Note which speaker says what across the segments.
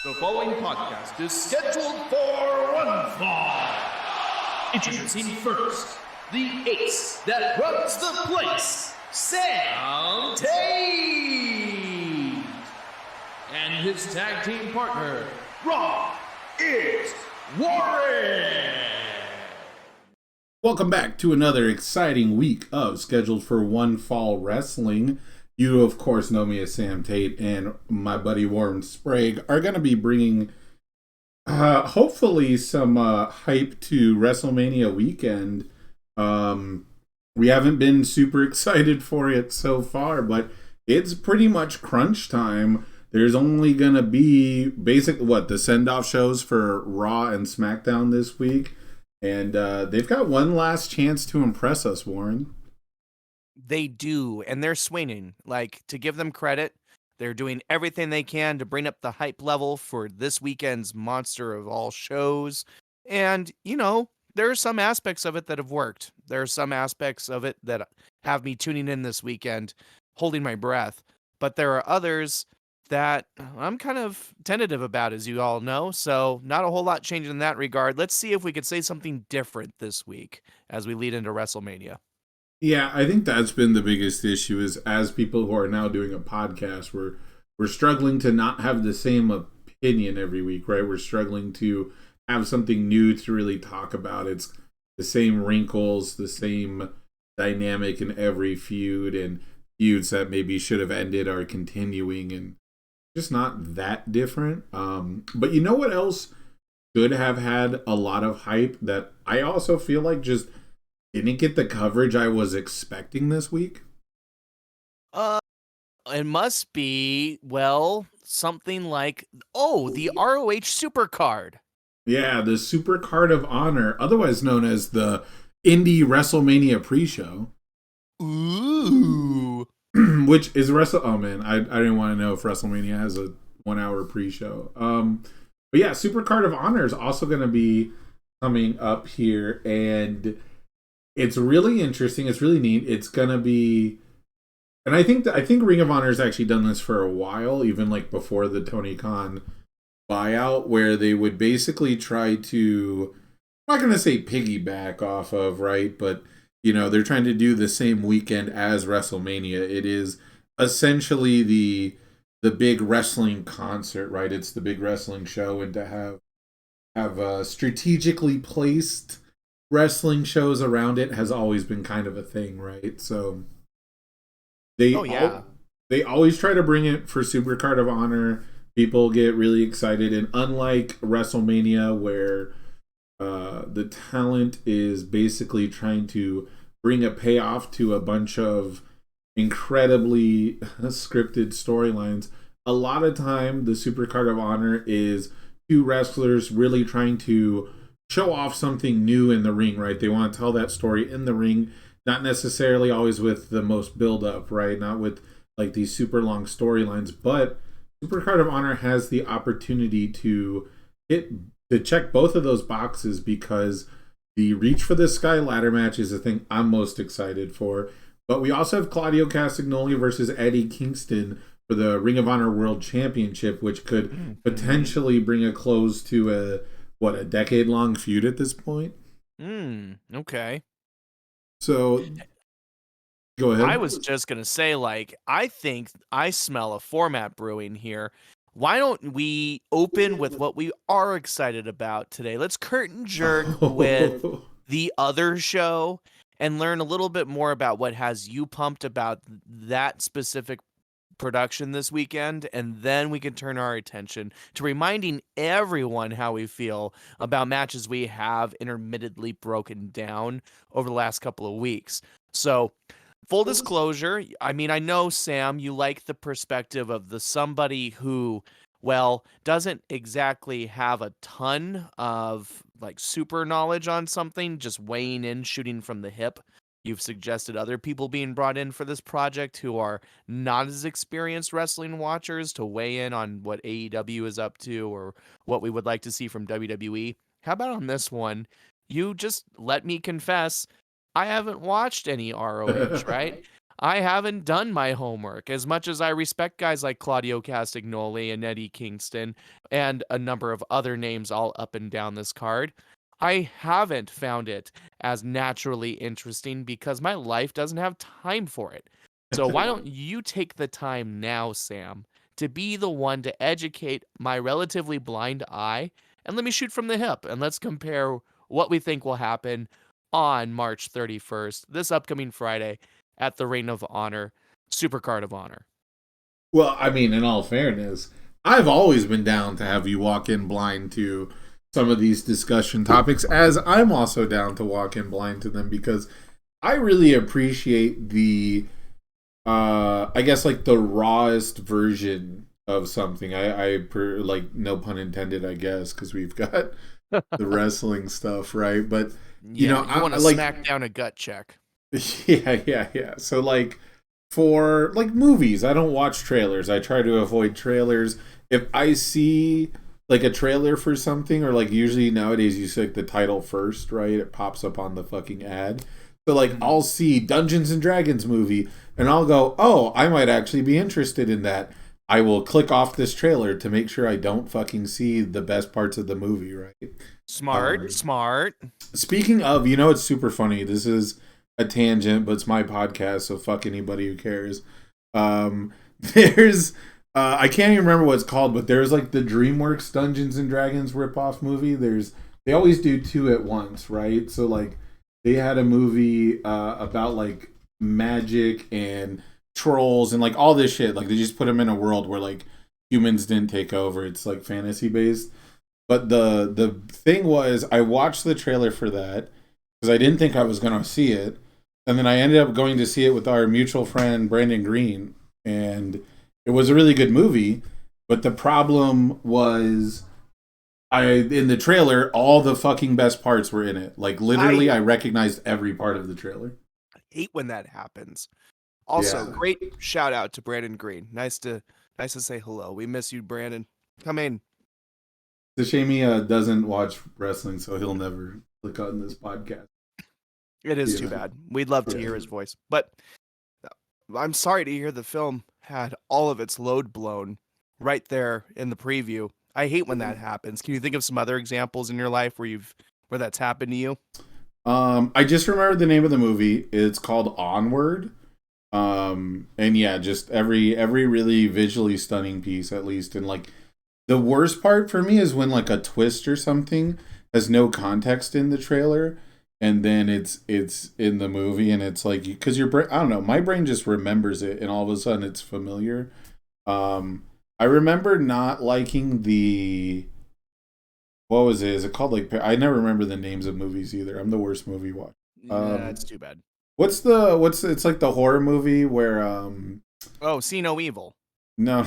Speaker 1: The following podcast is scheduled for one fall. Introducing first, the ace that runs the place, Sam Tate. And his tag team partner, Raw is Warren.
Speaker 2: Welcome back to another exciting week of Scheduled for One Fall Wrestling. You, of course, know me as Sam Tate, and my buddy Warren Sprague are going to be bringing, hopefully, some hype to WrestleMania weekend. We haven't been super excited for it so far, but it's pretty much crunch time. There's only going to be, the send-off shows for Raw and SmackDown this week, and they've got one last chance to impress us, Warren.
Speaker 3: They do, and they're swinging. Like, to give them credit, they're doing everything they can to bring up the hype level for this weekend's monster of all shows. And, you know, there are some aspects of it that have worked. There are some aspects of it that have me tuning in this weekend, holding my breath. But there are others that I'm kind of tentative about, as you all know. So not a whole lot changing in that regard. Let's see if we could say something different this week as we lead into WrestleMania.
Speaker 2: Yeah, I think that's been the biggest issue is as people who are now doing a podcast, we're struggling to not have the same opinion every week, right? We're struggling to have something new to really talk about. It's the same wrinkles, the same dynamic in every feud, and feuds that maybe should have ended are continuing and just not that different. But you know what else could have had a lot of hype that I also feel like just didn't get the coverage I was expecting this week?
Speaker 3: It must be, well, something like, the ROH Supercard.
Speaker 2: Yeah, the Super Card of Honor, otherwise known as the Indie WrestleMania pre-show.
Speaker 3: Ooh.
Speaker 2: Which is oh man, I didn't want to know if WrestleMania has a 1 hour pre-show. But yeah, Super Card of Honor is also going to be coming up here, and it's really interesting. It's really neat. It's gonna be, and I think Ring of Honor has actually done this for a while, even like before the Tony Khan buyout, where they would basically try to, I'm not gonna say piggyback off of, right, but you know they're trying to do the same weekend as WrestleMania. It is essentially the big wrestling concert, right? It's the big wrestling show, and to have strategically placed wrestling shows around it has always been kind of a thing, right? So they always try to bring it for Super Card of Honor. People get really excited, and unlike WrestleMania, where the talent is basically trying to bring a payoff to a bunch of incredibly scripted storylines, a lot of time the Super Card of Honor is two wrestlers really trying to show off something new in the ring, right? They want to tell that story in the ring, not necessarily always with the most build-up, right? Not with like these super long storylines, but Super Card of Honor has the opportunity to check both of those boxes, because the Reach for the Sky ladder match is the thing I'm most excited for. But we also have Claudio Castagnoli versus Eddie Kingston for the Ring of Honor World Championship, which could potentially bring a close to a decade-long feud at this point?
Speaker 3: Okay.
Speaker 2: So, go ahead.
Speaker 3: I was just going to say, like, I think I smell a format brewing here. Why don't we open with what we are excited about today? Let's curtain jerk with the other show and learn a little bit more about what has you pumped about that specific production this weekend, and then we can turn our attention to reminding everyone how we feel about matches we have intermittently broken down over the last couple of weeks. So, full disclosure, I mean, I know, Sam, you like the perspective of the somebody who, well, doesn't exactly have a ton of like super knowledge on something, just weighing in, shooting from the hip. You've suggested other people being brought in for this project who are not as experienced wrestling watchers to weigh in on what AEW is up to or what we would like to see from WWE. How about on this one, you just let me confess, I haven't watched any ROH, right? I haven't done my homework. As much as I respect guys like Claudio Castagnoli and Eddie Kingston and a number of other names all up and down this card, I haven't found it as naturally interesting because my life doesn't have time for it. So why don't you take the time now, Sam, to be the one to educate my relatively blind eye, and let me shoot from the hip, and let's compare what we think will happen on March 31st, this upcoming Friday, at the Ring of Honor, Supercard of Honor.
Speaker 2: Well, I mean, in all fairness, I've always been down to have you walk in blind to some of these discussion topics, as I'm also down to walk in blind to them, because I really appreciate the, I guess, like the rawest version of something. Like, no pun intended, I guess, because we've got the wrestling stuff, right? But, you know,
Speaker 3: you want to
Speaker 2: like,
Speaker 3: smack down a gut check.
Speaker 2: Yeah. So, like, for, like, movies, I don't watch trailers. I try to avoid trailers. If I see like a trailer for something, or like usually nowadays you see like the title first, right? It pops up on the fucking ad. So like I'll see Dungeons and Dragons movie and I'll go, oh, I might actually be interested in that. I will click off this trailer to make sure I don't fucking see the best parts of the movie, right?
Speaker 3: Smart.
Speaker 2: Speaking of, you know, it's super funny. This is a tangent, but it's my podcast, so fuck anybody who cares. There's I can't even remember what it's called, but there's like the DreamWorks Dungeons and Dragons ripoff movie. They always do two at once, right? So like they had a movie about like magic and trolls and like all this shit. Like they just put them in a world where like humans didn't take over. It's like fantasy based. But the thing was, I watched the trailer for that because I didn't think I was gonna see it, and then I ended up going to see it with our mutual friend Brandon Green, and it was a really good movie, but the problem was in the trailer, all the fucking best parts were in it. Like literally I recognized every part of the trailer.
Speaker 3: I hate when that happens. Also, great shout out to Brandon Green. Nice to say hello. We miss you, Brandon. Come in.
Speaker 2: It's a shame he doesn't watch wrestling, so he'll never click on this podcast.
Speaker 3: It is too bad. We'd love to hear his voice. But I'm sorry to hear the film had all of its load blown right there in the preview. I hate when that happens. Can you think of some other examples in your life where that's happened to you?
Speaker 2: I just remembered the name of the movie. It's called Onward. And yeah, just every really visually stunning piece, at least. And like the worst part for me is when like a twist or something has no context in the trailer, and then it's in the movie, and it's like, because your brain, I don't know, my brain just remembers it, and all of a sudden it's familiar. I remember not liking what was it? Is it called like? I never remember the names of movies either. I'm the worst movie watcher.
Speaker 3: That's too bad.
Speaker 2: What's it's like the horror movie where
Speaker 3: See No Evil.
Speaker 2: No.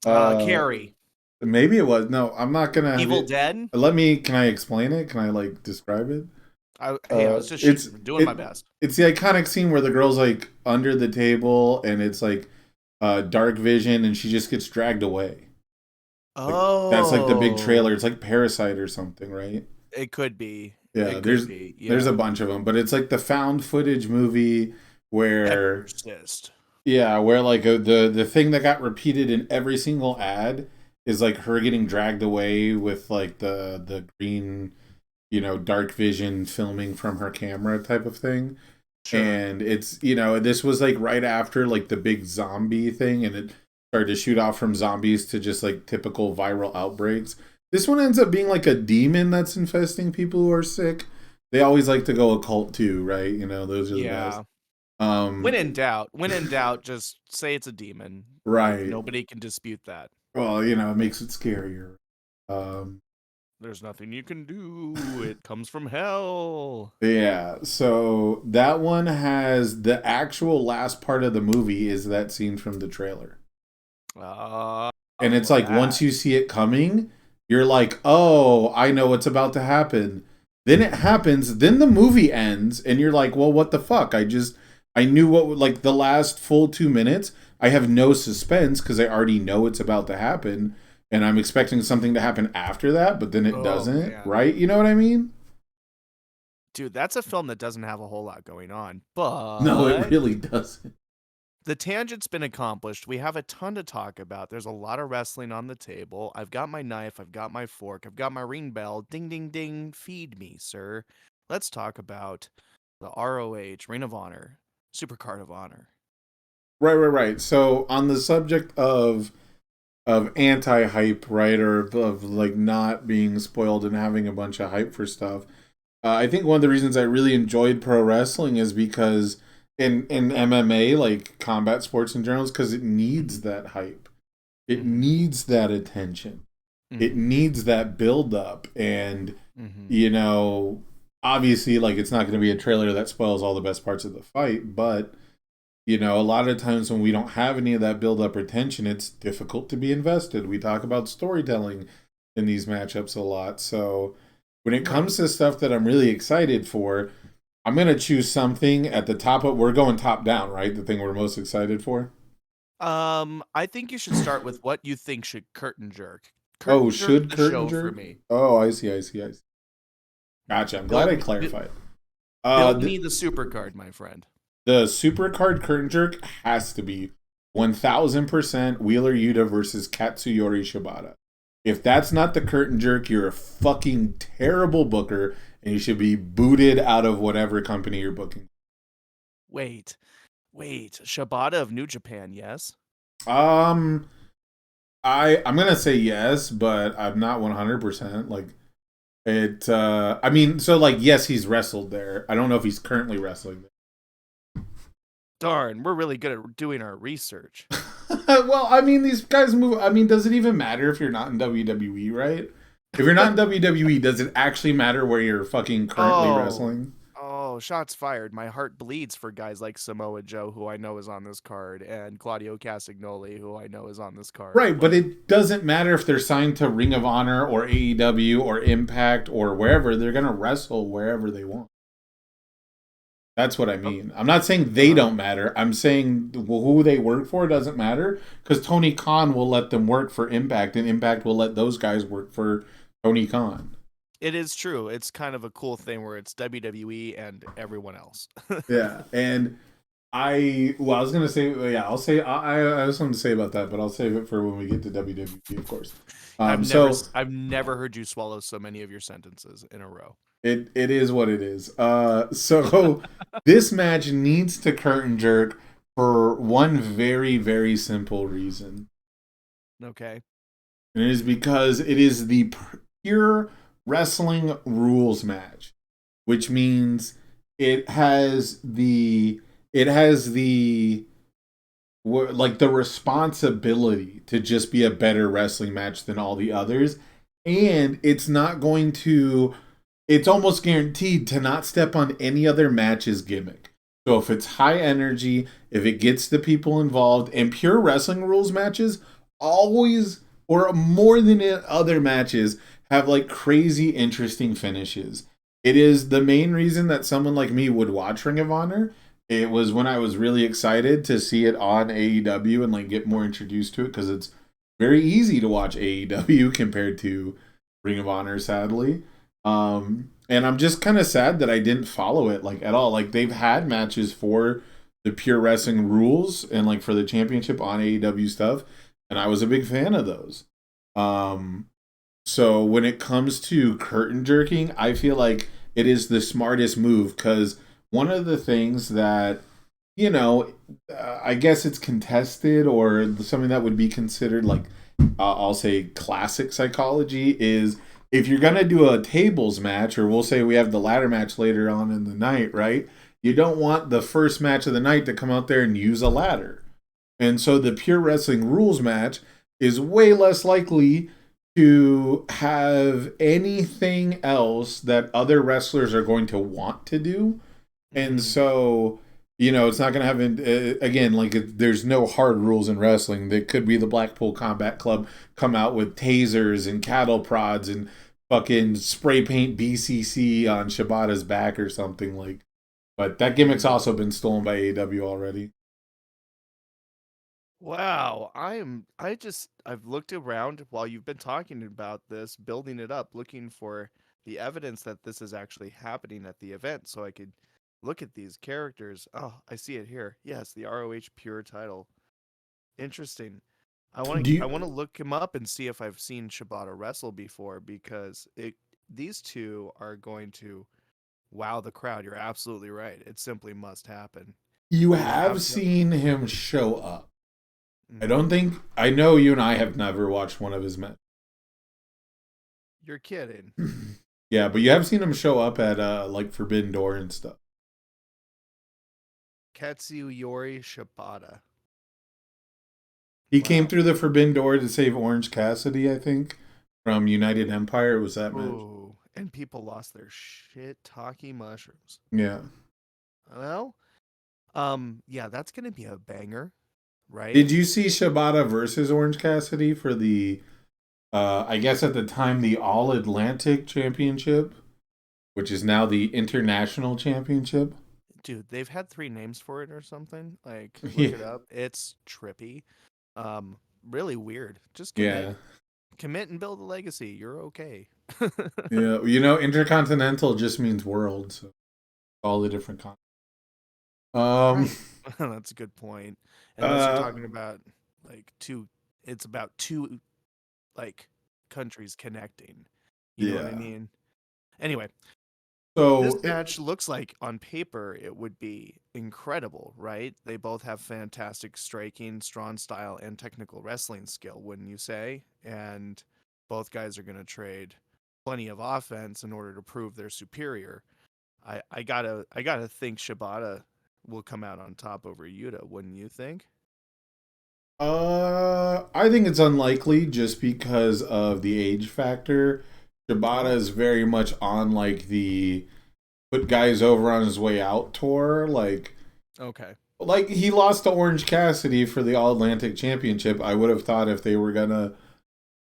Speaker 3: Carrie.
Speaker 2: Maybe it was. No, I'm not gonna.
Speaker 3: Evil Dead.
Speaker 2: Can I explain it? Can I like describe it?
Speaker 3: I was just doing my best.
Speaker 2: It's the iconic scene where the girl's like under the table, and it's like dark vision, and she just gets dragged away.
Speaker 3: Oh,
Speaker 2: that's like the big trailer. It's like Parasite or something, right?
Speaker 3: It could be.
Speaker 2: Yeah, there's a bunch of them, but it's like the found footage movie where
Speaker 3: Exorcist.
Speaker 2: Yeah, where like the thing that got repeated in every single ad is like her getting dragged away with like the green, you know, dark vision filming from her camera type of thing. Sure. And it's, you know, this was like right after like the big zombie thing, and it started to shoot off from zombies to just like typical viral outbreaks. This one ends up being like a demon that's infesting people who are sick. They always like to go occult too, right? You know, those are the best.
Speaker 3: When in doubt, just say it's a demon.
Speaker 2: Right.
Speaker 3: Nobody can dispute that.
Speaker 2: Well, you know, it makes it scarier.
Speaker 3: There's nothing you can do. It comes from hell.
Speaker 2: Yeah. So that one has the actual last part of the movie is that scene from the trailer. And it's like once you see it coming, you're like, oh, I know what's about to happen. Then it happens. Then the movie ends, and you're like, well, what the fuck? I knew what, like, the last full 2 minutes, I have no suspense because I already know it's about to happen, and I'm expecting something to happen after that, but then it doesn't, right? You know what I mean?
Speaker 3: Dude, that's a film that doesn't have a whole lot going on,
Speaker 2: No, it
Speaker 3: but
Speaker 2: really doesn't.
Speaker 3: the tangent's been accomplished. We have a ton to talk about. There's a lot of wrestling on the table. I've got my knife, I've got my fork, I've got my ring bell. Ding, ding, ding. Feed me, sir. Let's talk about the ROH, Ring of Honor, Supercard of Honor.
Speaker 2: Right. So on the subject of anti-hype, right, or of like not being spoiled and having a bunch of hype for stuff, I think one of the reasons I really enjoyed pro wrestling is because in MMA, like combat sports in general, is because it needs that hype. It needs that attention. It needs that build up. And, you know, obviously, like, it's not going to be a trailer that spoils all the best parts of the fight, but, you know, a lot of times when we don't have any of that build up or tension, it's difficult to be invested. We talk about storytelling in these matchups a lot. So when it comes to stuff that I'm really excited for, I'm going to choose something at the top of, we're going top down, right? The thing we're most excited for.
Speaker 3: I think you should start with what you think should curtain jerk.
Speaker 2: Oh,
Speaker 3: Jerk
Speaker 2: should
Speaker 3: the
Speaker 2: curtain
Speaker 3: show
Speaker 2: jerk?
Speaker 3: for me.
Speaker 2: Oh, I see. Gotcha. I'm glad I clarified.
Speaker 3: Build me the super card, my friend.
Speaker 2: The super card curtain jerk has to be 1000% Wheeler Yuta versus Katsuyori Shibata. If that's not the curtain jerk, you're a fucking terrible booker, and you should be booted out of whatever company you're booking.
Speaker 3: Wait. Shibata of New Japan, yes?
Speaker 2: I'm gonna say yes, but I'm not 100%. Like it. I mean, so like yes, he's wrestled there. I don't know if he's currently wrestling there.
Speaker 3: Darn, we're really good at doing our research.
Speaker 2: Well, I mean, these guys move. I mean, does it even matter if you're not in WWE, right? If you're not in WWE, does it actually matter where you're fucking currently wrestling?
Speaker 3: Oh, shots fired. My heart bleeds for guys like Samoa Joe, who I know is on this card, and Claudio Castagnoli, who I know is on this card.
Speaker 2: Right, but it doesn't matter if they're signed to Ring of Honor or AEW or Impact or wherever. They're going to wrestle wherever they want. That's what I mean. I'm not saying they don't matter. I'm saying who they work for doesn't matter, because Tony Khan will let them work for Impact, and Impact will let those guys work for Tony Khan.
Speaker 3: It is true. It's kind of a cool thing where it's WWE and everyone else.
Speaker 2: Yeah, and I was gonna say, I'll say I have something to say about that, but I'll save it for when we get to WWE, of course.
Speaker 3: I've never heard you swallow so many of your sentences in a row.
Speaker 2: It is what it is. So this match needs to curtain jerk for one very, very simple reason.
Speaker 3: Okay.
Speaker 2: And it is because it is the pure wrestling rules match, which means it has the like the responsibility to just be a better wrestling match than all the others, and it's almost guaranteed to not step on any other match's gimmick. So if it's high energy, if it gets the people involved, and pure wrestling rules matches always, or more than other matches, have like crazy interesting finishes. It is the main reason that someone like me would watch Ring of Honor. It was when I was really excited to see it on AEW and like get more introduced to it, because it's very easy to watch AEW compared to Ring of Honor, sadly. And I'm just kind of sad that I didn't follow it like at all. Like they've had matches for the pure wrestling rules and like for the championship on AEW stuff, and I was a big fan of those. So when it comes to curtain jerking, I feel like it is the smartest move, because one of the things that, you know, I guess it's contested or something that would be considered like, I'll say classic psychology, is if you're going to do a tables match, or we'll say we have the ladder match later on in the night, right? You don't want the first match of the night to come out there and use a ladder. And so the pure wrestling rules match is way less likely to have anything else that other wrestlers are going to want to do. And so, you know, it's not going to have, again, like there's no hard rules in wrestling. There could be the Blackpool Combat Club come out with tasers and cattle prods and fucking spray paint BCC on Shibata's back or something like. But that gimmick's also been stolen by AEW already.
Speaker 3: Wow, I've looked around while you've been talking about this, building it up, looking for the evidence that this is actually happening at the event, so I could look at these characters. Oh, I see it here. Yes, the ROH Pure title. Interesting.
Speaker 2: Do
Speaker 3: I
Speaker 2: you,
Speaker 3: want to look him up and see if I've seen Shibata wrestle before because these two are going to wow the crowd. You're absolutely right. It simply must happen.
Speaker 2: you
Speaker 3: You
Speaker 2: have
Speaker 3: have
Speaker 2: seen him show up. I
Speaker 3: Mhm.
Speaker 2: don't think I know you and I have never watched one of his matches.
Speaker 3: You're kidding.
Speaker 2: Yeah, but you have seen him show up at like Forbidden Door and stuff.
Speaker 3: Katsuyori Shibata.
Speaker 2: He came
Speaker 3: Wow.
Speaker 2: through the Forbidden Door to save Orange Cassidy, I think, from United Empire. It was that match.
Speaker 3: Ooh, and people lost their shit talking mushrooms.
Speaker 2: Yeah.
Speaker 3: Well, yeah, that's gonna be a banger, right?
Speaker 2: Did you see Shibata versus Orange Cassidy for the I guess at the time the All Atlantic Championship, which is now the International Championship?
Speaker 3: Dude, they've had 3 names for it or something. Like, look
Speaker 2: Yeah.
Speaker 3: it up. It's trippy. Really weird. Just
Speaker 2: Yeah.
Speaker 3: commit and build a legacy. You're okay.
Speaker 2: Yeah. You know, Intercontinental just means world, so all the different continents.
Speaker 3: Right. That's a good point. Unless you're talking about like it's about two like countries connecting. You know what I
Speaker 2: yeah.
Speaker 3: mean? Anyway,
Speaker 2: So
Speaker 3: this match looks like on paper it would be incredible, right? They both have fantastic striking, strong style, and technical wrestling skill, wouldn't you say? And both guys are going to trade plenty of offense in order to prove they're superior. I gotta think Shibata will come out on top over Yuta, wouldn't you think?
Speaker 2: I think it's unlikely just because of the age factor. Shibata
Speaker 3: Oh,
Speaker 2: is very much on like the put guys over on his way out tour.
Speaker 3: okay.
Speaker 2: Like he lost to Orange Cassidy for the All Atlantic Championship. I would have thought if they were gonna,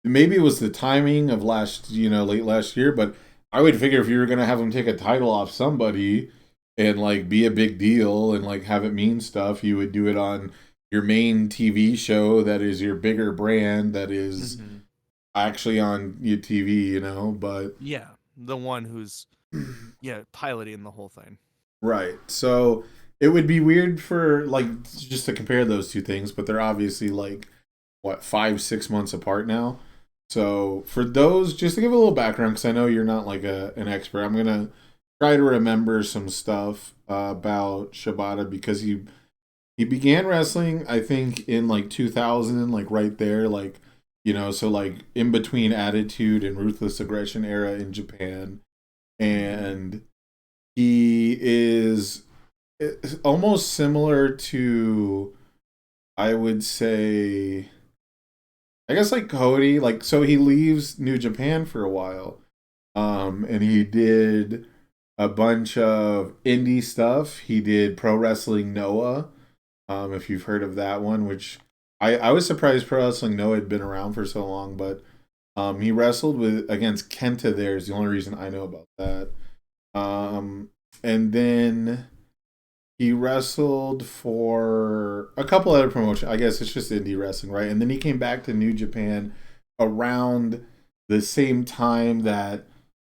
Speaker 2: maybe it was the timing of late last year, but I would figure if you were gonna have him take a title off somebody and like be a big deal and like have it mean stuff, you would do it on your main TV show that is your bigger brand that is
Speaker 3: Hmm.
Speaker 2: actually on your TV, but
Speaker 3: Yeah, the one who's piloting the whole thing.
Speaker 2: right. So it would be weird for like just to compare those two things, but they're obviously like what 5-6 months apart now. So for those, just to give a little background, because I know you're not like an expert, I'm gonna try to remember some stuff about Shibata because he began wrestling I think in like 2000, like right there, like so like in between Attitude and Ruthless Aggression era in Japan, and he is almost similar to, I would say, I guess like Cody, like so he leaves New Japan for a while, and he did a bunch of indie stuff. He did Pro Wrestling Noah, if you've heard of that one, which I was surprised Pro Wrestling Noah had been around for so long, but he wrestled against Kenta there is the only reason I know about that. And then he wrestled for a couple other promotions. I guess it's just indie wrestling, right? And then he came back to New Japan around the same time that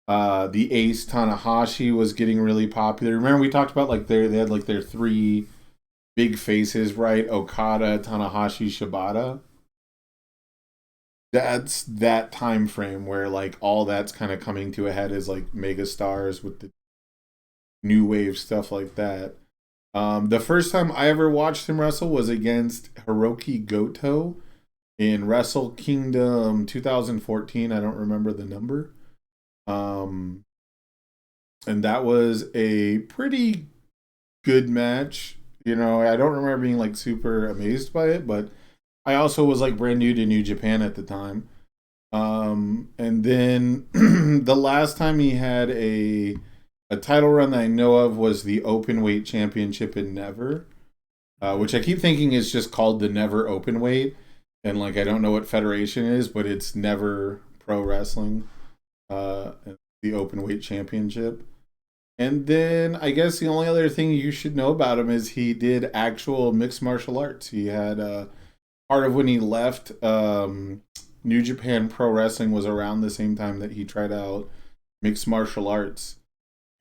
Speaker 2: the Ace Tanahashi was getting really popular. Remember we talked about like they had like their 3 big faces, right? Okada, Tanahashi, Shibata. That's that time frame where like all that's kind of coming to a head as like mega stars with the new wave stuff like that. The first time I ever watched him wrestle was against Hiroki Goto in Wrestle Kingdom 2014. I don't remember the number. And that was a pretty good match. I don't remember being like super amazed by it, but I also was like brand new to New Japan at the time. And then the last time he had a title run that I know of was the Openweight Championship in Never, which I keep thinking is just called the Never Openweight, and like I don't know what federation it is, but it's Never Pro Wrestling, the Openweight Championship. And then I guess the only other thing you should know about him is he did actual mixed martial arts. He had part of when he left New Japan Pro Wrestling was around the same time that he tried out mixed martial arts,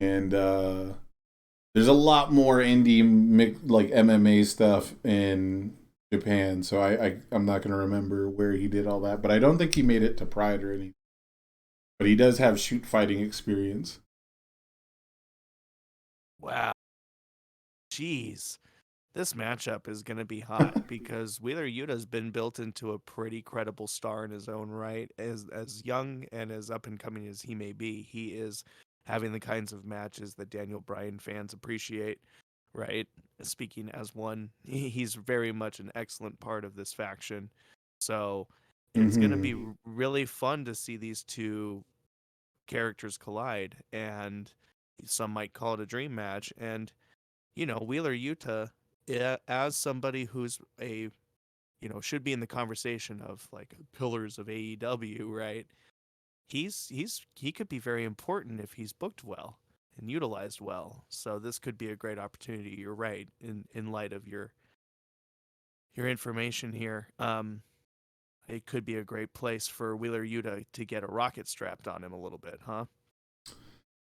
Speaker 2: and there's a lot more indie like MMA stuff in Japan. So I'm not gonna remember where he did all that, but I don't think he made it to Pride or anything. But he does have shoot fighting experience.
Speaker 3: Wow. Jeez. This matchup is going to be hot because Wheeler Yuta's been built into a pretty credible star in his own right. As young and as up and coming as he may be, he is having the kinds of matches that Daniel Bryan fans appreciate, right? Speaking as one, he's very much an excellent part of this faction. So it's going to be really fun to see these two characters collide, and some might call it a dream match. And Wheeler Yuta, as somebody who's should be in the conversation of like pillars of AEW, right? He could be very important if he's booked well and utilized well. So this could be a great opportunity. You're right, in light of your information here. It could be a great place for Wheeler Yuta to get a rocket strapped on him a little bit, huh?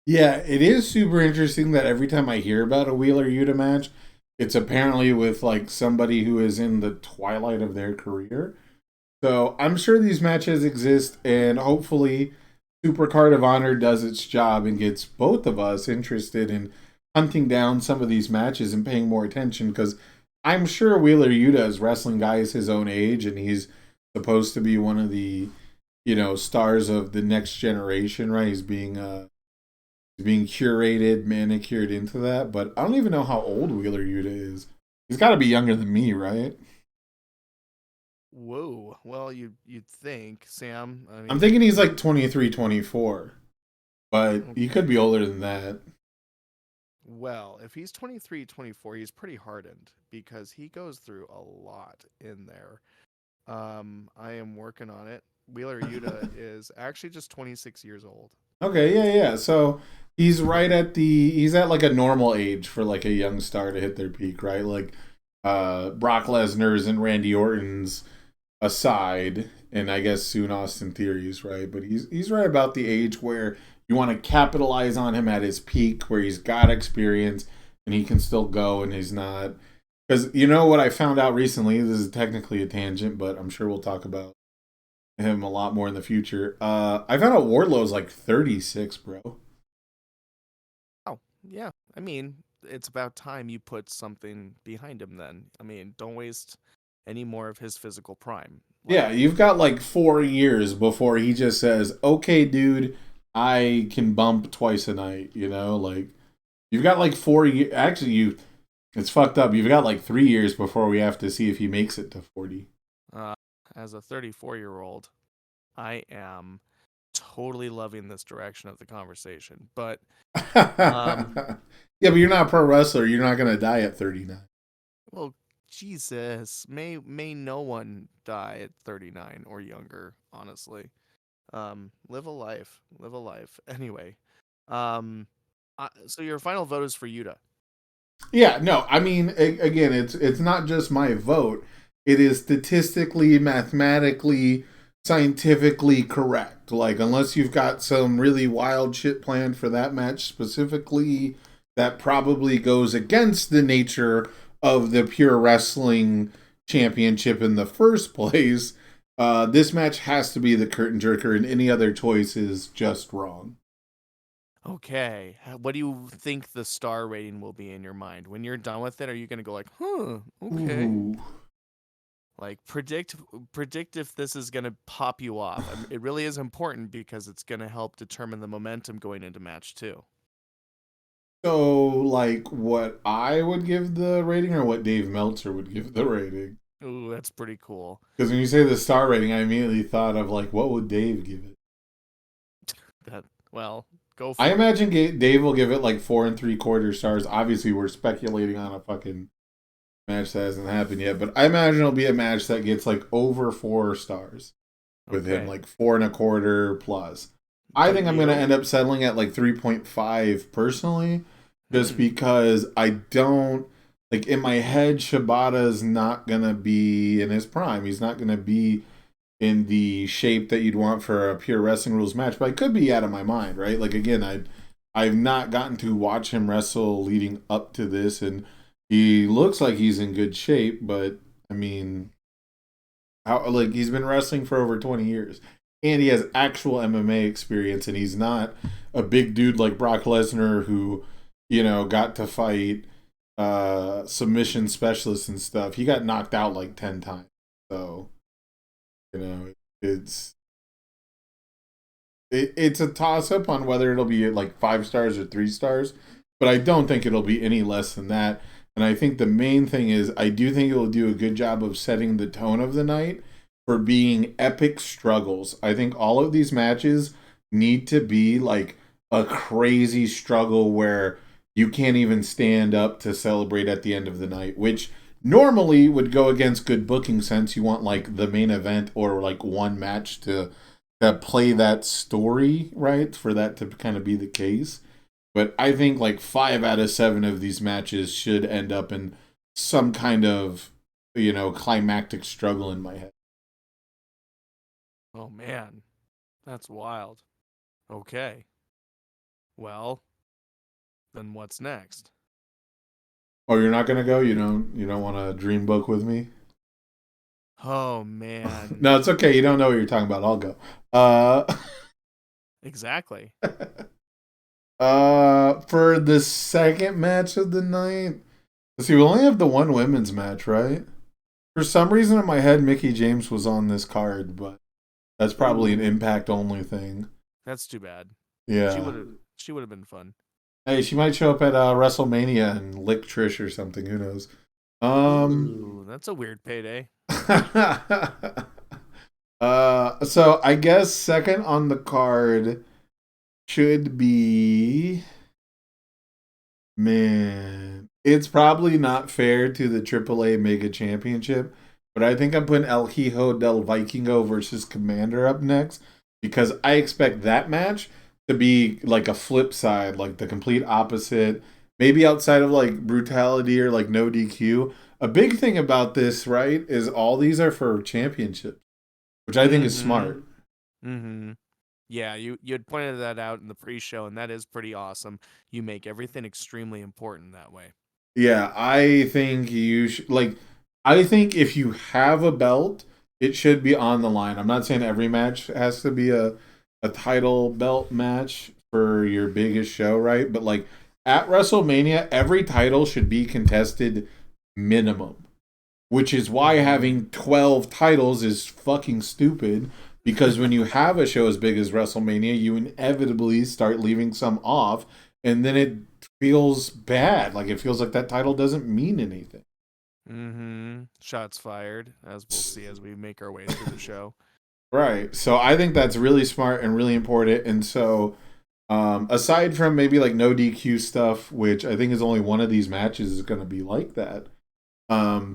Speaker 2: Yeah, it is super interesting that every time I hear about a Wheeler Yuta match, it's apparently with like somebody who is in the twilight of their career. So I'm sure these matches exist, and hopefully Supercard of Honor does its job and gets both of us interested in hunting down some of these matches and paying more attention, because I'm sure Wheeler Yuta is wrestling guys his own age, and he's supposed to be one of the stars of the next generation, right? He's being curated, manicured into that, but I don't even know how old Wheeler Yuta is. He's got to be younger than me, right?
Speaker 3: Whoa. Well, you'd think, Sam. I mean,
Speaker 2: I'm thinking he's like 23, 24, but he could be older than that.
Speaker 3: Well, if he's 23, 24, he's pretty hardened because he goes through a lot in there. I am working on it. Wheeler Yuta is actually just 26 years old.
Speaker 2: Okay, yeah. So he's he's at like a normal age for like a young star to hit their peak, right? Like Brock Lesnar's and Randy Orton's aside, and I guess soon Austin Theory's, right? But he's right about the age where you want to capitalize on him at his peak, where he's got experience and he can still go, and he's not. Because you know what I found out recently, this is technically a tangent, but I'm sure we'll talk about him a lot more in the future. I found out Wardlow's like 36, bro.
Speaker 3: Oh, yeah. I mean, it's about time you put something behind him then. I mean, don't waste any more of his physical prime.
Speaker 2: Yeah, you've got like 4 years before he just says, okay, dude, I can bump twice a night, Like, you've got like 4 years. Actually, it's fucked up. You've got like 3 years before we have to see if he makes it to 40.
Speaker 3: As a 34-year-old, I am totally loving this direction of the conversation. But
Speaker 2: yeah, but you're not a pro wrestler. You're not going to die at 39.
Speaker 3: Well, Jesus, may no one die at 39 or younger, honestly. Live a life. Anyway, so your final vote is for Yuta.
Speaker 2: Yeah, no, I mean, again, it's not just my vote. It is statistically, mathematically, scientifically correct. Like, unless you've got some really wild shit planned for that match specifically, that probably goes against the nature of the pure wrestling championship in the first place. This match has to be the curtain jerker, and any other choice is just wrong.
Speaker 3: Okay, what do you think the star rating will be in your mind? When you're done with it, are you going to go like, okay. Ooh. Like, predict if this is going to pop you off. I mean, it really is important because it's going to help determine the momentum going into match 2.
Speaker 2: So, like, what I would give the rating or what Dave Meltzer would give the rating?
Speaker 3: Ooh, that's pretty cool.
Speaker 2: Because when you say the star rating, I immediately thought of, like, what would Dave give it?
Speaker 3: Go for
Speaker 2: I imagine Dave will give it, like, 4 3/4 stars. Obviously, we're speculating on a fucking match that hasn't happened yet, but I imagine it'll be a match that gets, like, over 4 stars with him, like 4 1/4 plus. I think I'm going to end up settling at like 3.5 personally, just because I don't, like, in my head, Shibata's not going to be in his prime. He's not going to be in the shape that you'd want for a pure wrestling rules match, but I could be out of my mind, right? Like again, I've not gotten to watch him wrestle leading up to this, and he looks like he's in good shape, but I mean, how like he's been wrestling for over 20 years. And he has actual MMA experience, and he's not a big dude like Brock Lesnar who, got to fight submission specialists and stuff. He got knocked out like 10 times. So, it's it's a toss up on whether it'll be like 5 stars or 3 stars, but I don't think it'll be any less than that. And I think the main thing is I do think it'll do a good job of setting the tone of the night for being epic struggles. I think all of these matches need to be like a crazy struggle where you can't even stand up to celebrate at the end of the night, which normally would go against good booking sense. You want like the main event or like one match to play that story, right? For that to kind of be the case. But I think like 5 out of 7 of these matches should end up in some kind of, climactic struggle in my head.
Speaker 3: Oh man, that's wild. Okay. Well, then what's next?
Speaker 2: Oh, you're not gonna go? You don't want to dream book with me?
Speaker 3: Oh man.
Speaker 2: No, it's okay. You don't know what you're talking about. I'll go.
Speaker 3: Exactly.
Speaker 2: For the second match of the night, let's see, we only have the one women's match, right? For some reason in my head, Mickie James was on this card, but that's probably an Impact only thing.
Speaker 3: That's too bad.
Speaker 2: Yeah.
Speaker 3: She would have been fun.
Speaker 2: Hey, she might show up at WrestleMania and lick Trish or something. Who knows?
Speaker 3: Ooh, that's a weird payday.
Speaker 2: So I guess second on the card should be, man, it's probably not fair to the AAA Mega Championship, but I think I'm putting El Hijo del Vikingo versus Commander up next because I expect that match to be like a flip side, like the complete opposite. Maybe outside of like brutality or like no DQ. A big thing about this, right, is all these are for championships, which I think is smart.
Speaker 3: Mm-hmm. Yeah, you had pointed that out in the pre-show, and that is pretty awesome. You make everything extremely important that way.
Speaker 2: Yeah, I think you should like. I think if you have a belt, it should be on the line. I'm not saying every match has to be a title belt match for your biggest show, right? But like at WrestleMania, every title should be contested minimum, which is why having 12 titles is fucking stupid. Because when you have a show as big as WrestleMania, you inevitably start leaving some off, and then it feels bad. Like it feels like that title doesn't mean anything.
Speaker 3: Mm-hmm. Shots fired, as we'll see as we make our way through the show.
Speaker 2: Right. So I think that's really smart and really important. And so, aside from maybe like no DQ stuff, which I think is only one of these matches is going to be like that,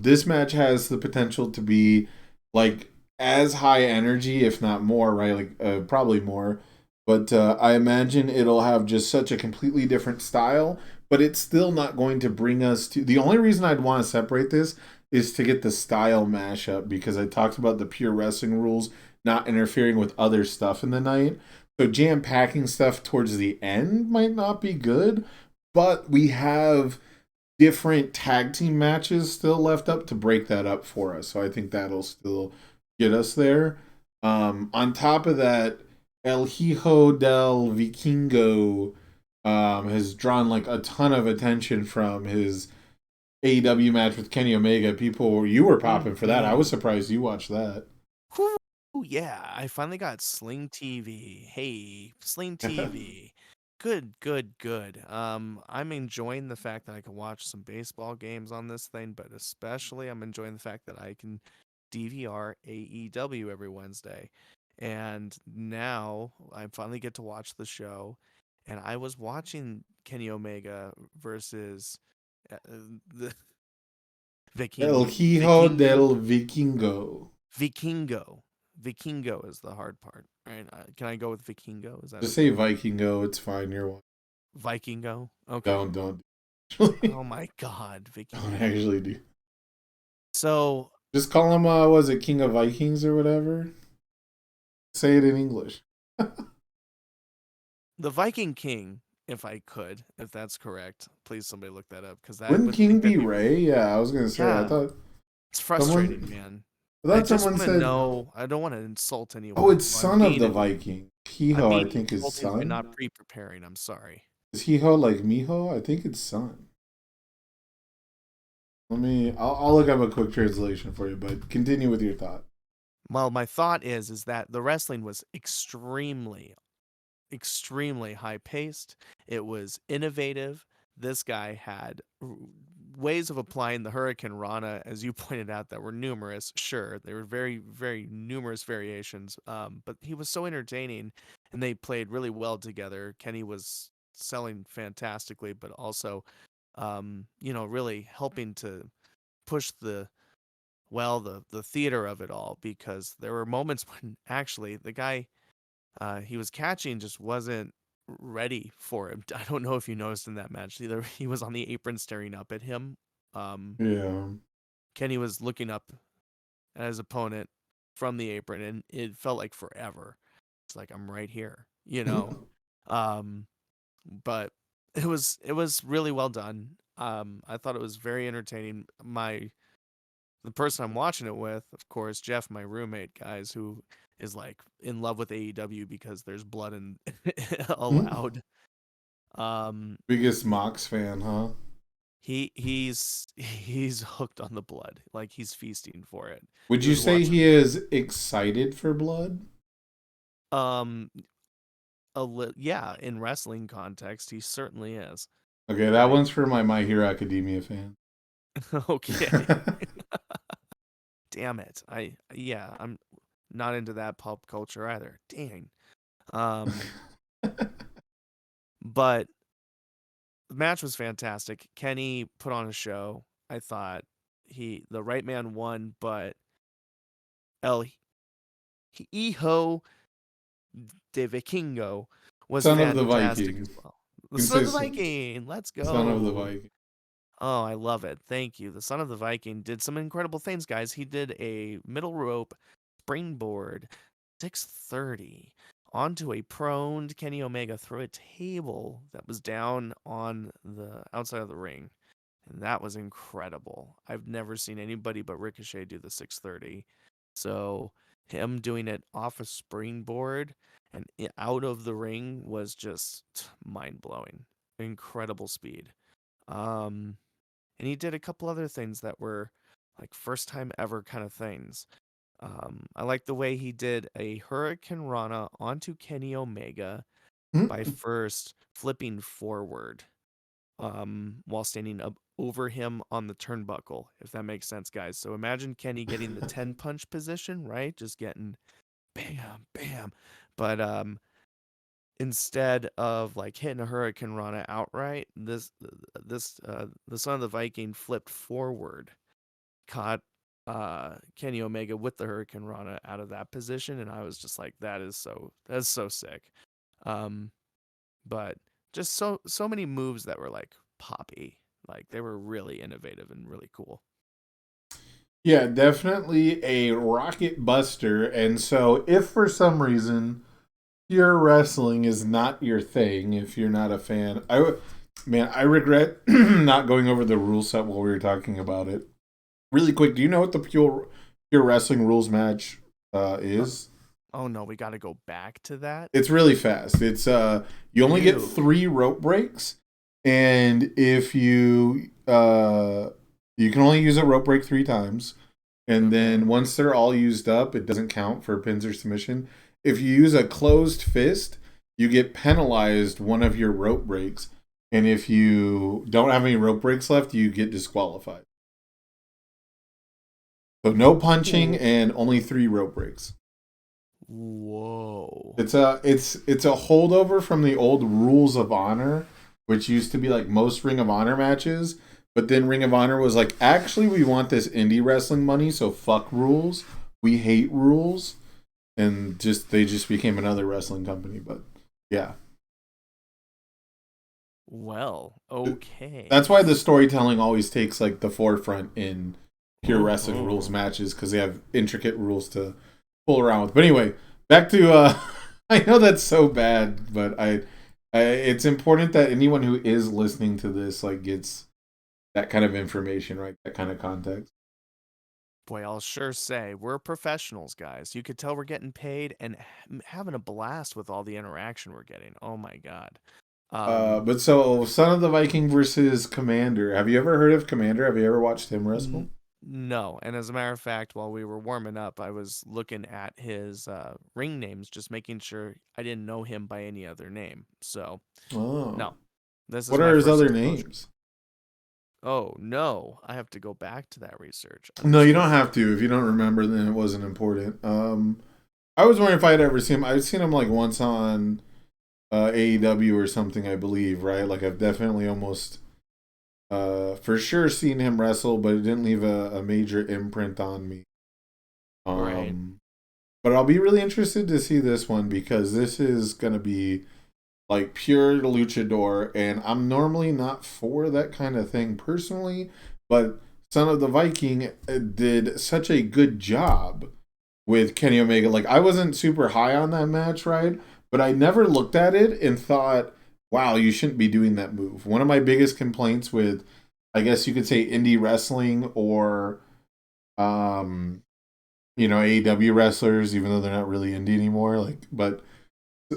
Speaker 2: this match has the potential to be like as high energy, if not more, right? Like probably more. But I imagine it'll have just such a completely different style, but it's still not going to bring us to. The only reason I'd want to separate this is to get the style mashup because I talked about the pure wrestling rules not interfering with other stuff in the night. So jam packing stuff towards the end might not be good, but we have different tag team matches still left up to break that up for us. So I think that'll still get us there. On top of that, El Hijo del Vikingo has drawn like a ton of attention from his AEW match with Kenny Omega. You were popping for that. I was surprised you watched that.
Speaker 3: Oh yeah, I finally got Sling TV. Hey, Sling TV. Good. I'm enjoying the fact that I can watch some baseball games on this thing, but especially I'm enjoying the fact that I can DVR AEW every Wednesday. And now I finally get to watch the show. And I was watching Kenny Omega versus the
Speaker 2: El Hijo del Vikingo.
Speaker 3: Vikingo is the hard part, right? Can I go with Vikingo? Is that
Speaker 2: just say Vikingo? It's fine. You're one.
Speaker 3: Vikingo? Okay.
Speaker 2: Don't.
Speaker 3: Oh my God, Vikingo.
Speaker 2: Don't actually do.
Speaker 3: So
Speaker 2: just call him. Was it King of Vikings or whatever? Say it in English.
Speaker 3: The Viking King, if I could, if that's correct. Please, somebody look that up because that
Speaker 2: Wouldn't
Speaker 3: would
Speaker 2: King
Speaker 3: think
Speaker 2: be
Speaker 3: that'd
Speaker 2: Ray? Yeah, I was gonna say.
Speaker 3: Yeah.
Speaker 2: I thought
Speaker 3: It's frustrating,
Speaker 2: someone.
Speaker 3: man.
Speaker 2: I
Speaker 3: I
Speaker 2: thought
Speaker 3: just
Speaker 2: someone
Speaker 3: want to
Speaker 2: said.
Speaker 3: know. I don't want to insult anyone.
Speaker 2: Oh, it's
Speaker 3: so
Speaker 2: son of the Viking.
Speaker 3: I'm
Speaker 2: Hiho, I
Speaker 3: being
Speaker 2: think, is
Speaker 3: insulting by
Speaker 2: son.
Speaker 3: not pre-preparing. I'm sorry.
Speaker 2: Is Hiho like Miho? I think it's son. I'll look up a quick translation for you, but continue with your thought.
Speaker 3: Well, my thought is that the wrestling was extremely high paced. It was innovative. This guy had ways of applying the Hurricane Rana, as you pointed out, that were numerous. Sure, there were very, very numerous variations, but he was so entertaining, and they played really well together. Kenny was selling fantastically, but also, really helping to push the theater of it all, because there were moments when actually the guy he was catching just wasn't ready for him. I don't know if you noticed in that match either. He was on the apron staring up at him.
Speaker 2: Yeah.
Speaker 3: Kenny was looking up at his opponent from the apron, and it felt like forever. It's like, I'm right here, But it was really well done. I thought it was very entertaining. The person I'm watching it with, of course, Jeff, my roommate, guys, who is like in love with AEW because there's blood and allowed.
Speaker 2: Biggest Mox fan, huh?
Speaker 3: He's hooked on the blood, like he's feasting for it.
Speaker 2: Would you say he is excited for blood?
Speaker 3: Yeah, in wrestling context, he certainly is.
Speaker 2: Okay, that one's for My Hero Academia fan.
Speaker 3: Okay. Damn it. I'm not into that pop culture either. Dang. But the match was fantastic. Kenny put on a show. I thought the right man won, but El Hijo de Vikingo was
Speaker 2: Son
Speaker 3: fantastic
Speaker 2: of the Viking.
Speaker 3: as well. The Son of the Viking. Let's go.
Speaker 2: Son of the Viking.
Speaker 3: Oh, I love it. Thank you. The Son of the Viking did some incredible things, guys. He did a middle rope springboard 630 onto a proned Kenny Omega through a table that was down on the outside of the ring. And that was incredible. I've never seen anybody but Ricochet do the 630. So him doing it off a springboard and out of the ring was just mind-blowing. Incredible speed. And he did a couple other things that were like first time ever kind of things. I like the way he did a Hurricane Rana onto Kenny Omega by first flipping forward while standing up over him on the turnbuckle, if that makes sense, guys. So imagine Kenny getting the 10 punch position, right? Just getting bam, bam. But instead of like hitting a Hurricane Rana outright, the Son of the Viking flipped forward, caught Kenny Omega with the Hurricane Rana out of that position, and I was just like, that's so sick. But just so many moves that were like poppy, like they were really innovative and really cool.
Speaker 2: Yeah, definitely a rocket buster. And so if for some reason pure wrestling is not your thing, if you're not a fan, I regret not going over the rule set while we were talking about it. Really quick, do you know what the pure wrestling rules match is?
Speaker 3: Oh no, we got to go back to that.
Speaker 2: It's really fast. It's you only get 3 rope breaks, and if you can only use a rope break 3 times, and then once they're all used up, it doesn't count for pins or submission. If you use a closed fist, you get penalized one of your rope breaks, and if you don't have any rope breaks left, you get disqualified. So no punching and only 3 rope breaks.
Speaker 3: Whoa!
Speaker 2: It's a holdover from the old Rules of Honor, which used to be like most Ring of Honor matches. But then Ring of Honor was like, actually, we want this indie wrestling money, so fuck rules. We hate rules, and they just became another wrestling company. But yeah.
Speaker 3: Well, okay.
Speaker 2: That's why the storytelling always takes like the forefront in pure wrestling rules matches, because they have intricate rules to pull around with. But anyway, back to I know that's so bad, but it's important that anyone who is listening to this like gets that kind of information, right? That kind of context.
Speaker 3: Boy, I'll sure say we're professionals, guys. You could tell we're getting paid and having a blast with all the interaction we're getting. Oh my god.
Speaker 2: But so Son of the Viking versus Commander. Have you ever heard of Commander? Have you ever watched him wrestle?
Speaker 3: No, and as a matter of fact, while we were warming up, I was looking at his ring names, just making sure I didn't know him by any other name. So,
Speaker 2: Oh.
Speaker 3: no, this is
Speaker 2: What
Speaker 3: my
Speaker 2: are his
Speaker 3: first
Speaker 2: other
Speaker 3: exposure.
Speaker 2: names?
Speaker 3: Oh no, I have to go back to that research.
Speaker 2: No, you don't
Speaker 3: Understood.
Speaker 2: have to. If you don't remember, then it wasn't important. I was wondering if I'd ever seen him. I've seen him like once on AEW or something, I believe, right? Like I've definitely almost for sure seen him wrestle, but it didn't leave a major imprint on me.
Speaker 3: Right.
Speaker 2: But I'll be really interested to see this one because this is gonna be like pure luchador, and I'm normally not for that kind of thing personally, but Son of the Viking did such a good job with Kenny Omega. Like I wasn't super high on that match, right? But I never looked at it and thought, wow, you shouldn't be doing that move. One of my biggest complaints with, I guess you could say, indie wrestling or AEW wrestlers, even though they're not really indie anymore, but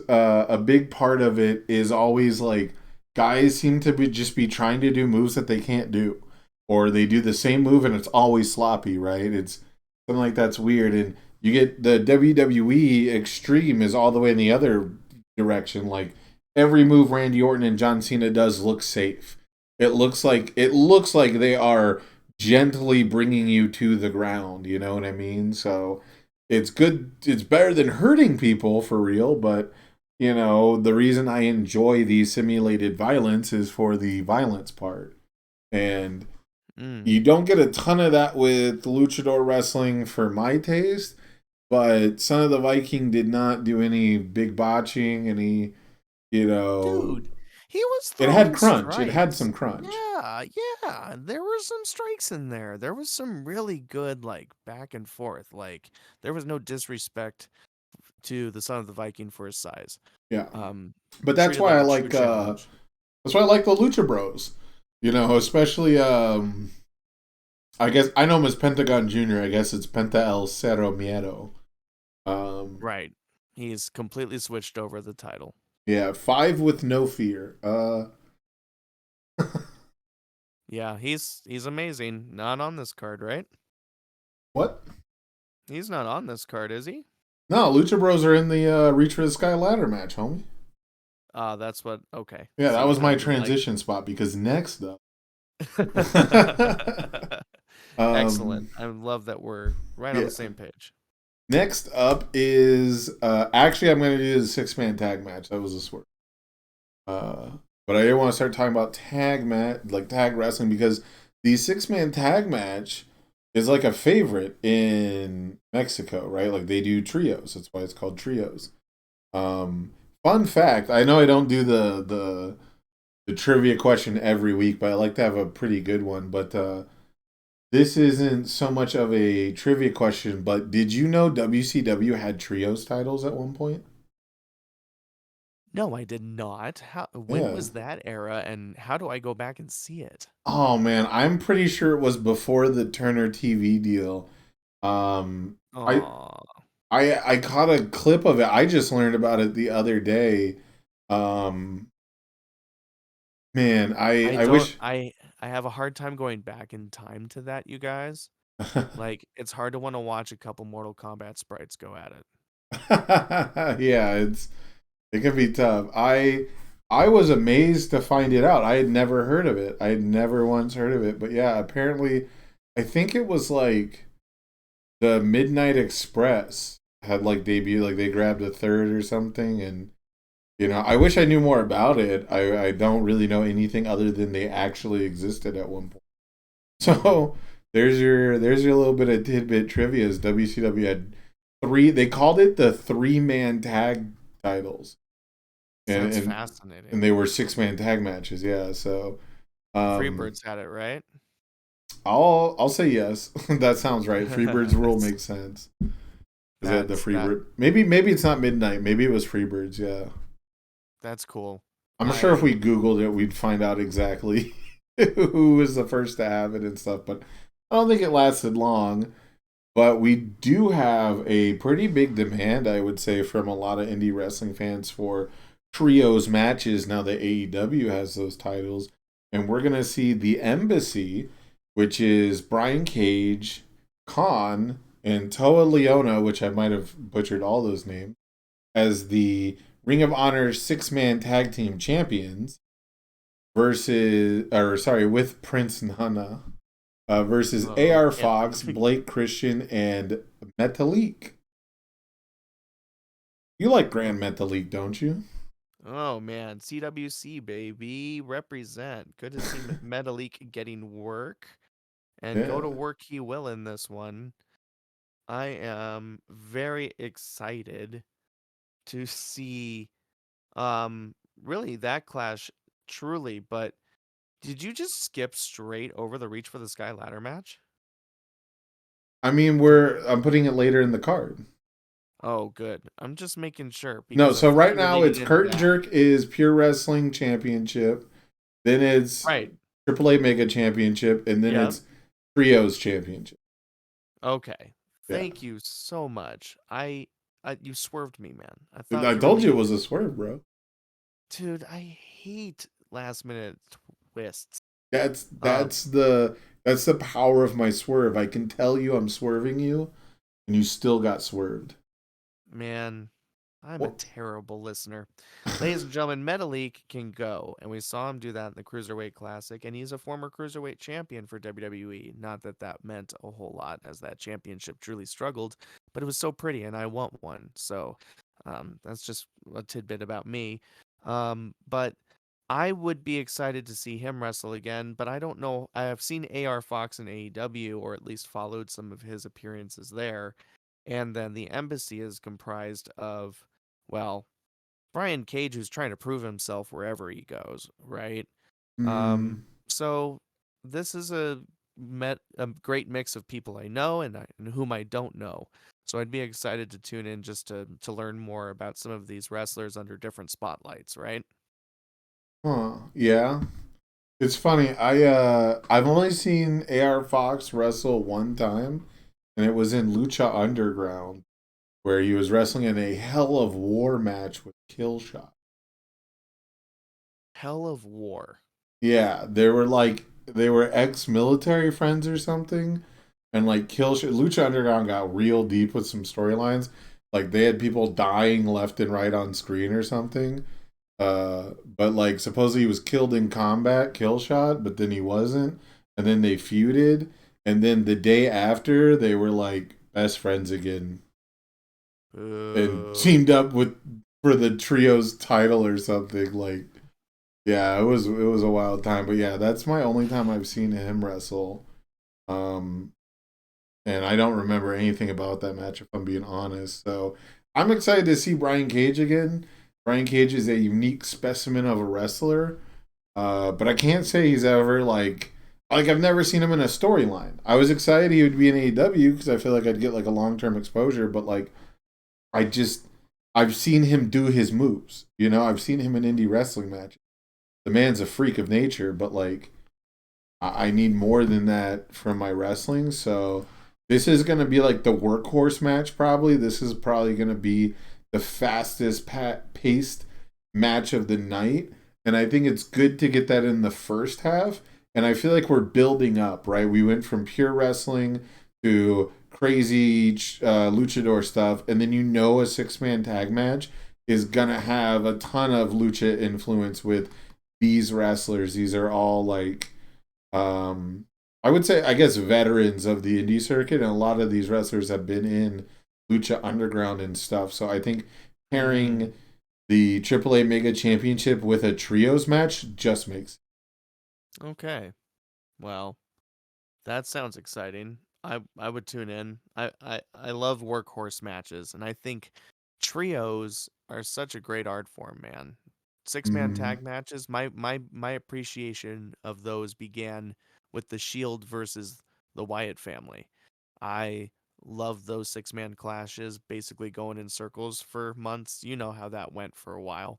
Speaker 2: a big part of it is always like guys seem to be trying to do moves that they can't do, or they do the same move and it's always sloppy, right? It's something like that's weird, and you get the WWE extreme is all the way in the other direction. Like every move Randy Orton and John Cena does looks safe. It looks like they are gently bringing you to the ground. You know what I mean? So it's good. It's better than hurting people for real, but the reason I enjoy the simulated violence is for the violence part. And you don't get a ton of that with luchador wrestling for my taste, but Son of the Viking did not do any big botching,
Speaker 3: Dude, he was
Speaker 2: it had
Speaker 3: throwing
Speaker 2: crunch. It had
Speaker 3: strikes.
Speaker 2: some crunch.
Speaker 3: Yeah, there were some strikes in there. There was some really good, like, back and forth. Like, there was no disrespect to the Son of the Viking for his size.
Speaker 2: Yeah.
Speaker 3: Um,
Speaker 2: But
Speaker 3: treated like a true challenge.
Speaker 2: that's why I like the Lucha Bros. Especially I guess I know him as Pentagon Jr. I guess it's Penta El Cero Miedo.
Speaker 3: Right. He's completely switched over the title.
Speaker 2: Yeah, 5 with no fear.
Speaker 3: Yeah, he's amazing. Not on this card, right?
Speaker 2: What?
Speaker 3: He's not on this card, is he?
Speaker 2: No, Lucha Bros are in the Reach for the Sky ladder match, homie.
Speaker 3: That's what. Okay.
Speaker 2: Yeah, that was my
Speaker 3: Sometimes it,
Speaker 2: transition spot because next up.
Speaker 3: Excellent. I love that we're right on the same page.
Speaker 2: Next up is actually I'm going to do the 6-man tag match. That was a swerve. But I didn't want to start talking about tag wrestling because the 6-man tag match is like a favorite in Mexico, right? Like they do trios. That's why it's called trios. Fun fact, I know I don't do the trivia question every week, but I like to have a pretty good one. But this isn't so much of a trivia question, but did you know WCW had trios titles at one point?
Speaker 3: No, I did not. When was that era, and how do I go back and see it?
Speaker 2: Oh man, I'm pretty sure it was before the Turner TV deal. I
Speaker 3: Aw.
Speaker 2: I caught a clip of it. I just learned about it the other day. Um, Man,
Speaker 3: I
Speaker 2: I
Speaker 3: don't.
Speaker 2: wish.
Speaker 3: I have a hard time going back in time to that, you guys. Like, it's hard to want to watch a couple Mortal Kombat sprites go at it.
Speaker 2: Yeah, it can be tough. I was amazed to find it out. I had never heard of it. I had never once heard of it. But yeah, apparently, I think it was like the Midnight Express had like debuted. Like they grabbed a third or something, and I wish I knew more about it. I don't really know anything other than they actually existed at one point. So there's your little bit of tidbit trivia. Is WCW had three? They called it the 3-man tag titles, and
Speaker 3: Sounds
Speaker 2: and,
Speaker 3: fascinating.
Speaker 2: and they were 6-man tag matches. Yeah, so
Speaker 3: Freebirds had it, right?
Speaker 2: I'll say yes. That sounds right. Freebird's rule makes sense. Is that the
Speaker 3: That's
Speaker 2: Freebird? Maybe it's not midnight. Maybe it was Freebirds. Yeah,
Speaker 3: that's cool.
Speaker 2: I'm sure if we Googled it, we'd find out exactly who was the first to have it and stuff. But I don't think it lasted long. But we do have a pretty big demand, I would say, from a lot of indie wrestling fans for trios matches now that AEW has those titles. And we're going to see the Embassy, which is Brian Cage, Khan, and Toa Leona, which I might have butchered all those names, as the Ring of Honor 6-man tag team champions with Prince Nana. Versus AR Fox, Blake Christian, and Metalik. You like Grand Metalik, don't you?
Speaker 3: Oh man, CWC baby, represent. Good to see Metalik getting work, and go to work he will in this one. I am very excited to see really that clash truly, but did you just skip straight over the Reach for the Sky ladder match?
Speaker 2: I mean, I'm putting it later in the card.
Speaker 3: Oh, good. I'm just making sure.
Speaker 2: No, so right now it's Curtain Jerk is Pure Wrestling Championship, then it's AAA Mega Championship, and then it's Trios Championship.
Speaker 3: Okay. Thank you so much. You swerved me, man.
Speaker 2: I told you it was a swerve, bro.
Speaker 3: Dude, I hate last minute twists.
Speaker 2: That's the power of my swerve. I can tell you I'm swerving you, and you still got swerved.
Speaker 3: Man, I'm a terrible listener. Ladies and gentlemen, Metalik can go, and we saw him do that in the Cruiserweight Classic, and he's a former Cruiserweight champion for WWE. Not that that meant a whole lot, as that championship truly struggled, but it was so pretty, and I want one. So that's just a tidbit about me. But I would be excited to see him wrestle again, but I don't know. I have seen AR Fox in AEW, or at least followed some of his appearances there. And then the Embassy is comprised of, well, Brian Cage, who's trying to prove himself wherever he goes, right? So this is a great mix of people I know and whom I don't know. So I'd be excited to tune in just to learn more about some of these wrestlers under different spotlights, right?
Speaker 2: Yeah. It's funny. I've only seen AR Fox wrestle one time, and it was in Lucha Underground, where he was wrestling in a Hell of War match with Killshot.
Speaker 3: Hell of War.
Speaker 2: Yeah, they were ex-military friends or something, and like Lucha Underground got real deep with some storylines. Like they had people dying left and right on screen or something. But like supposedly he was killed in combat, Killshot, but then he wasn't, and then they feuded, and then the day after they were like best friends again, and teamed up for the trios title or something. Like, yeah, it was a wild time. But yeah, that's my only time I've seen him wrestle. And I don't remember anything about that match if I'm being honest. So I'm excited to see Brian Cage again. Brian Cage is a unique specimen of a wrestler, but I can't say he's ever like I've never seen him in a storyline. I was excited he would be in AEW because I feel like I'd get like a long-term exposure, but like I've seen him do his moves. You know, I've seen him in indie wrestling matches. The man's a freak of nature, but like I need more than that from my wrestling. So this is going to be like the workhorse match probably. This is probably going to be the fastest paced match of the night, and I think it's good to get that in the first half. And I feel like we're building up, right? We went from pure wrestling to crazy luchador stuff, and then a 6-man tag match is gonna have a ton of lucha influence with these wrestlers. These are all like I would say, I guess, veterans of the indie circuit, and a lot of these wrestlers have been in Lucha Underground and stuff. So I think pairing the AAA Mega Championship with a trios match just makes sense.
Speaker 3: Okay. Well, that sounds exciting. I would tune in. I love workhorse matches, and I think trios are such a great art form, man. 6-man tag matches, my appreciation of those began with the Shield versus the Wyatt family. I Love those 6-man clashes, basically going in circles for months. You know how that went for a while.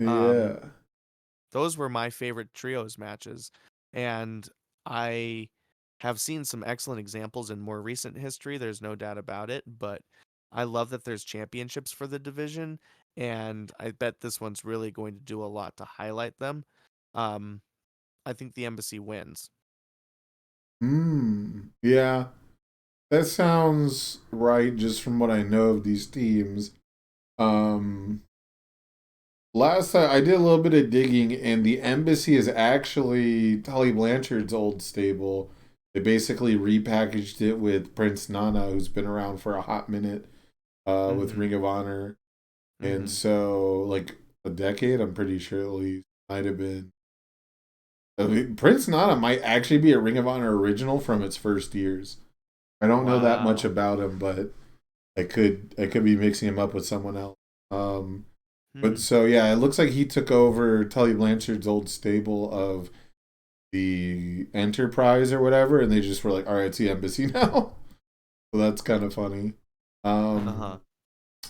Speaker 3: Um,
Speaker 2: Yeah.
Speaker 3: those were my favorite trios matches, and I have seen some excellent examples in more recent history. There's no doubt about it, but I love that there's championships for the division, and I bet this one's really going to do a lot to highlight them. Um, I think the Embassy wins.
Speaker 2: Yeah. That sounds right just from what I know of these teams. Um Last time I did a little bit of digging, and the Embassy is actually Tully Blanchard's old stable. They basically repackaged it with Prince Nana, who's been around for a hot minute with
Speaker 3: Mm-hmm.
Speaker 2: Ring of Honor. And
Speaker 3: Mm-hmm.
Speaker 2: so, like a decade, I'm pretty sure at least, might have been. I mean, Prince Nana might actually be a Ring of Honor original from its first years. I don't know that much
Speaker 3: Wow.
Speaker 2: about him, but I could be mixing him up with someone else. But
Speaker 3: Hmm.
Speaker 2: so yeah, it looks like he took over Tully Blanchard's old stable of the Enterprise or whatever, and they just were like, "All right, it's the Embassy now." So that's kind of funny.
Speaker 3: Uh-huh.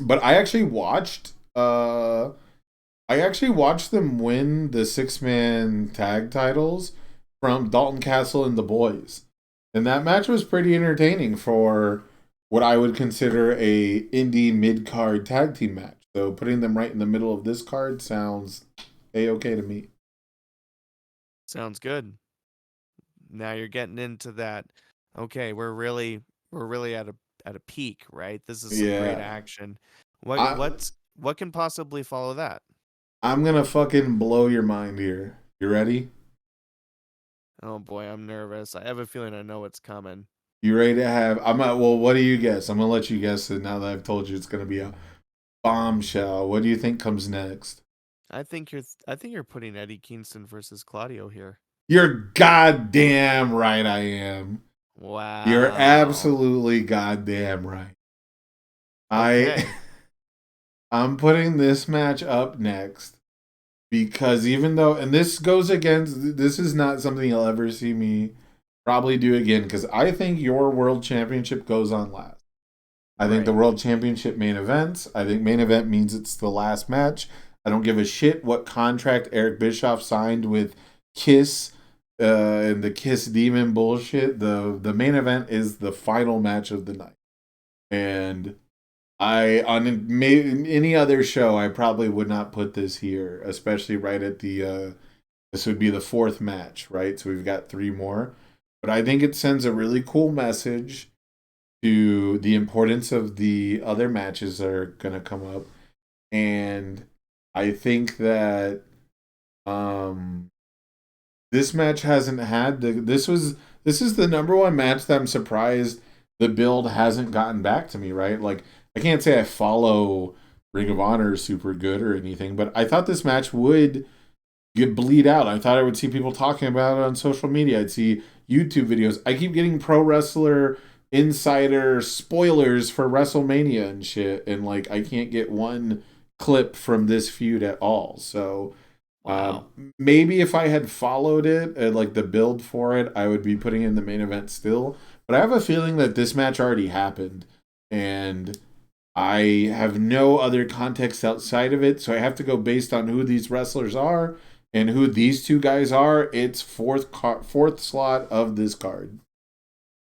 Speaker 2: But I actually watched them win the 6-man tag titles from Dalton Castle and the Boys, and that match was pretty entertaining for what I would consider a indie mid card tag team match. So putting them right in the middle of this card sounds a okay to me.
Speaker 3: Sounds good. Now you're getting into that. Okay, we're really at a peak, right? This is some great
Speaker 2: Yeah,
Speaker 3: action. What
Speaker 2: I
Speaker 3: what's what can possibly follow that?
Speaker 2: I'm gonna fucking blow your mind here. You ready?
Speaker 3: Oh boy, I'm nervous. I have a feeling I know what's coming.
Speaker 2: You ready to have? I'm at. Well, what do you guess? I'm gonna let you guess it now that I've told you it's gonna be a bombshell. What do you think comes next?
Speaker 3: I think you're putting Eddie Kingston versus Claudio here.
Speaker 2: You're goddamn right. I am. You're
Speaker 3: Wow.
Speaker 2: absolutely goddamn right. I
Speaker 3: Okay.
Speaker 2: I'm putting this match up next because even though, and this goes against, this is not something you'll ever see me probably do again because I think your world championship goes on last. I think the
Speaker 3: Right.
Speaker 2: world championship main events. I think main event means it's the last match. I don't give a shit what contract Eric Bischoff signed with Kiss and the Kiss Demon bullshit. The main event is the final match of the night. And I on any other show I probably would not put this here, especially right at the this would be the fourth match, right? So we've got three more. But I think it sends a really cool message to the importance of the other matches that are going to come up. And I think that um this match hasn't had this is the number one match that I'm surprised the build hasn't gotten back to me, right? Like I can't say I follow Ring of Honor super good or anything, but I thought this match would get bleed out. I thought I would see people talking about it on social media. I'd see YouTube videos. I keep getting pro wrestler insider spoilers for WrestleMania and shit, and like I can't get one clip from this feud at all. So
Speaker 3: Wow.
Speaker 2: maybe if I had followed it, like the build for it, I would be putting in the main event still. But I have a feeling that this match already happened, and I have no other context outside of it, so I have to go based on who these wrestlers are and who these two guys are. It's fourth slot of this card.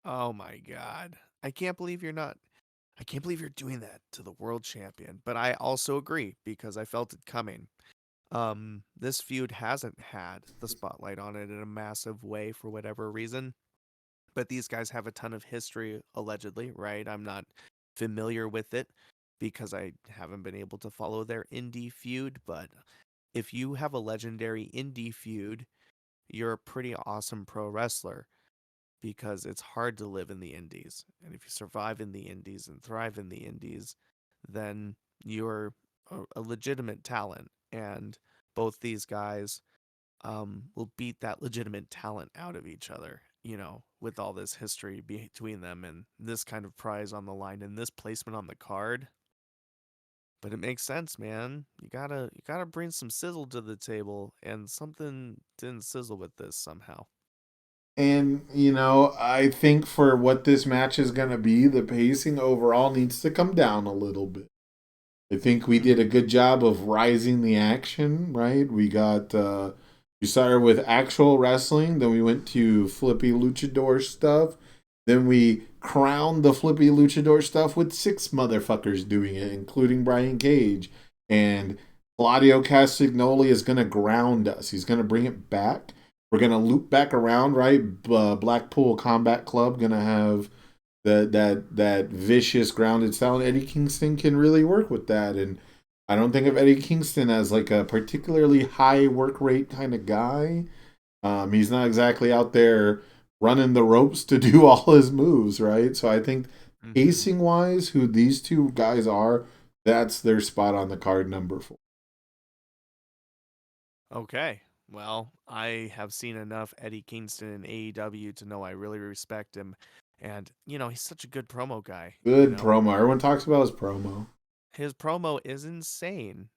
Speaker 3: Oh my God. I can't believe you're doing that to the world champion. But I also agree because I felt it coming. This feud hasn't had the spotlight on it in a massive way for whatever reason. But these guys have a ton of history, allegedly, right? I'm not familiar with it because I haven't been able to follow their indie feud. But if you have a legendary indie feud, you're a pretty awesome pro wrestler because it's hard to live in the indies. And if you survive in the indies and thrive in the indies, then you're a legitimate talent. And both these guys will beat that legitimate talent out of each other, with all this history between them and this kind of prize on the line and this placement on the card. But it makes sense, man. You gotta bring some sizzle to the table, and something didn't sizzle with this somehow.
Speaker 2: And, I think for what this match is going to be, the pacing overall needs to come down a little bit. I think we did a good job of rising the action, right? We started with actual wrestling, then we went to flippy luchador stuff, then we crowned the flippy luchador stuff with 6 motherfuckers doing it, including Brian Cage. And Claudio Castagnoli is going to ground us. He's going to bring it back. We're going to loop back around, right? Blackpool Combat Club going to have that vicious grounded style, and Eddie Kingston can really work with that. And I don't think of Eddie Kingston as like a particularly high work rate kind of guy. He's not exactly out there running the ropes to do all his moves, right? So I think pacing wise, who these two guys are, that's their spot on the card number 4.
Speaker 3: Okay. Well, I have seen enough Eddie Kingston in AEW to know I really respect him. And, he's such a good promo guy.
Speaker 2: Good promo. Everyone talks about his promo.
Speaker 3: His promo is insane.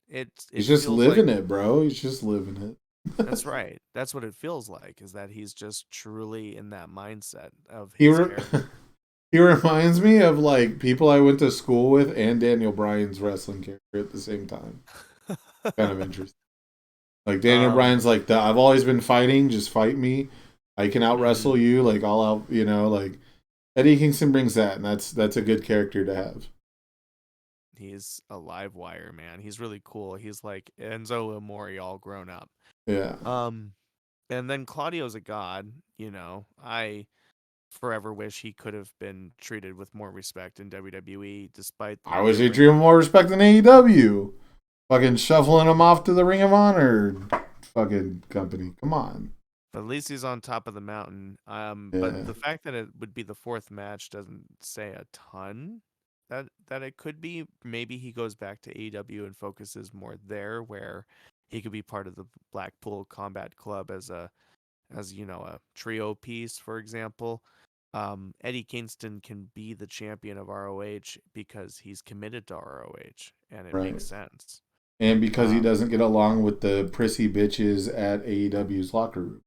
Speaker 2: He's just living it, bro. He's just living it.
Speaker 3: That's right. That's what it feels like, is that he's just truly in that mindset of his character.
Speaker 2: He reminds me of like people I went to school with and Daniel Bryan's wrestling character at the same time. Kind of interesting. Like Daniel Bryan's like, I've always been fighting, just fight me. I can out wrestle you, like all out, like Eddie Kingston brings that, and that's a good character to have.
Speaker 3: He's a live wire, man. He's really cool. He's like Enzo Amore all grown up.
Speaker 2: Yeah.
Speaker 3: And then Claudio's a god, I forever wish he could have been treated with more respect in WWE, despite
Speaker 2: I wish they treated him more respect in AEW. Fucking shuffling him off to the Ring of Honor fucking company. Come on.
Speaker 3: At least he's on top of the mountain. But the fact that it would be the 4th match doesn't say a ton. That it could be. Maybe he goes back to AEW and focuses more there, where he could be part of the Blackpool Combat Club as a trio piece, for example. Eddie Kingston can be the champion of ROH because he's committed to ROH, and it makes sense.
Speaker 2: And because he doesn't get along with the prissy bitches at AEW's locker room.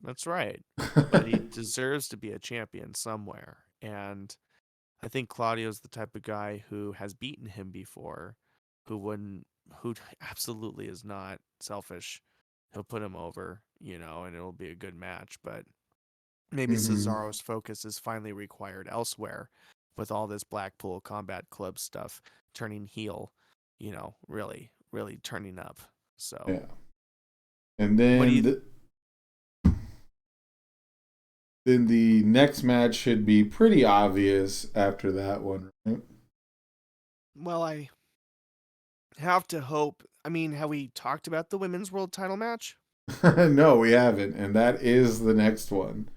Speaker 3: That's right. But he deserves to be a champion somewhere. And I think Claudio's the type of guy who has beaten him before, who absolutely is not selfish. He'll put him over, and it'll be a good match. But maybe Cesaro's focus is finally required elsewhere with all this Blackpool Combat Club stuff turning heel, really, really turning up. So,
Speaker 2: yeah. And then then the next match should be pretty obvious after that one, right?
Speaker 3: Well, I have to hope. I mean, have we talked about the women's world title match?
Speaker 2: No, we haven't, and that is the next one.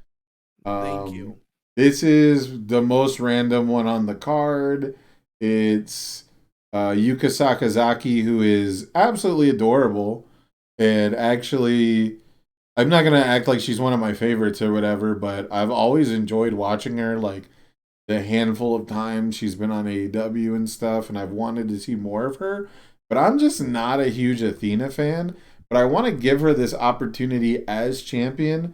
Speaker 3: Thank you.
Speaker 2: This is the most random one on the card. It's Yuka Sakazaki, who is absolutely adorable, and actually, I'm not gonna act like she's one of my favorites or whatever, but I've always enjoyed watching her. Like the handful of times she's been on AEW and stuff, and I've wanted to see more of her. But I'm just not a huge Athena fan. But I want to give her this opportunity as champion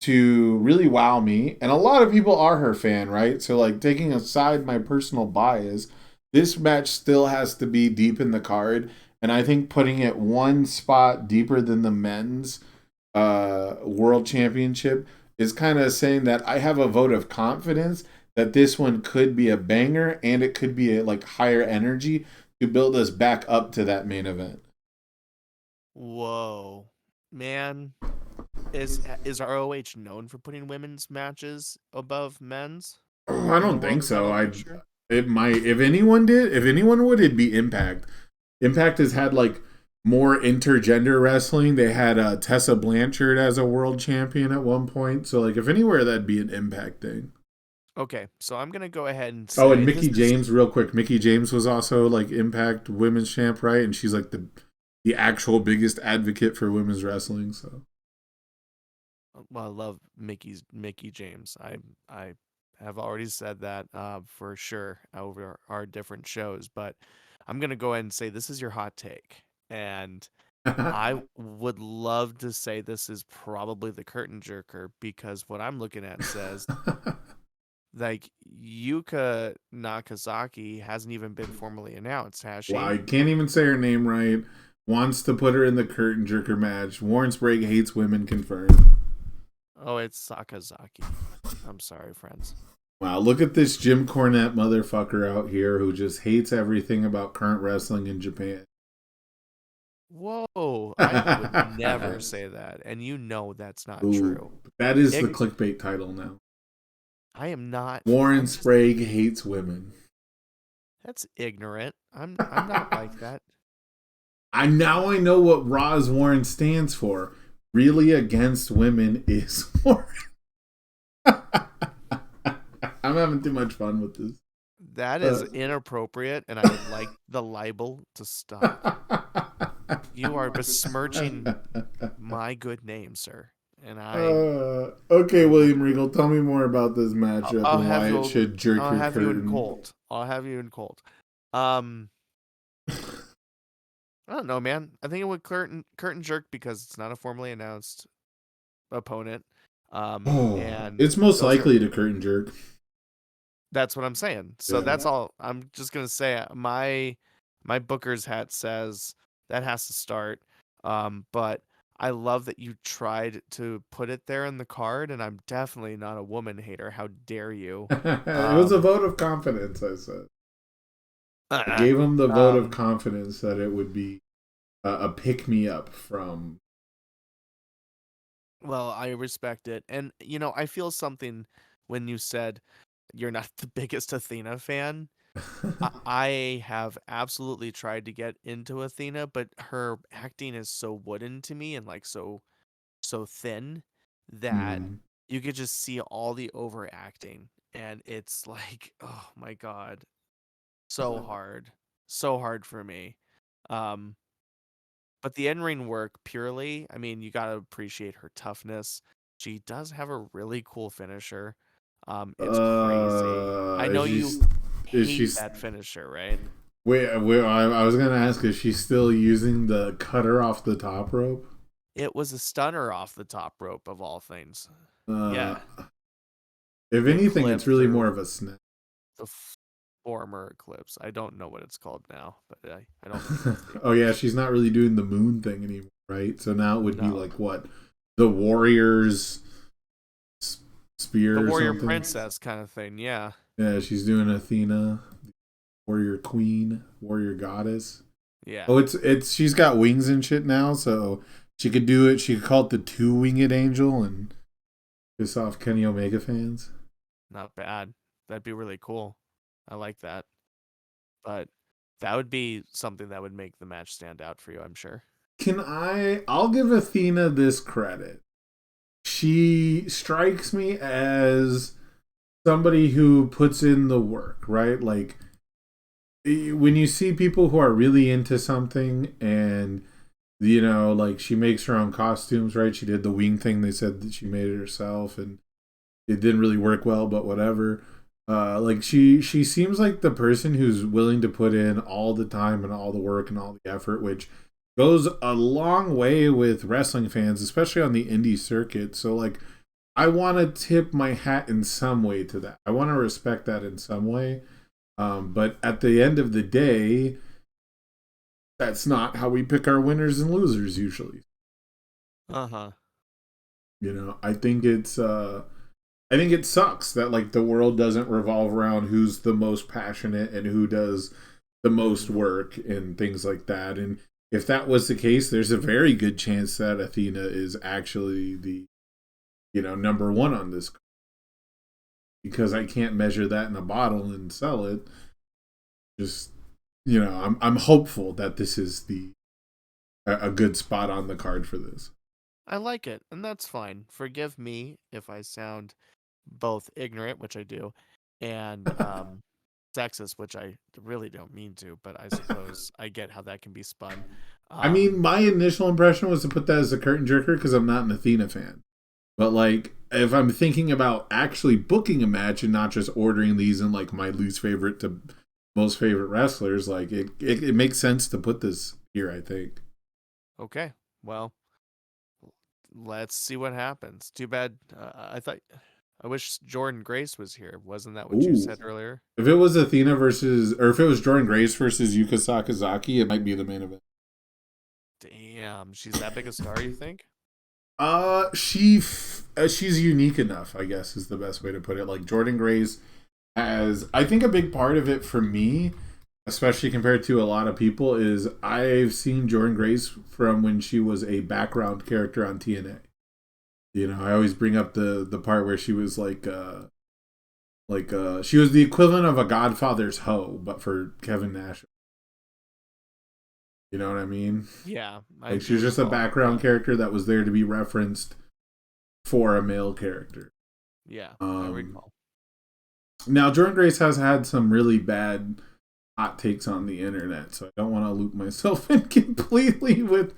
Speaker 2: to really wow me. And a lot of people are her fan, right? So, like, taking aside my personal bias, this match still has to be deep in the card. And I think putting it one spot deeper than the men's world championship is kind of saying that I have a vote of confidence that this one could be a banger and it could be a like higher energy to build us back up to that main event.
Speaker 3: Whoa, man. Is ROH known for putting women's matches above men's?
Speaker 2: I don't think so. It might. If anyone would, it'd be Impact. Impact has had like more intergender wrestling. They had Tessa Blanchard as a world champion at one point. So like if anywhere, that'd be an Impact thing.
Speaker 3: Okay, so I'm gonna go ahead and say.
Speaker 2: Oh, and Mickie James, real quick. Mickie James was also like Impact Women's Champ, right? And she's like the actual biggest advocate for women's wrestling. So,
Speaker 3: well, I love Mickie James. I have already said that for sure over our different shows, but I'm gonna go ahead and say this is your hot take, and I would love to say this is probably the curtain jerker because what I'm looking at says like Yuka Nakazaki hasn't even been formally announced, has she?
Speaker 2: Wow, I can't even say her name right. Wants to put her in the curtain jerker match. Warren Sprague hates women confirmed.
Speaker 3: Oh, it's Sakazaki. I'm sorry, friends.
Speaker 2: Wow, look at this Jim Cornette motherfucker out here who just hates everything about current wrestling in Japan.
Speaker 3: Whoa, I would never say that. And you know that's not true.
Speaker 2: That is the clickbait title now.
Speaker 3: I am not.
Speaker 2: Warren Sprague hates women.
Speaker 3: That's ignorant. I'm not like that.
Speaker 2: I know what Roz Warren stands for. Really against women is Warren. I'm having too much fun with this.
Speaker 3: That is inappropriate, and I would like the libel to stop. You are besmirching my good name, sir. And
Speaker 2: okay, William Regal, tell me more about this matchup and why it should jerk your curtain.
Speaker 3: I'll have you in Colt. I'll have you in Colt. I don't know, man. I think it would curtain jerk because it's not a formally announced opponent. And
Speaker 2: it's most likely to curtain jerk.
Speaker 3: That's what I'm saying. So that's all. I'm just gonna say my Booker's hat says that has to start. But I love that you tried to put it there in the card, and I'm definitely not a woman hater. How dare you?
Speaker 2: It was a vote of confidence, I said. I gave him the vote of confidence that it would be a pick-me-up from...
Speaker 3: Well, I respect it. And, I feel something when you said you're not the biggest Athena fan. I have absolutely tried to get into Athena, but her acting is so wooden to me and like so thin that you could just see all the overacting, and it's like, oh my god, so hard for me. But the in-ring work purely, I mean, you got to appreciate her toughness. She does have a really cool finisher. It's crazy. I know you hate that finisher, right?
Speaker 2: Wait, I was going to ask, is she still using the cutter off the top rope?
Speaker 3: It was a stunner off the top rope, of all things. Yeah.
Speaker 2: If anything, it's really more of a snap.
Speaker 3: The former Eclipse. I don't know what it's called now, but I don't.
Speaker 2: Oh, yeah, she's not really doing the moon thing anymore, right? So now it would be like, what? The Warrior's spear,
Speaker 3: the Warrior
Speaker 2: something?
Speaker 3: Princess kind of thing, yeah.
Speaker 2: Yeah, she's doing Athena, Warrior Queen, Warrior Goddess.
Speaker 3: Yeah.
Speaker 2: Oh, it's she's got wings and shit now, so she could do it. She could call it the two-winged angel and piss off Kenny Omega fans.
Speaker 3: Not bad. That'd be really cool. I like that. But that would be something that would make the match stand out for you, I'm sure.
Speaker 2: I'll give Athena this credit. She strikes me as somebody who puts in the work, right? Like, when you see people who are really into something and, like, she makes her own costumes, right? She did the wing thing. They said that she made it herself and it didn't really work well, but whatever. Like, she seems like the person who's willing to put in all the time and all the work and all the effort, which goes a long way with wrestling fans, especially on the indie circuit. So, like, I want to tip my hat in some way to that. I want to respect that in some way. But at the end of the day, that's not how we pick our winners and losers usually.
Speaker 3: Uh-huh.
Speaker 2: I think it sucks that, like, the world doesn't revolve around who's the most passionate and who does the most work and things like that. And if that was the case, there's a very good chance that Athena is actually the, number one on this card. Because I can't measure that in a bottle and sell it. Just, I'm hopeful that this is a good spot on the card for this.
Speaker 3: I like it, and that's fine. Forgive me if I sound both ignorant, which I do, and sexist, which I really don't mean to, but I suppose I get how that can be spun.
Speaker 2: I mean, my initial impression was to put that as a curtain jerker because I'm not an Athena fan. But, like, if I'm thinking about actually booking a match and not just ordering these in, like, my least favorite to most favorite wrestlers, like, it makes sense to put this here, I think.
Speaker 3: Okay. Well, let's see what happens. Too bad. I wish Jordan Grace was here. Wasn't that what you
Speaker 2: Ooh.
Speaker 3: said earlier?
Speaker 2: If it was Athena versus, or if it was Jordan Grace versus Yuka Sakazaki, it might be the main event.
Speaker 3: Damn, she's that big a star, you think?
Speaker 2: She's unique enough, I guess, is the best way to put it. Like Jordan Grace has, I think, a big part of it for me, especially compared to a lot of people, is I've seen Jordan Grace from when she was a background character on TNA. You know, I always bring up the part where she was she was the equivalent of a Godfather's hoe, but for Kevin Nash. You know what I mean?
Speaker 3: Yeah.
Speaker 2: Like she was just a background character that was there to be referenced for a male character.
Speaker 3: Yeah, I recall.
Speaker 2: Now Jordan Grace has had some really bad hot takes on the internet, so I don't want to loop myself in completely with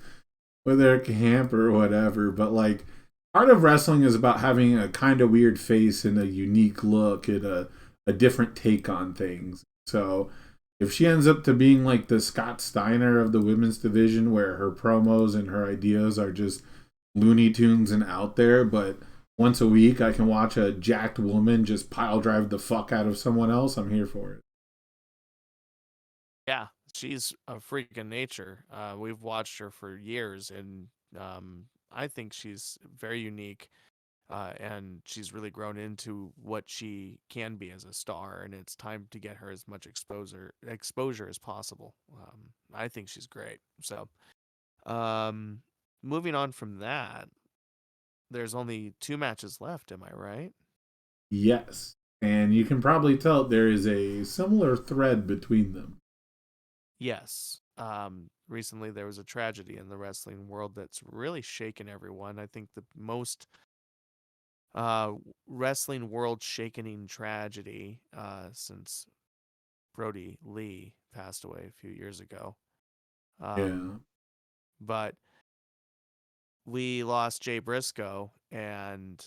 Speaker 2: her camp or whatever. But like, part of wrestling is about having a kind of weird face and a unique look and a different take on things. So if she ends up to being like the Scott Steiner of the women's division, where her promos and her ideas are just Looney Tunes and out there, but once a week I can watch a jacked woman just pile drive the fuck out of someone else, I'm here for it.
Speaker 3: Yeah, she's a freak of nature. We've watched her for years, and I think she's very unique. And she's really grown into what she can be as a star, and it's time to get her as much exposure as possible. I think she's great. So, um, moving on from that, there's only 2 matches left. Am I right?
Speaker 2: Yes. And you can probably tell there is a similar thread between them.
Speaker 3: Yes. Recently there was a tragedy in the wrestling world that's really shaken everyone. I think the most wrestling world shakening tragedy since Brody Lee passed away a few years ago.
Speaker 2: Yeah.
Speaker 3: But we lost Jay Briscoe, and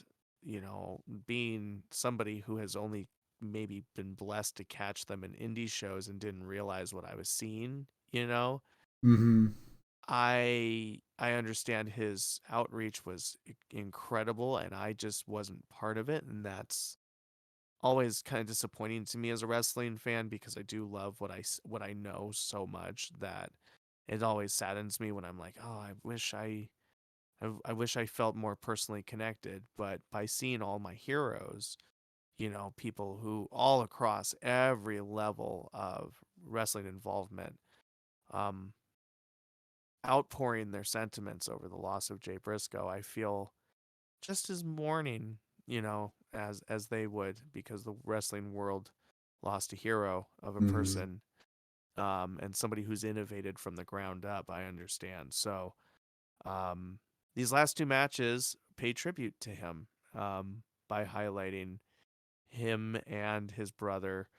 Speaker 3: being somebody who has only maybe been blessed to catch them in indie shows and didn't realize what I was seeing,
Speaker 2: Mm-hmm.
Speaker 3: I understand his outreach was incredible, and I just wasn't part of it, and that's always kind of disappointing to me as a wrestling fan, because I do love what I know so much that it always saddens me when I'm like, oh, I wish I felt more personally connected. But by seeing all my heroes, people who all across every level of wrestling involvement, um, outpouring their sentiments over the loss of Jay Briscoe, I feel just as mourning, as they would, because the wrestling world lost a hero of a person, and somebody who's innovated from the ground up. I understand. So, these last 2 matches pay tribute to him, by highlighting him and his brother,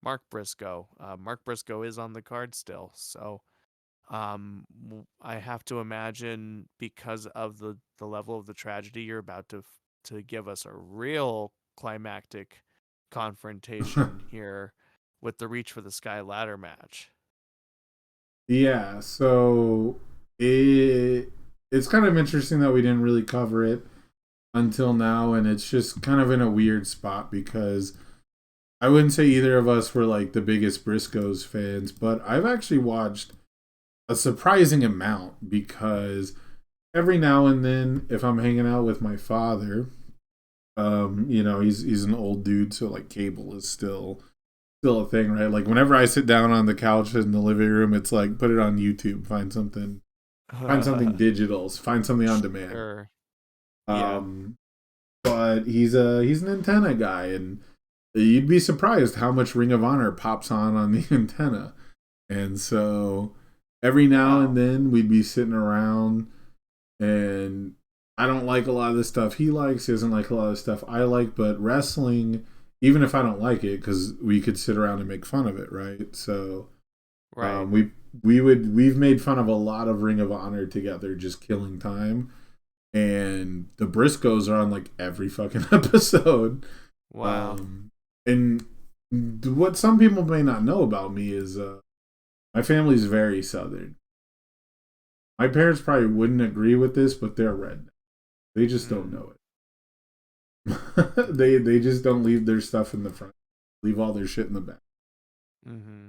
Speaker 3: Mark Briscoe. Mark Briscoe is on the card still, so I have to imagine, because of the level of the tragedy, you're about to give us a real climactic confrontation here with the Reach for the Sky ladder match.
Speaker 2: Yeah, so it's kind of interesting that we didn't really cover it until now, and it's just kind of in a weird spot because I wouldn't say either of us were like the biggest Briscoes fans, but I've actually watched a surprising amount, because every now and then, if I'm hanging out with my father, he's an old dude, so like cable is still a thing, right? Like whenever I sit down on the couch in the living room, it's like put it on YouTube, find something digital, find something on demand.
Speaker 3: Sure.
Speaker 2: But he's an antenna guy, and you'd be surprised how much Ring of Honor pops on the antenna. And so every now and then we'd be sitting around, and I don't like a lot of the stuff he likes. He doesn't like a lot of the stuff I like. But wrestling, even if I don't like it, because we could sit around and make fun of it, right? So,
Speaker 3: right.
Speaker 2: We've made fun of a lot of Ring of Honor together, just killing time. And the Briscoes are on like every fucking episode.
Speaker 3: Wow.
Speaker 2: And what some people may not know about me is my family's very Southern. My parents probably wouldn't agree with this, but they're redneck. They just don't know it. They just don't leave their stuff in the front. Leave all their shit in the back.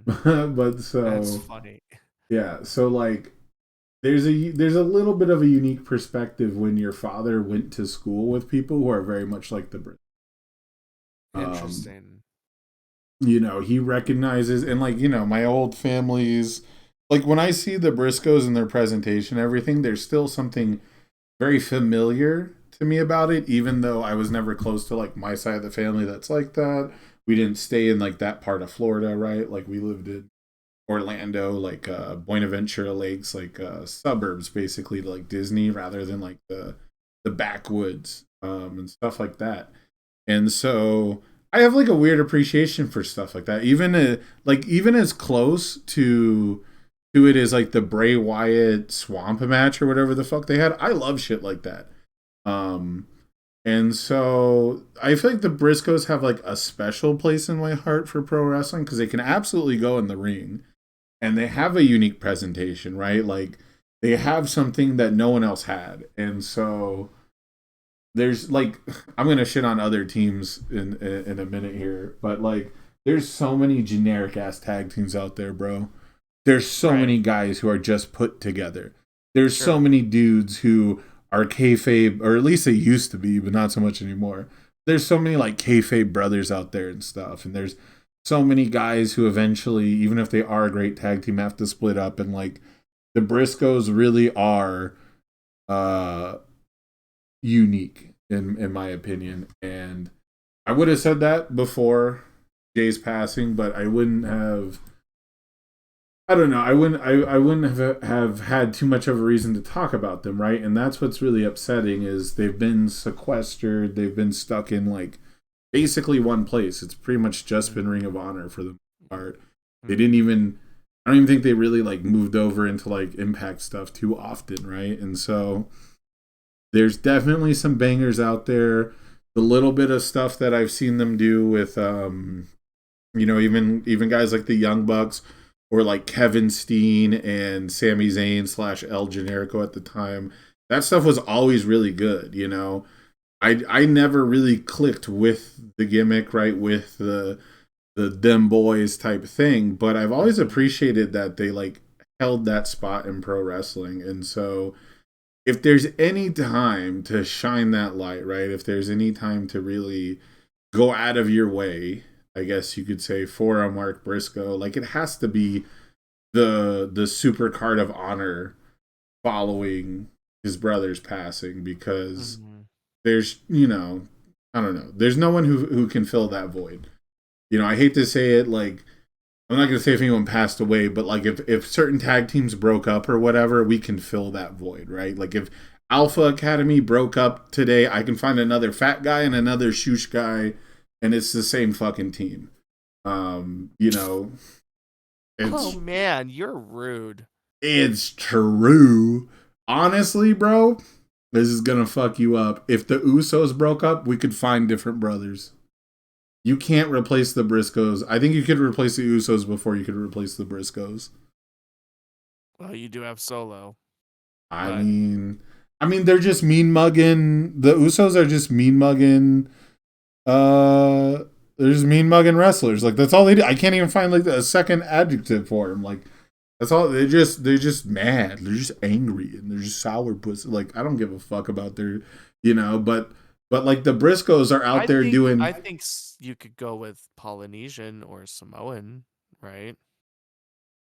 Speaker 2: But so
Speaker 3: That's funny.
Speaker 2: Yeah, so like there's a little bit of a unique perspective when your father went to school with people who are very much like the Brits.
Speaker 3: Interesting.
Speaker 2: He recognizes, and like, my old family's, like when I see the Briscoes and their presentation, everything, there's still something very familiar to me about it, even though I was never close to like my side of the family that's like that. We didn't stay in like that part of Florida, right? Like we lived in Orlando, like Buenaventura Lakes, like suburbs basically to like Disney, rather than like the backwoods and stuff like that. And so I have like a weird appreciation for stuff like that. Even as close to it as like the Bray Wyatt swamp match or whatever the fuck they had. I love shit like that. And so I feel like the Briscoes have like a special place in my heart for pro wrestling because they can absolutely go in the ring and they have a unique presentation, right? Like they have something that no one else had. And so there's like, I'm going to shit on other teams in a minute here, but like there's so many generic ass tag teams out there, bro. There's so many guys who are just put together. There's so many dudes who are kayfabe, or at least they used to be, but not so much anymore. There's so many like kayfabe brothers out there and stuff, and there's so many guys who eventually, even if they are a great tag team, have to split up. And like the Briscoes really are unique in my opinion. And I would have said that before Jay's passing, but I wouldn't have. I don't know. I wouldn't have had too much of a reason to talk about them, right? And that's what's really upsetting is they've been sequestered. They've been stuck in like basically one place. It's pretty much just been Ring of Honor for the most part. They didn't even. I don't even think they really like moved over into like Impact stuff too often, right? And so there's definitely some bangers out there. The little bit of stuff that I've seen them do with, even guys like the Young Bucks. Or like Kevin Steen and Sami Zayn / El Generico at the time. That stuff was always really good, I never really clicked with the gimmick, right, with the them boys type thing, but I've always appreciated that they like held that spot in pro wrestling. And so if there's any time to shine that light, right, if there's any time to really go out of your way, I guess you could say, for a Mark Briscoe, like it has to be the Super Card of Honor following his brother's passing, because there's, I don't know, there's no one who can fill that void. I hate to say it, like, I'm not going to say if anyone passed away, but like if certain tag teams broke up or whatever, we can fill that void, right? Like if Alpha Academy broke up today, I can find another fat guy and another shoosh guy, and it's the same fucking team.
Speaker 3: Oh man, you're rude.
Speaker 2: It's true. Honestly, bro, this is gonna fuck you up. If the Usos broke up, we could find different brothers. You can't replace the Briscoes. I think you could replace the Usos before you could replace the Briscoes.
Speaker 3: Well, you do have Solo.
Speaker 2: I mean, they're just mean mugging. The Usos are just mean mugging. They're just mean mugging wrestlers. Like that's all they do. I can't even find like a second adjective for them. Like that's all. They're just mad. They're just angry and they're just sour pussy. Like I don't give a fuck about their, But like the Briscoes are out there doing.
Speaker 3: I think you could go with Polynesian or Samoan, right?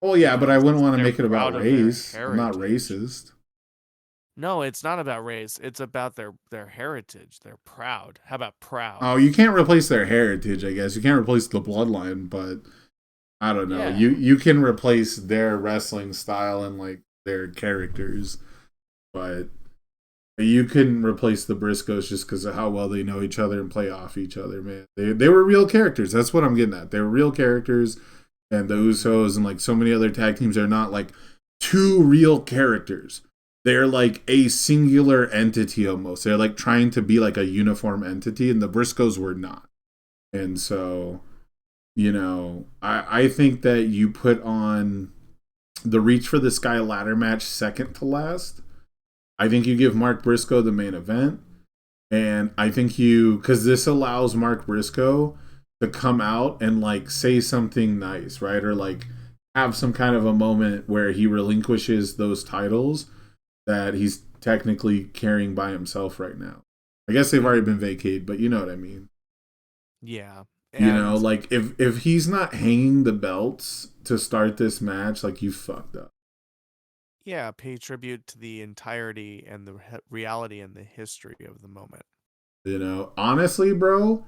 Speaker 2: Oh yeah, but I wouldn't want to make it about race. I'm not racist.
Speaker 3: No, it's not about race. It's about their heritage. They're proud. How about proud?
Speaker 2: Oh, you can't replace their heritage, I guess. You can't replace the bloodline, but I don't know. Yeah. You can replace their wrestling style and like their characters, but you couldn't replace the Briscoes just because of how well they know each other and play off each other, man. They were real characters. That's what I'm getting at. They were real characters, and the Usos and like so many other tag teams are not like two real characters. They're like a singular entity almost. They're like trying to be like a uniform entity, and the Briscoes were not. And so, I think that you put on the Reach for the Sky ladder match second to last. I think you give Mark Briscoe the main event. And I think because this allows Mark Briscoe to come out and like say something nice, right? Or like have some kind of a moment where he relinquishes those titles that he's technically carrying by himself right now. I guess they've already been vacated, but you know what I mean.
Speaker 3: Yeah.
Speaker 2: You know, like if he's not hanging the belts to start this match, like you fucked up.
Speaker 3: Yeah, pay tribute to the entirety and the reality and the history of the moment.
Speaker 2: You know, honestly, bro,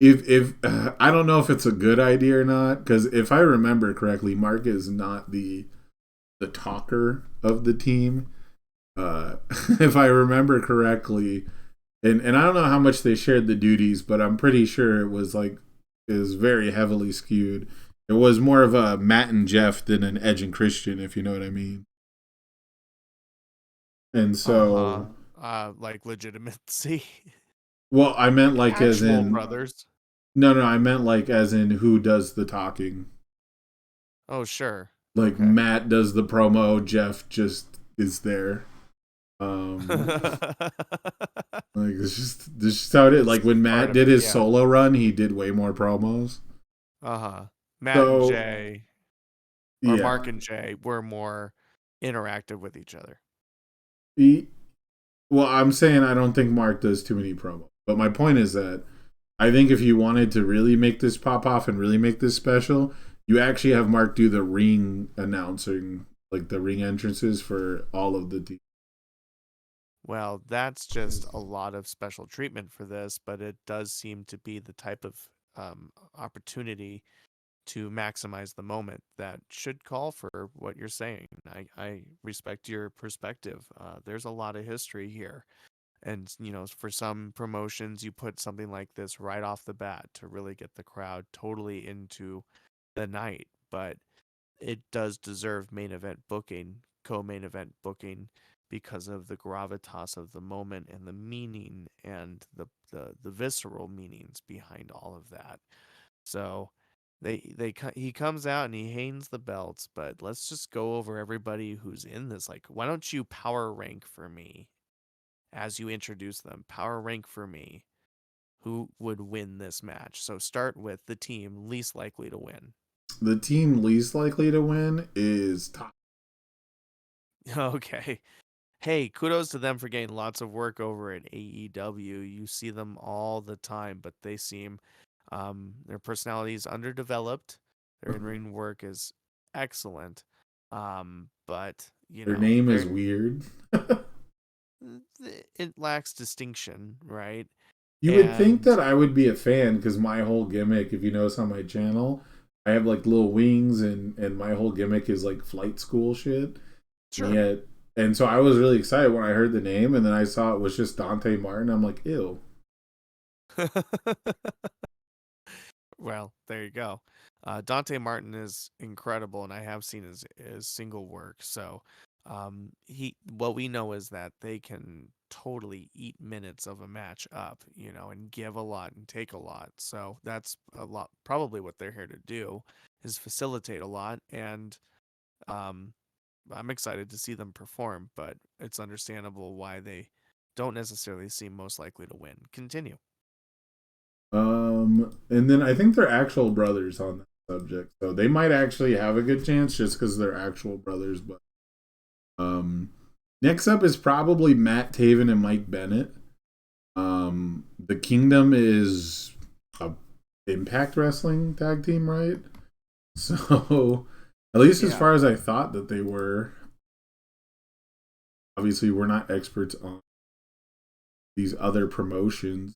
Speaker 2: if I don't know if it's a good idea or not, because if I remember correctly, Mark is not the talker of the team. If I remember correctly, and I don't know how much they shared the duties, but I'm pretty sure it was very heavily skewed. It was more of a Matt and Jeff than an Edge and Christian, if you know what I mean. And so,
Speaker 3: like legitimacy.
Speaker 2: well, I meant like
Speaker 3: Actual
Speaker 2: as in
Speaker 3: brothers.
Speaker 2: No, I meant like as in who does the talking.
Speaker 3: Oh, sure.
Speaker 2: Like
Speaker 3: Okay.
Speaker 2: Matt does the promo, Jeff just is there. Like this is how it is. Like when Matt did his solo run, he did way more promos.
Speaker 3: Matt and Jay, or Mark and Jay, were more interactive with each other.
Speaker 2: Well, I'm saying I don't think Mark does too many promos, but my point is that I think if you wanted to really make this pop off and really make this special, you actually have Mark do the ring announcing, like the ring entrances for all of the teams.
Speaker 3: Well, that's just a lot of special treatment for this, but it does seem to be the type of opportunity to maximize the moment that should call for what you're saying. I respect your perspective. There's a lot of history here. And, you know, for some promotions, you put something like this right off the bat to really get the crowd totally into the night. But it does deserve main event booking, co-main event booking, because of the gravitas of the moment and the meaning and the visceral meanings behind all of that. So he comes out and he hangs the belts, but let's just go over everybody who's in this. Like, why don't you power rank for me as you introduce them? Power rank for me who would win this match. So start with the team least likely to win.
Speaker 2: The team least likely to win is Top.
Speaker 3: Okay. Hey, kudos to them for getting lots of work over at AEW. You see them all the time, but they seem their personality is underdeveloped. Their in-ring work is excellent. But
Speaker 2: their name is weird.
Speaker 3: It lacks distinction, right?
Speaker 2: You would think that I would be a fan because my whole gimmick, if you notice on my channel, I have like little wings and my whole gimmick is like flight school shit.
Speaker 3: Sure.
Speaker 2: And so I was really excited when I heard the name, and then I saw it was just Dante Martin. I'm like, ew.
Speaker 3: Well, there you go. Dante Martin is incredible, and I have seen his single work. So, what we know is that they can totally eat minutes of a match up, you know, and give a lot and take a lot. So that's a lot, probably what they're here to do, is facilitate a lot. And I'm excited to see them perform, but it's understandable why they don't necessarily seem most likely to win. Continue.
Speaker 2: And then I think they're actual brothers on that subject, so they might actually have a good chance just because they're actual brothers. But next up is probably Matt Taven and Mike Bennett. The Kingdom is a Impact Wrestling tag team, right? So at least as far as I thought that they were. Obviously, we're not experts on these other promotions.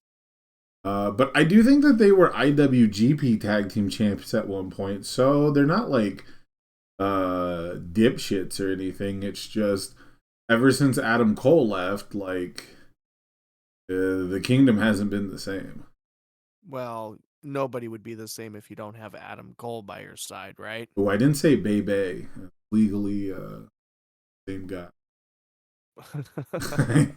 Speaker 2: But I do think that they were IWGP Tag Team Champs at one point. So they're not like dipshits or anything. It's just ever since Adam Cole left, like the Kingdom hasn't been the same.
Speaker 3: Well, nobody would be the same if you don't have Adam Cole by your side, right?
Speaker 2: Oh, I didn't say Bay. Legally, same guy.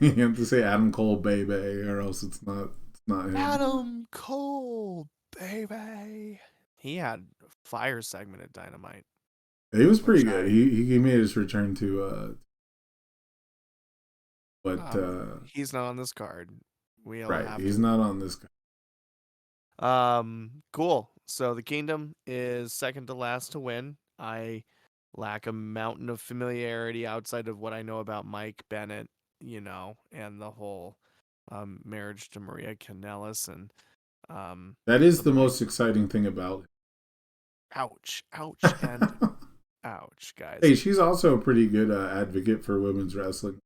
Speaker 2: You have to say Adam Cole, Bay, or else it's not him.
Speaker 3: Adam Cole, baby. He had a fire segment at Dynamite.
Speaker 2: He was pretty good. He made his return to
Speaker 3: he's not on this card.
Speaker 2: He's not on this card.
Speaker 3: Cool. So the Kingdom is second to last to win. I lack a mountain of familiarity outside of what I know about Mike Bennett, and the whole marriage to Maria Kanellis, and
Speaker 2: that is the most exciting thing about it.
Speaker 3: Ouch, and ouch, guys.
Speaker 2: Hey, she's also a pretty good advocate for women's wrestling.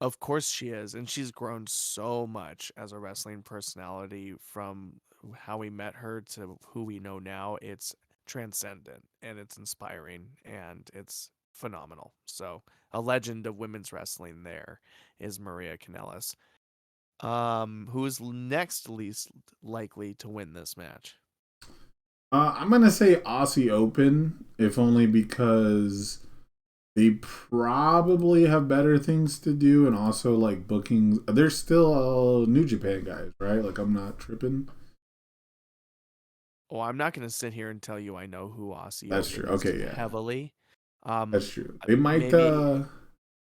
Speaker 3: Of course she is, and she's grown so much as a wrestling personality from how we met her to who we know now. It's transcendent, and it's inspiring, and it's phenomenal. So a legend of women's wrestling there is Maria Kanellis. Who is next least likely to win this match?
Speaker 2: I'm going to say Aussie Open, if only because they probably have better things to do, and also like bookings. They're still New Japan guys, right? Like, I'm not tripping.
Speaker 3: Oh, I'm not going to sit here and tell you I know who Aussie
Speaker 2: That's
Speaker 3: Open
Speaker 2: true.
Speaker 3: is
Speaker 2: Okay, yeah.
Speaker 3: heavily.
Speaker 2: That's true. They might.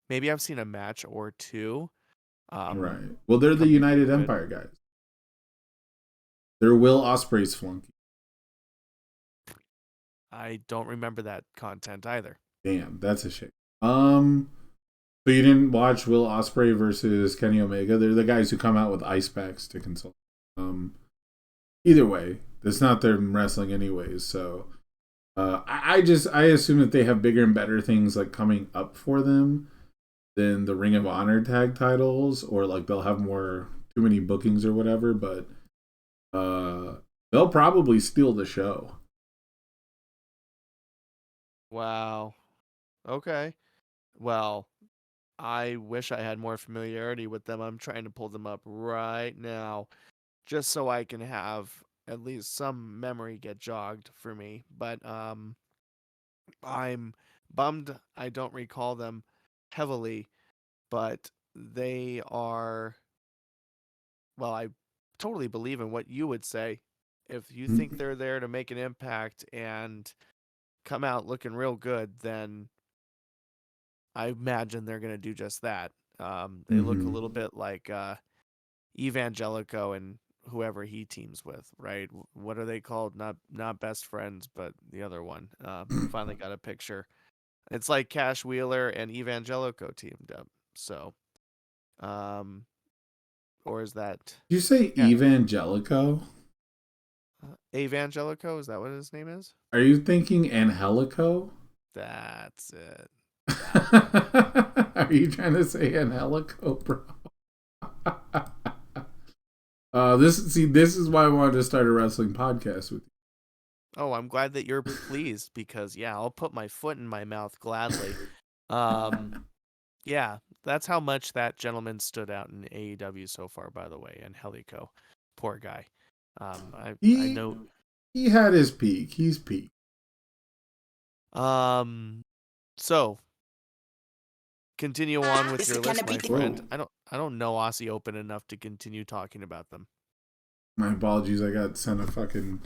Speaker 3: Maybe I've seen a match or two.
Speaker 2: Right. Well, they're the United Empire guys. They're Will Ospreay's flunky.
Speaker 3: I don't remember that content either.
Speaker 2: Damn, that's a shame. So you didn't watch Will Ospreay versus Kenny Omega? They're the guys who come out with ice packs to consult. Either way, it's not their wrestling anyways. So, I assume that they have bigger and better things like coming up for them than the Ring of Honor tag titles, or like they'll have too many bookings or whatever. But they'll probably steal the show.
Speaker 3: Wow. Okay. Well, I wish I had more familiarity with them. I'm trying to pull them up right now just so I can have at least some memory get jogged for me. But I'm bummed I don't recall them heavily, but they are, well, I totally believe in what you would say. If you think they're there to make an impact and come out looking real good, then I imagine they're going to do just that. They look a little bit like Evangelico and whoever he teams with, right? What are they called? Not best friends, but the other one. Finally got a picture. It's like Cash Wheeler and Evangelico teamed up. So, or is that?
Speaker 2: Did you say Evangelico?
Speaker 3: Evangelico, is that what his name is?
Speaker 2: Are you thinking Angelico?
Speaker 3: That's it.
Speaker 2: Are you trying to say Angelico, bro? This is why I wanted to start a wrestling podcast with you.
Speaker 3: Oh, I'm glad that you're pleased because I'll put my foot in my mouth gladly. Yeah, that's how much that gentleman stood out in AEW so far, by the way, and Helico. Poor guy. I know
Speaker 2: he had his peak. He's peaked.
Speaker 3: So continue on with your list, my friend. I don't know Aussie Open enough to continue talking about them.
Speaker 2: My apologies. I got sent a fucking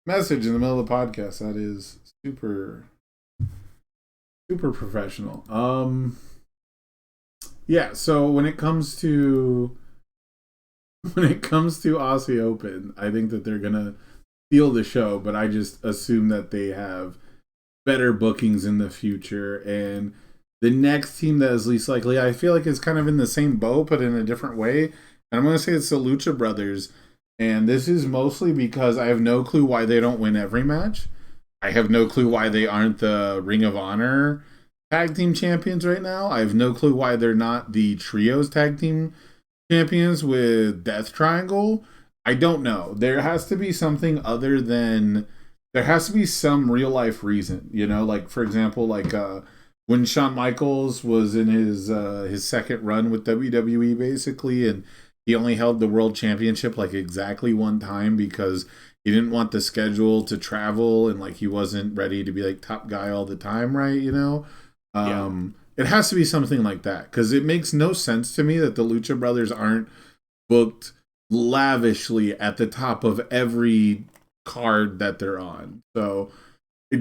Speaker 2: message in the middle of the podcast. That is super professional. Yeah. So when it comes to Aussie Open, I think that they're gonna steal the show, but I just assume that they have better bookings in the future. And the next team that is least likely, I feel like is kind of in the same boat, but in a different way. And I'm gonna say it's the Lucha Brothers. And this is mostly because I have no clue why they don't win every match. I have no clue why they aren't the Ring of Honor tag team champions right now. I have no clue why they're not the Trios tag team champions with Death Triangle. I don't know. There has to be something other than, there has to be some real life reason, like for example, like when Shawn Michaels was in his second run with WWE basically, and he only held the world championship like exactly one time because he didn't want the schedule to travel and like he wasn't ready to be like top guy all the time, right? It has to be something like that because it makes no sense to me that the Lucha Brothers aren't booked lavishly at the top of every card that they're on. So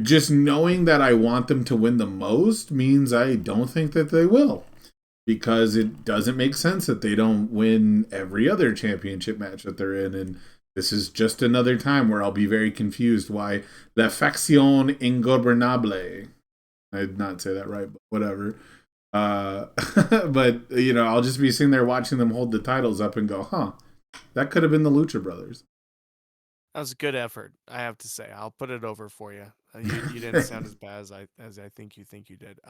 Speaker 2: just knowing that I want them to win the most means I don't think that they will. Because it doesn't make sense that they don't win every other championship match that they're in. And this is just another time where I'll be very confused why La Facción Ingobernable. I did not say that right, but whatever. But, I'll just be sitting there watching them hold the titles up and go, that could have been the Lucha Brothers.
Speaker 3: That was a good effort, I have to say. I'll put it over for you. You didn't sound as bad as I think you did.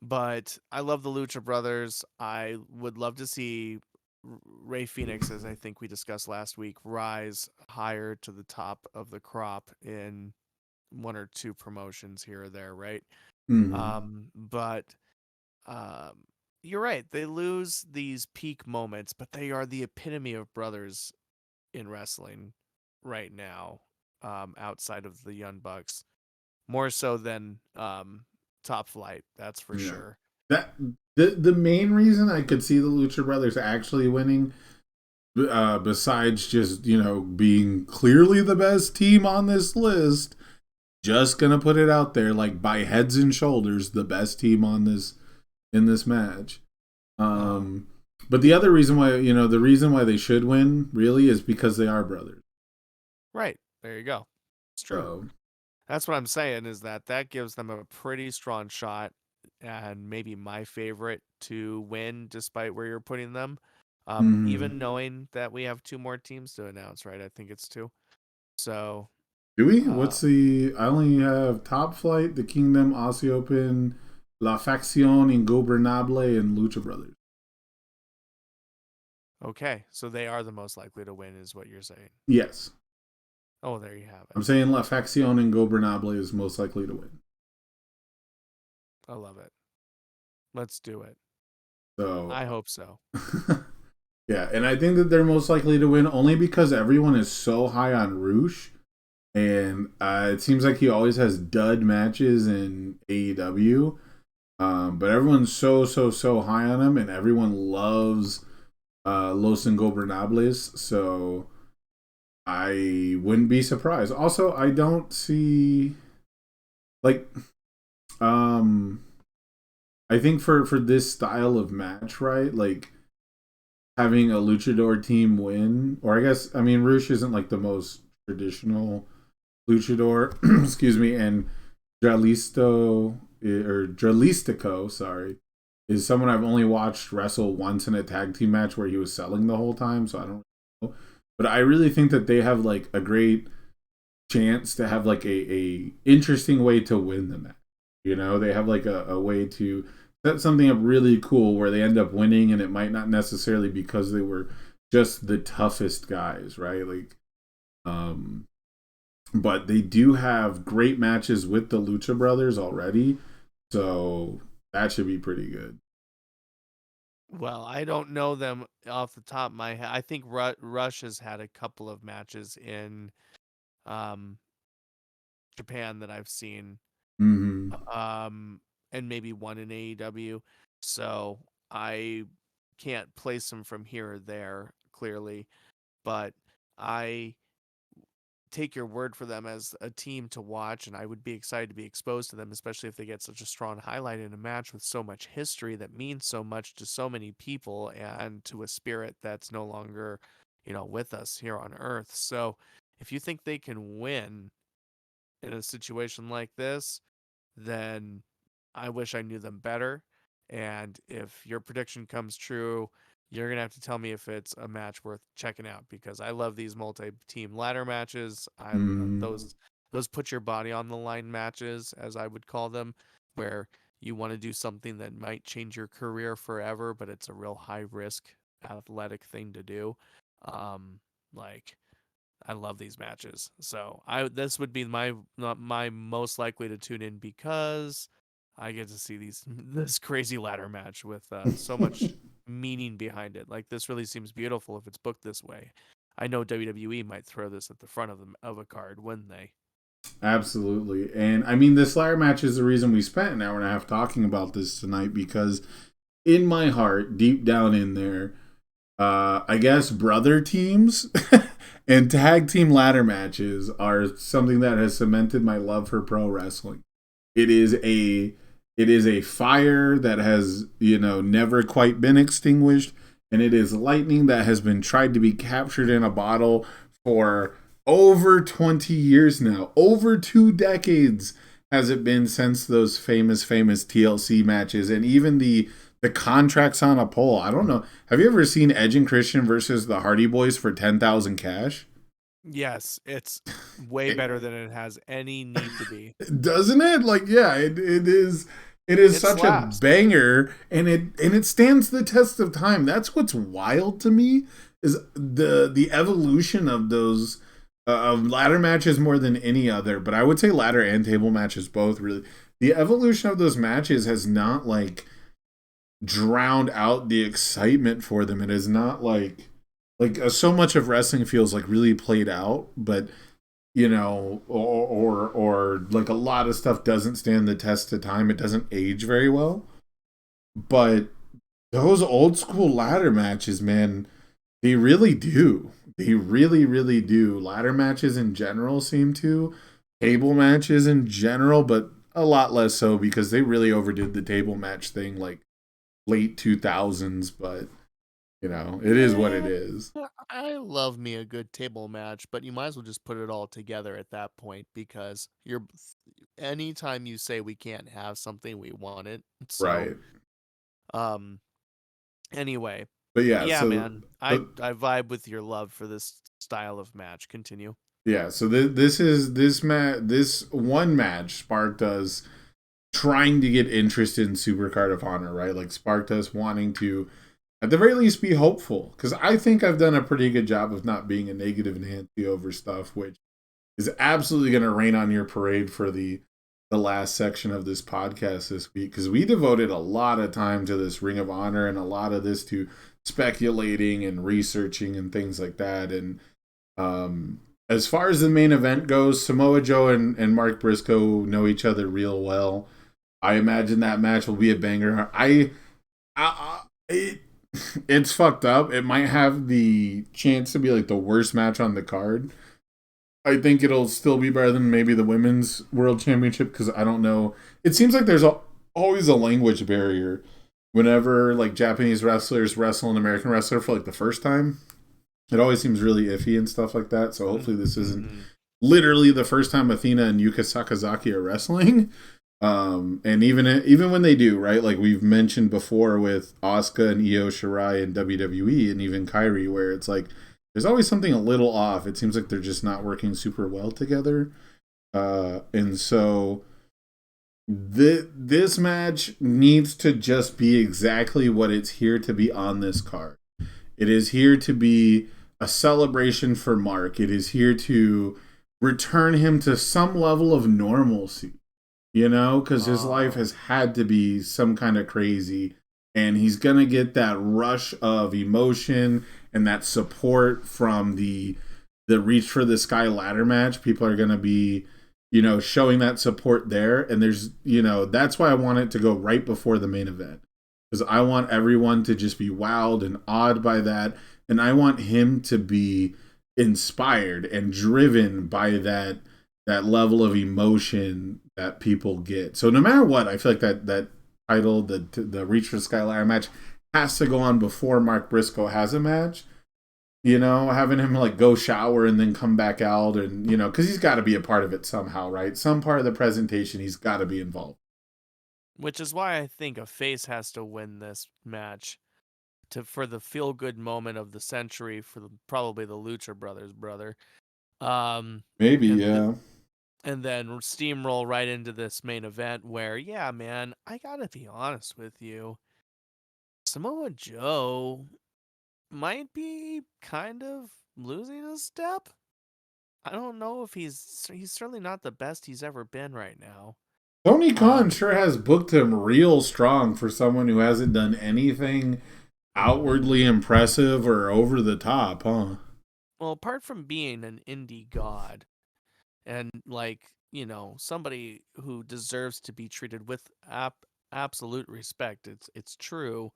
Speaker 3: But I love the Lucha Brothers. I would love to see Ray Phoenix, as I think we discussed last week, rise higher to the top of the crop in one or two promotions here or there, right?
Speaker 2: Mm-hmm.
Speaker 3: But you're right. They lose these peak moments, but they are the epitome of brothers in wrestling right now, outside of the Young Bucks. More so than Top Flight, that's for sure.
Speaker 2: That the main reason I could see the Lucha Brothers actually winning, besides just being clearly the best team on this list, just gonna put it out there, like by heads and shoulders, the best team on this in this match. But the other reason why the reason why they should win really is because they are brothers.
Speaker 3: Right, there you go. It's true. That's what I'm saying, is that gives them a pretty strong shot, and maybe my favorite to win, despite where you're putting them. Even knowing that we have two more teams to announce, right? I think it's two. So,
Speaker 2: do we? I only have Top Flight, The Kingdom, Aussie Open, La Facción Ingobernable, and Lucha Brothers.
Speaker 3: Okay, so they are the most likely to win, is what you're saying.
Speaker 2: Yes.
Speaker 3: Oh, there you have it.
Speaker 2: I'm saying La Facción Ingobernable is most likely to win.
Speaker 3: I love it. Let's do it.
Speaker 2: So
Speaker 3: I hope so.
Speaker 2: Yeah, and I think that they're most likely to win only because everyone is so high on Rush, and it seems like he always has dud matches in AEW. But everyone's so high on him, and everyone loves Los Ingobernables, so I wouldn't be surprised. Also, I don't see I think for this style of match, right? Like having a luchador team win, or Rush isn't like the most traditional luchador, excuse me, and Dralistico, sorry, is someone I've only watched wrestle once in a tag team match where he was selling the whole time, so I don't know. But I really think that they have like a great chance to have like a interesting way to win the match. They have like a way to set something up really cool where they end up winning, and it might not necessarily because they were just the toughest guys, right? But they do have great matches with the Lucha Brothers already, so that should be pretty good.
Speaker 3: Well, I don't know them off the top of my head. I think Rush has had a couple of matches in Japan that I've seen.
Speaker 2: Mm-hmm.
Speaker 3: And maybe one in AEW. So I can't place them from here or there, clearly. But I take your word for them as a team to watch, and I would be excited to be exposed to them, especially if they get such a strong highlight in a match with so much history that means so much to so many people and to a spirit that's no longer, with us here on Earth. So if you think they can win in a situation like this, then I wish I knew them better. And if your prediction comes true, you're going to have to tell me if it's a match worth checking out, because I love these multi-team ladder matches. I those put your body on the line matches, as I would call them, where you want to do something that might change your career forever, but it's a real high-risk athletic thing to do. I love these matches. So this would be my most likely to tune in, because I get to see this crazy ladder match with so much meaning behind it. Like, this really seems beautiful if it's booked this way. I know WWE might throw this at the front of a card, wouldn't they?
Speaker 2: Absolutely. And this ladder match is the reason we spent an hour and a half talking about this tonight, because in my heart, deep down in there, I guess brother teams And tag team ladder matches are something that has cemented my love for pro wrestling. It is a fire that has, never quite been extinguished, and it is lightning that has been tried to be captured in a bottle for over 20 years now. Over 2 decades has it been since those famous TLC matches, and even the contracts on a pole. I don't know. Have you ever seen Edge and Christian versus the Hardy Boys for 10,000 cash?
Speaker 3: Yes, it's way better than it has any need to be.
Speaker 2: Doesn't it? Like, yeah, it is. It is
Speaker 3: It
Speaker 2: such
Speaker 3: slaps.
Speaker 2: a banger, and it stands the test of time. That's what's wild to me is the evolution of those of ladder matches more than any other. But I would say ladder and table matches both really. The evolution of those matches has not like drowned out the excitement for them. It is not like so much of wrestling feels like really played out, but or like a lot of stuff doesn't stand the test of time. It doesn't age very well. But those old school ladder matches, man, they really do. They really, really do. Ladder matches in general seem to. Table matches in general, but a lot less so because they really overdid the table match thing like late 2000s, but it is what it is.
Speaker 3: I love me a good table match, but you might as well just put it all together at that point because anytime you say we can't have something, we want it. So,
Speaker 2: Right.
Speaker 3: Anyway,
Speaker 2: But yeah,
Speaker 3: yeah,
Speaker 2: so
Speaker 3: man, I vibe with your love for this style of match. Continue.
Speaker 2: yeah, so this one match sparked us trying to get interested in Supercard of Honor, right? Like sparked us wanting to at the very least be hopeful, because I think I've done a pretty good job of not being a negative Nancy over stuff, which is absolutely going to rain on your parade for the last section of this podcast this week, because we devoted a lot of time to this Ring of Honor and a lot of this to speculating and researching and things like that. And as far as the main event goes, Samoa Joe and Mark Briscoe know each other real well. I imagine that match will be a banger. It's fucked up. It might have the chance to be like the worst match on the card. I think it'll still be better than maybe the women's world championship, because I don't know. It seems like there's always a language barrier whenever like Japanese wrestlers wrestle an American wrestler for like the first time. It always seems really iffy and stuff like that. So hopefully this isn't literally the first time Athena and Yuka Sakazaki are wrestling. And even when they do, right? Like we've mentioned before with Asuka and Io Shirai and WWE and even Kairi, where it's like there's always something a little off. It seems like they're just not working super well together. And so this match needs to just be exactly what it's here to be on this card. It is here to be a celebration for Mark. It is here to return him to some level of normalcy. Because his life has had to be some kind of crazy, and he's going to get that rush of emotion and that support from the Reach for the Sky ladder match. People are going to be, showing that support there. And there's, that's why I want it to go right before the main event, because I want everyone to just be wowed and awed by that. And I want him to be inspired and driven by that level of emotion that people get. So no matter what, I feel like that title, the Reach for the Sky ladder match, has to go on before Mark Briscoe has a match. Having him like go shower and then come back out, and because he's got to be a part of it somehow, right? Some part of the presentation he's got to be involved.
Speaker 3: Which is why I think a face has to win this match for the feel good moment of the century for probably the Lucha Brothers brother.
Speaker 2: Maybe, yeah.
Speaker 3: And then steamroll right into this main event where, yeah, man, I gotta be honest with you. Samoa Joe might be kind of losing a step. I don't know if he's certainly not the best he's ever been right now.
Speaker 2: Tony Khan sure has booked him real strong for someone who hasn't done anything outwardly impressive or over the top, huh?
Speaker 3: Well, apart from being an indie god, and somebody who deserves to be treated with absolute respect, it's true.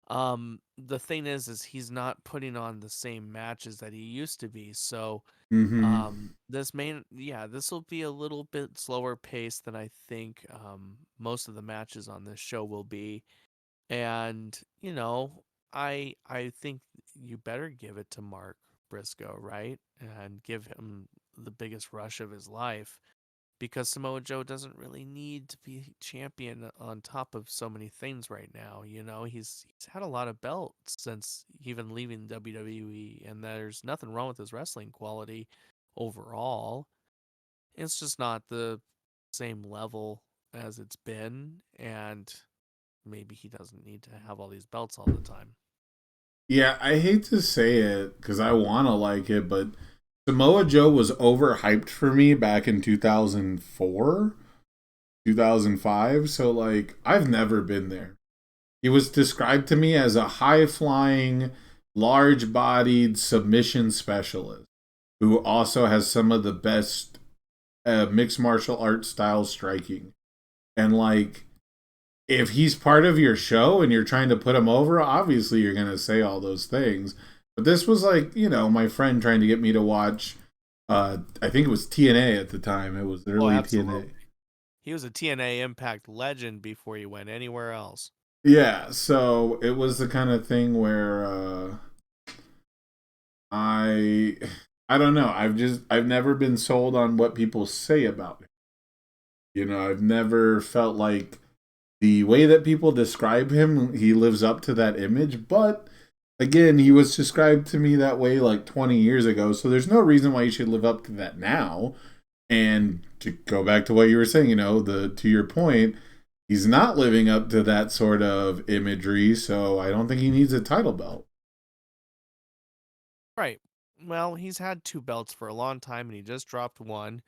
Speaker 3: The thing is he's not putting on the same matches that he used to be. So
Speaker 2: Mm-hmm.
Speaker 3: this will be a little bit slower pace than I think most of the matches on this show will be. And, I think you better give it to Mark Briscoe, right? And give him the biggest rush of his life, because Samoa Joe doesn't really need to be champion on top of so many things right now. He's had a lot of belts since even leaving WWE, and there's nothing wrong with his wrestling quality overall. It's just not the same level as it's been, and maybe he doesn't need to have all these belts all the time.
Speaker 2: Yeah, I hate to say it because I want to like it, but Samoa Joe was overhyped for me back in 2004, 2005. So, like, I've never been there. He was described to me as a high flying, large bodied submission specialist who also has some of the best mixed martial arts style striking. And, like, if he's part of your show and you're trying to put him over, obviously you're going to say all those things. But this was like, my friend trying to get me to watch, I think it was TNA at the time. It was early TNA.
Speaker 3: He was a TNA Impact legend before he went anywhere else.
Speaker 2: Yeah, so it was the kind of thing where I don't know. I've never been sold on what people say about him. I've never felt like the way that people describe him, he lives up to that image. But again, he was described to me that way like 20 years ago, so there's no reason why he should live up to that now. And to go back to what you were saying, to your point, he's not living up to that sort of imagery, so I don't think he needs a title belt.
Speaker 3: Right. Well, he's had 2 belts for a long time, and he just dropped one.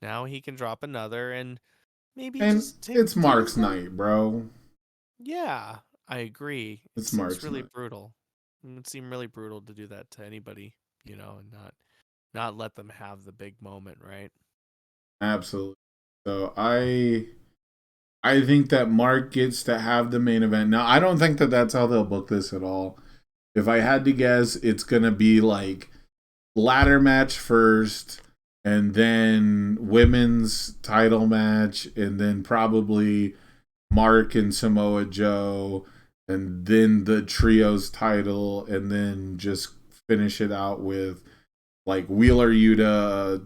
Speaker 3: Now he can drop another, and maybe
Speaker 2: And
Speaker 3: just
Speaker 2: it's Mark's night, bro.
Speaker 3: Yeah, I agree. It
Speaker 2: It's
Speaker 3: seems
Speaker 2: Mark's
Speaker 3: really
Speaker 2: night.
Speaker 3: brutal. It would seem really brutal to do that to anybody, and not let them have the big moment, right?
Speaker 2: Absolutely. So I think that Mark gets to have the main event. Now, I don't think that that's how they'll book this at all. If I had to guess, it's going to be like ladder match first, and then women's title match, and then probably Mark and Samoa Joe, and then the trios title, and then just finish it out with like Wheeler Yuta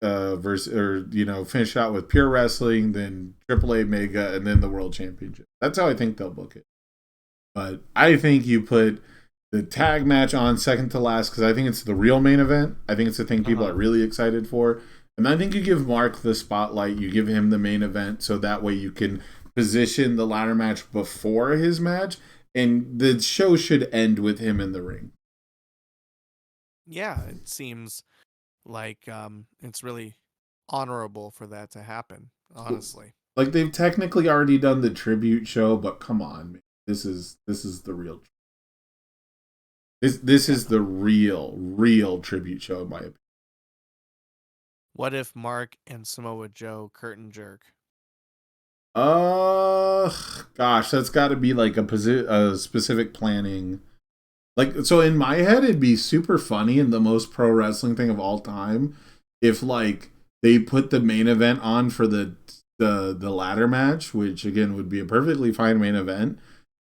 Speaker 2: versus, or finish out with Pure Wrestling, then AAA Mega, and then the World Championship. That's how I think they'll book it. But I think you put the tag match on second to last because I think it's the real main event. I think it's the thing people are really excited for. And I think you give Mark the spotlight, you give him the main event, so that way you can position the ladder match before his match, and the show should end with him in the ring.
Speaker 3: Yeah, it seems like it's really honorable for that to happen, honestly.
Speaker 2: Like, they've technically already done the tribute show, but come on, man. This is the real. This is the real tribute show in my opinion.
Speaker 3: What if Mark and Samoa Joe curtain jerk?
Speaker 2: Gosh, that's got to be like a specific planning. Like, so in my head, it'd be super funny and the most pro wrestling thing of all time if like they put the main event on for the ladder match, which again would be a perfectly fine main event,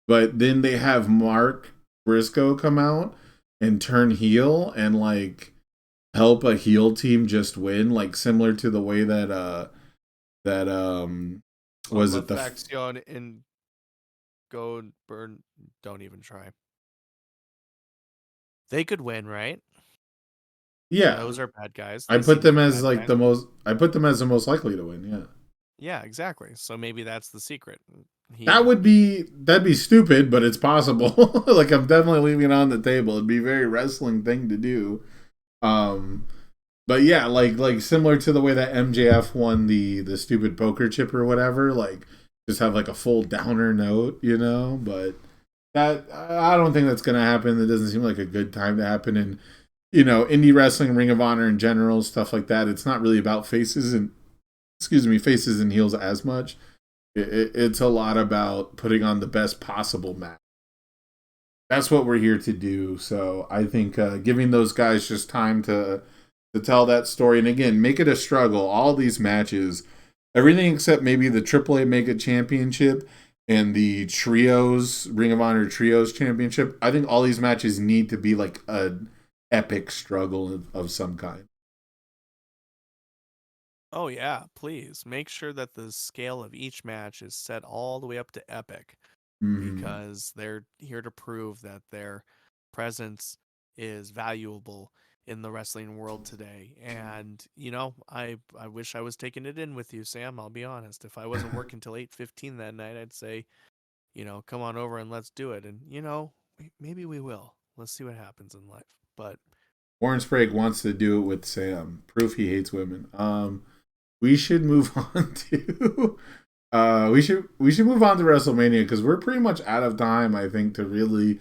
Speaker 2: but then they have Mark Briscoe come out and turn heel and like help a heel team just win, like similar to the way that was it the
Speaker 3: Faction and Go Burn? Don't even try. They could win, right?
Speaker 2: Yeah,
Speaker 3: those are bad guys.
Speaker 2: I put them as like I put them as the most likely to win. Yeah.
Speaker 3: Yeah, exactly. So maybe that's the secret.
Speaker 2: That'd be stupid, but it's possible. Like, I'm definitely leaving it on the table. It'd be a very wrestling thing to do. But yeah, like similar to the way that MJF won the stupid poker chip or whatever. Like, just have like a full downer note, But that I don't think that's gonna happen. That doesn't seem like a good time to happen. And indie wrestling, Ring of Honor in general, stuff like that. It's not really about faces and heels as much. It's a lot about putting on the best possible match. that's what we're here to do. So I think giving those guys just time to tell that story, and again, make it a struggle. All these matches, everything except maybe the AAA Mega Championship and the Trios Ring of Honor Trios Championship. I think all these matches need to be like an epic struggle of some kind.
Speaker 3: Oh yeah, please make sure that the scale of each match is set all the way up to epic,
Speaker 2: Mhm.
Speaker 3: because they're here to prove that their presence is valuable in the wrestling world today. And I wish I was taking it in with you, Sam. I'll be honest. If I wasn't working till 8:15 that night, I'd say, come on over and let's do it. And maybe we will. Let's see what happens in life. But
Speaker 2: Warren Sprague wants to do it with Sam. Proof he hates women. We should move on to we should move on to WrestleMania because we're pretty much out of time, I think, to really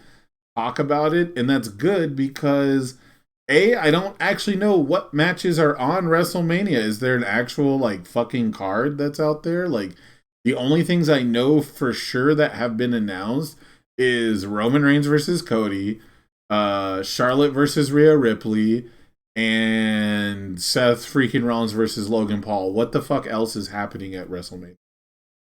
Speaker 2: talk about it, and that's good because I don't actually know what matches are on WrestleMania. Is there an actual like fucking card that's out there? Like the only things I know for sure that have been announced is Roman Reigns versus Cody, Charlotte versus Rhea Ripley, and Seth freaking Rollins versus Logan Paul. What the fuck else is happening at WrestleMania?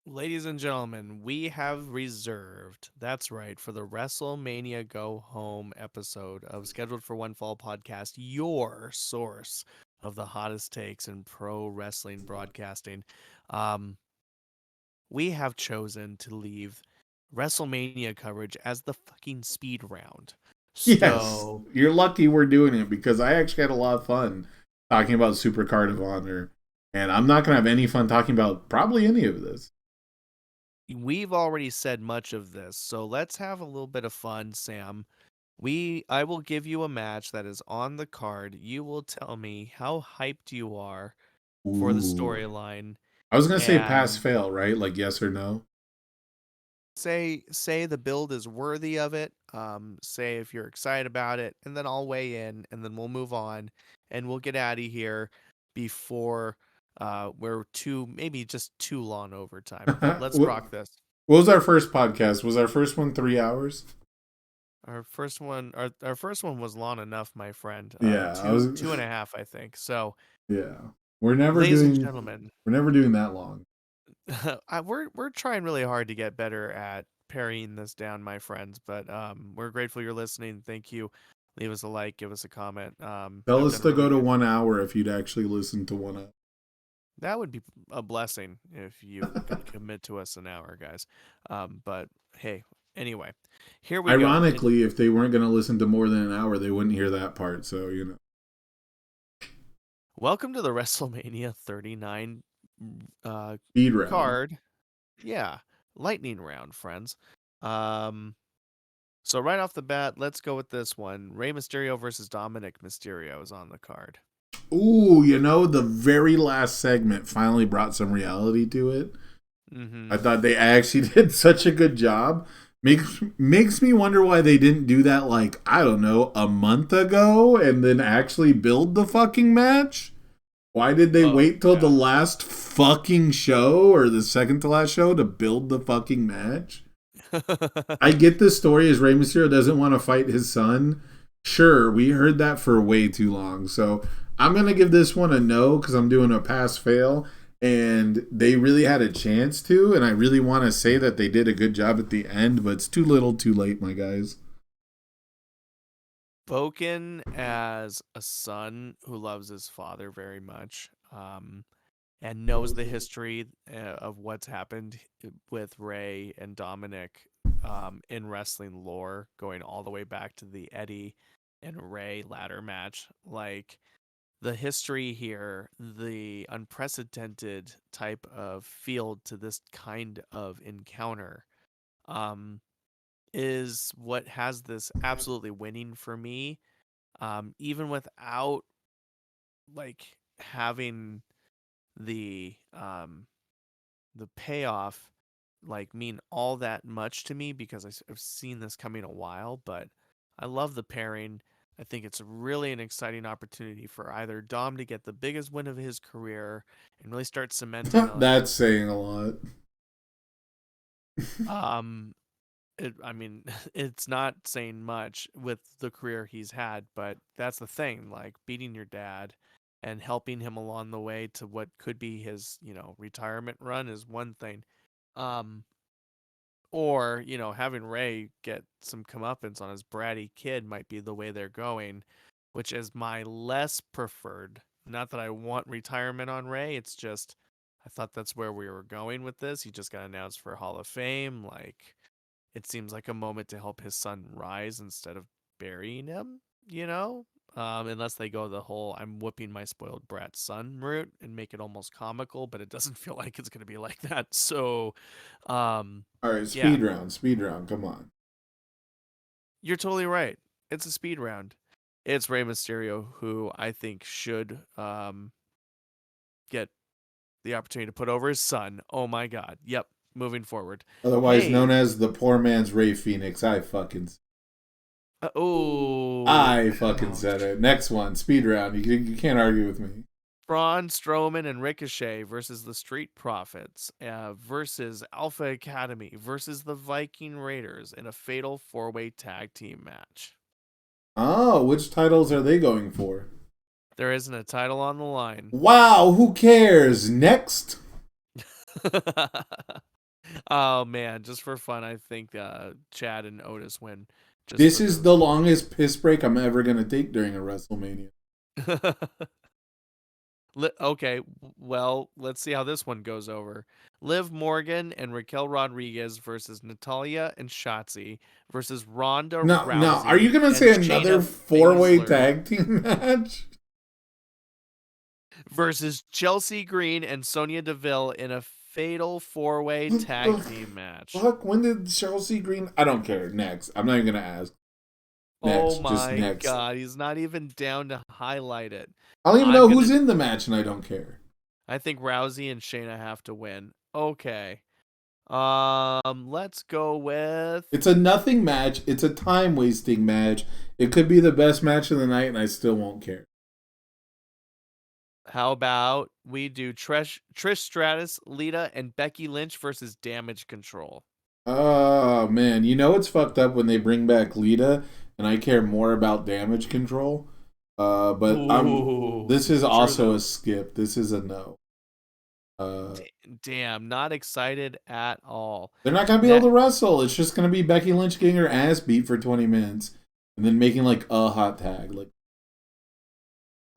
Speaker 3: ladies and gentlemen, we have reserved, that's right, for the WrestleMania Go Home episode of Scheduled for One Fall podcast, your source of the hottest takes in pro wrestling broadcasting. Um, we have chosen to leave WrestleMania coverage as the fucking speed round.
Speaker 2: Yes,
Speaker 3: So
Speaker 2: you're lucky we're doing it because I actually had a lot of fun talking about Super Card of Honor, and I'm not gonna have any fun talking about probably any of this.
Speaker 3: we've already said much of this, so let's have a little bit of fun, Sam. I will give you a match that is on the card. You will tell me how hyped you are for the
Speaker 2: Ooh,
Speaker 3: storyline,
Speaker 2: I was gonna say pass
Speaker 3: and
Speaker 2: fail, right? Like yes or no.
Speaker 3: say the build is worthy of it. Say if you're excited about it, and then I'll weigh in, and then we'll move on, and we'll get out of here before we're maybe just too long overtime. But let's
Speaker 2: What
Speaker 3: rock this.
Speaker 2: was our first podcast? Was our first one 3 hours?
Speaker 3: Our first one was long enough, my friend.
Speaker 2: Yeah, I was.
Speaker 3: Two and a half, I think. So,
Speaker 2: Yeah, we're never
Speaker 3: ladies and
Speaker 2: doing.
Speaker 3: gentlemen,
Speaker 2: We're never doing that long.
Speaker 3: we're trying really hard to get better at parrying this down, my friends. But we're grateful you're listening. Thank you. Leave us a like, give us a comment.
Speaker 2: Tell
Speaker 3: I've
Speaker 2: us
Speaker 3: done a
Speaker 2: to go
Speaker 3: really
Speaker 2: to
Speaker 3: good.
Speaker 2: 1 hour if you'd actually listen to 1 hour.
Speaker 3: That would be a blessing if you could commit to us an hour, guys. But hey, anyway, here we go.
Speaker 2: Ironically, if they weren't going to listen to more than an hour, they wouldn't hear that part. So
Speaker 3: Welcome to the WrestleMania 39
Speaker 2: speed round.
Speaker 3: card. Yeah, lightning round, friends. So right off the bat, let's go with this one. Rey Mysterio versus Dominic Mysterio is on the card.
Speaker 2: Ooh, the very last segment finally brought some reality to it.
Speaker 3: Mm-hmm.
Speaker 2: I thought they actually did such a good job. Makes me wonder why they didn't do that, like, I don't know, a month ago and then actually build the fucking match? Why did they wait till the last fucking show or the second to last show to build the fucking match? I get the story as Rey Mysterio doesn't want to fight his son. Sure, we heard that for way too long. So I'm going to give this one a no because I'm doing a pass fail. And they really had a chance to. And I really want to say that they did a good job at the end, but it's too little too late, my guys.
Speaker 3: Spoken as a son who loves his father very much, and knows the history of what's happened with Rey and Dominic in wrestling lore, going all the way back to the Eddie and Rey ladder match. Like, the history here, the unprecedented type of field to this kind of encounter, is what has this absolutely winning for me. Even without like having the payoff like mean all that much to me, because I've seen this coming a while. But I love the pairing. I think it's really an exciting opportunity for either Dom to get the biggest win of his career and really start cementing
Speaker 2: That's saying a lot.
Speaker 3: um I mean, it's not saying much with the career he's had, but that's the thing. Like beating your dad and helping him along the way to what could be his, retirement run is one thing. Um, or, having Ray get some comeuppance on his bratty kid might be the way they're going, which is my less preferred. Not that I want retirement on Ray, it's just I thought that's where we were going with this. He just got announced for Hall of Fame. Like, it seems like a moment to help his son rise instead of burying him, unless they go the whole I'm whooping my spoiled brat son route and make it almost comical, but it doesn't feel like it's going to be like that. So,
Speaker 2: All right,
Speaker 3: yeah,
Speaker 2: speed round. Come on.
Speaker 3: you're totally right. It's a speed round. It's Rey Mysterio, who I think should get the opportunity to put over his son. Oh my God. Yep. Moving forward.
Speaker 2: Otherwise
Speaker 3: Hey.
Speaker 2: known as the poor man's Ray Phoenix. I fucking said it. Next one, speed round. You can't argue with me.
Speaker 3: Braun Strowman and Ricochet versus the Street Profits versus Alpha Academy versus the Viking Raiders in a fatal 4-way tag team match.
Speaker 2: Oh, which titles are they going for?
Speaker 3: There isn't a title on the line.
Speaker 2: Wow, who cares? Next.
Speaker 3: Oh man, just for fun, I think Chad and Otis win.
Speaker 2: This is the longest piss break I'm ever going to take during a WrestleMania.
Speaker 3: Okay, well, let's see how this one goes over. Liv Morgan and Raquel Rodriguez versus Natalya and Shotzi versus Ronda Rousey.
Speaker 2: No, are you going to say another 4-way
Speaker 3: Baszler
Speaker 2: tag team match?
Speaker 3: versus Chelsea Green and Sonya Deville in a fatal 4-way tag team match?
Speaker 2: Fuck, when did Chelsea Green... I don't care. Next. I'm not even going to ask.
Speaker 3: Next, oh my God, he's not even down to highlight it.
Speaker 2: I don't even know who's in the match, and I don't care.
Speaker 3: I think Rousey and Shayna have to win. Okay. Let's go with...
Speaker 2: It's a nothing match. It's a time-wasting match. It could be the best match of the night, and I still won't care.
Speaker 3: How about we do Trish Stratus, Lita, and Becky Lynch versus Damage Control?
Speaker 2: Oh, man. You know it's fucked up when they bring back Lita, and I care more about Damage Control. But this is also a skip. This is a no.
Speaker 3: Damn, not excited at all.
Speaker 2: They're not going to be able to wrestle. It's just going to be Becky Lynch getting her ass beat for 20 minutes and then making like a hot tag.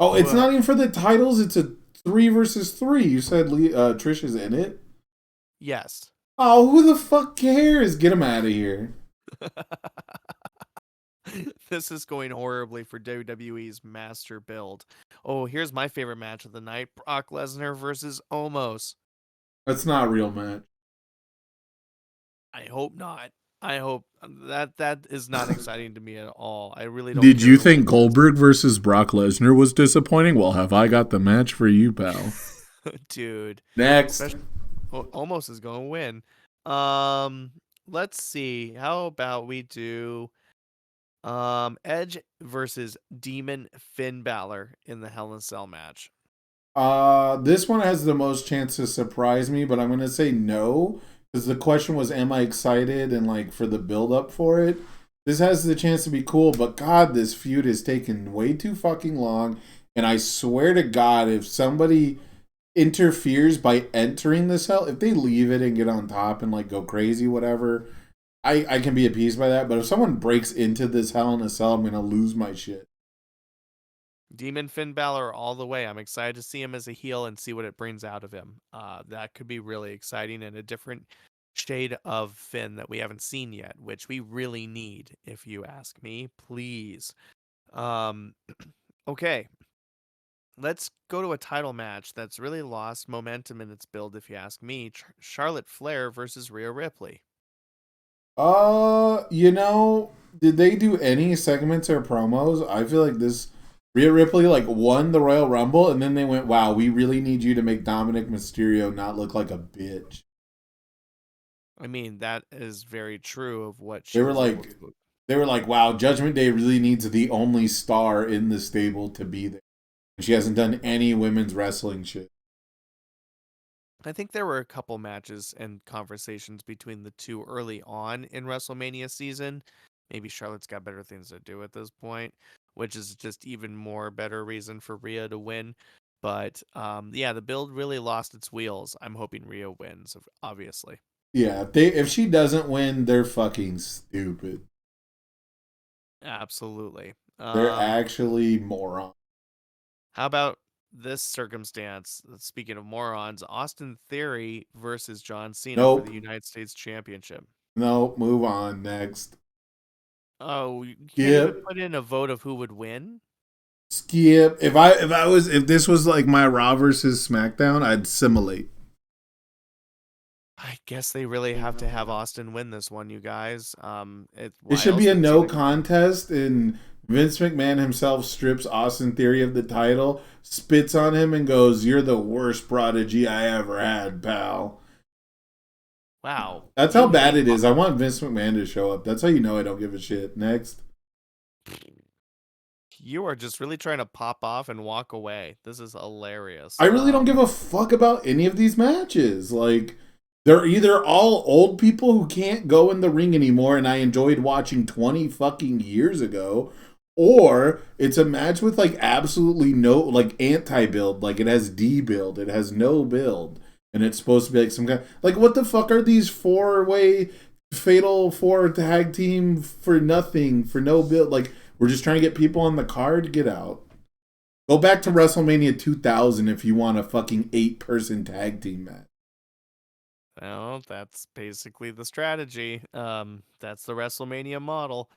Speaker 2: It's not even for the titles. It's a 3 versus 3. You said Trish is in it?
Speaker 3: Yes.
Speaker 2: Oh, who the fuck cares? Get him out of here.
Speaker 3: This is going horribly for WWE's master build. Oh, here's my favorite match of the night. Brock Lesnar versus Omos.
Speaker 2: That's not a real match.
Speaker 3: I hope not. I hope that is not exciting to me at all. I really don't.
Speaker 4: Did you think Goldberg versus Brock Lesnar was disappointing? Well, have I got the match for you, pal?
Speaker 3: Dude.
Speaker 2: Next.
Speaker 3: Omos is going to win. Let's see. How about we do Edge versus Demon Finn Balor in the Hell in a Cell match?
Speaker 2: This one has the most chance to surprise me, but I'm going to say no, because the question was, am I excited and for the build up for it? This has the chance to be cool, but God, this feud is taking way too fucking long, and I swear to God, if somebody interferes by entering this hell, if they leave it and get on top and go crazy, whatever, I can be appeased by that, but if someone breaks into this Hell in a Cell, I'm going to lose my shit.
Speaker 3: Demon Finn Balor all the way. I'm excited to see him as a heel and see what it brings out of him. That could be really exciting and a different shade of Finn that we haven't seen yet, which we really need, if you ask me, please. Okay. Let's go to a title match that's really lost momentum in its build, if you ask me. Charlotte Flair versus Rhea Ripley.
Speaker 2: Did they do any segments or promos? I feel like this Rhea Ripley won the Royal Rumble, and then they went, wow, we really need you to make Dominic Mysterio not look like a bitch.
Speaker 3: I mean, that is very true of what
Speaker 2: they were like, wow, Judgment Day really needs the only star in the stable to be there. She hasn't done any women's wrestling shit.
Speaker 3: I think there were a couple matches and conversations between the two early on in WrestleMania season. Maybe Charlotte's got better things to do at this point, which is just even more better reason for Rhea to win. But yeah, the build really lost its wheels. I'm hoping Rhea wins, obviously.
Speaker 2: Yeah, if she doesn't win, they're fucking stupid.
Speaker 3: Absolutely.
Speaker 2: They're actually morons.
Speaker 3: How about this circumstance? Speaking of morons, Austin Theory versus John Cena
Speaker 2: Nope.
Speaker 3: for the United States Championship.
Speaker 2: No, move on. Next.
Speaker 3: Oh, you can't
Speaker 2: Skip.
Speaker 3: even put in a vote of who would win?
Speaker 2: Skip. If this was like my Raw versus SmackDown, I'd simulate.
Speaker 3: I guess they really have to have Austin win this one, you guys.
Speaker 2: It should be a no contest, and Vince McMahon himself strips Austin Theory of the title, spits on him, and goes, "You're the worst prodigy I ever had, pal."
Speaker 3: Wow.
Speaker 2: That's how bad it is. I want Vince McMahon to show up. That's how you know I don't give a shit. Next.
Speaker 3: You are just really trying to pop off and walk away. This is hilarious.
Speaker 2: I really don't give a fuck about any of these matches. Like, they're either all old people who can't go in the ring anymore and I enjoyed watching 20 fucking years ago, or it's a match with like absolutely no, like, anti-build. Like, it has D-build. It has no build. And it's supposed to be like some kind, like, what the fuck are these 4-way fatal 4 tag team for nothing, for no build? Like, we're just trying to get people on the card. Get out. Go back to WrestleMania 2000 if you want a fucking 8-person tag team match.
Speaker 3: Well, that's basically the strategy. That's the WrestleMania model.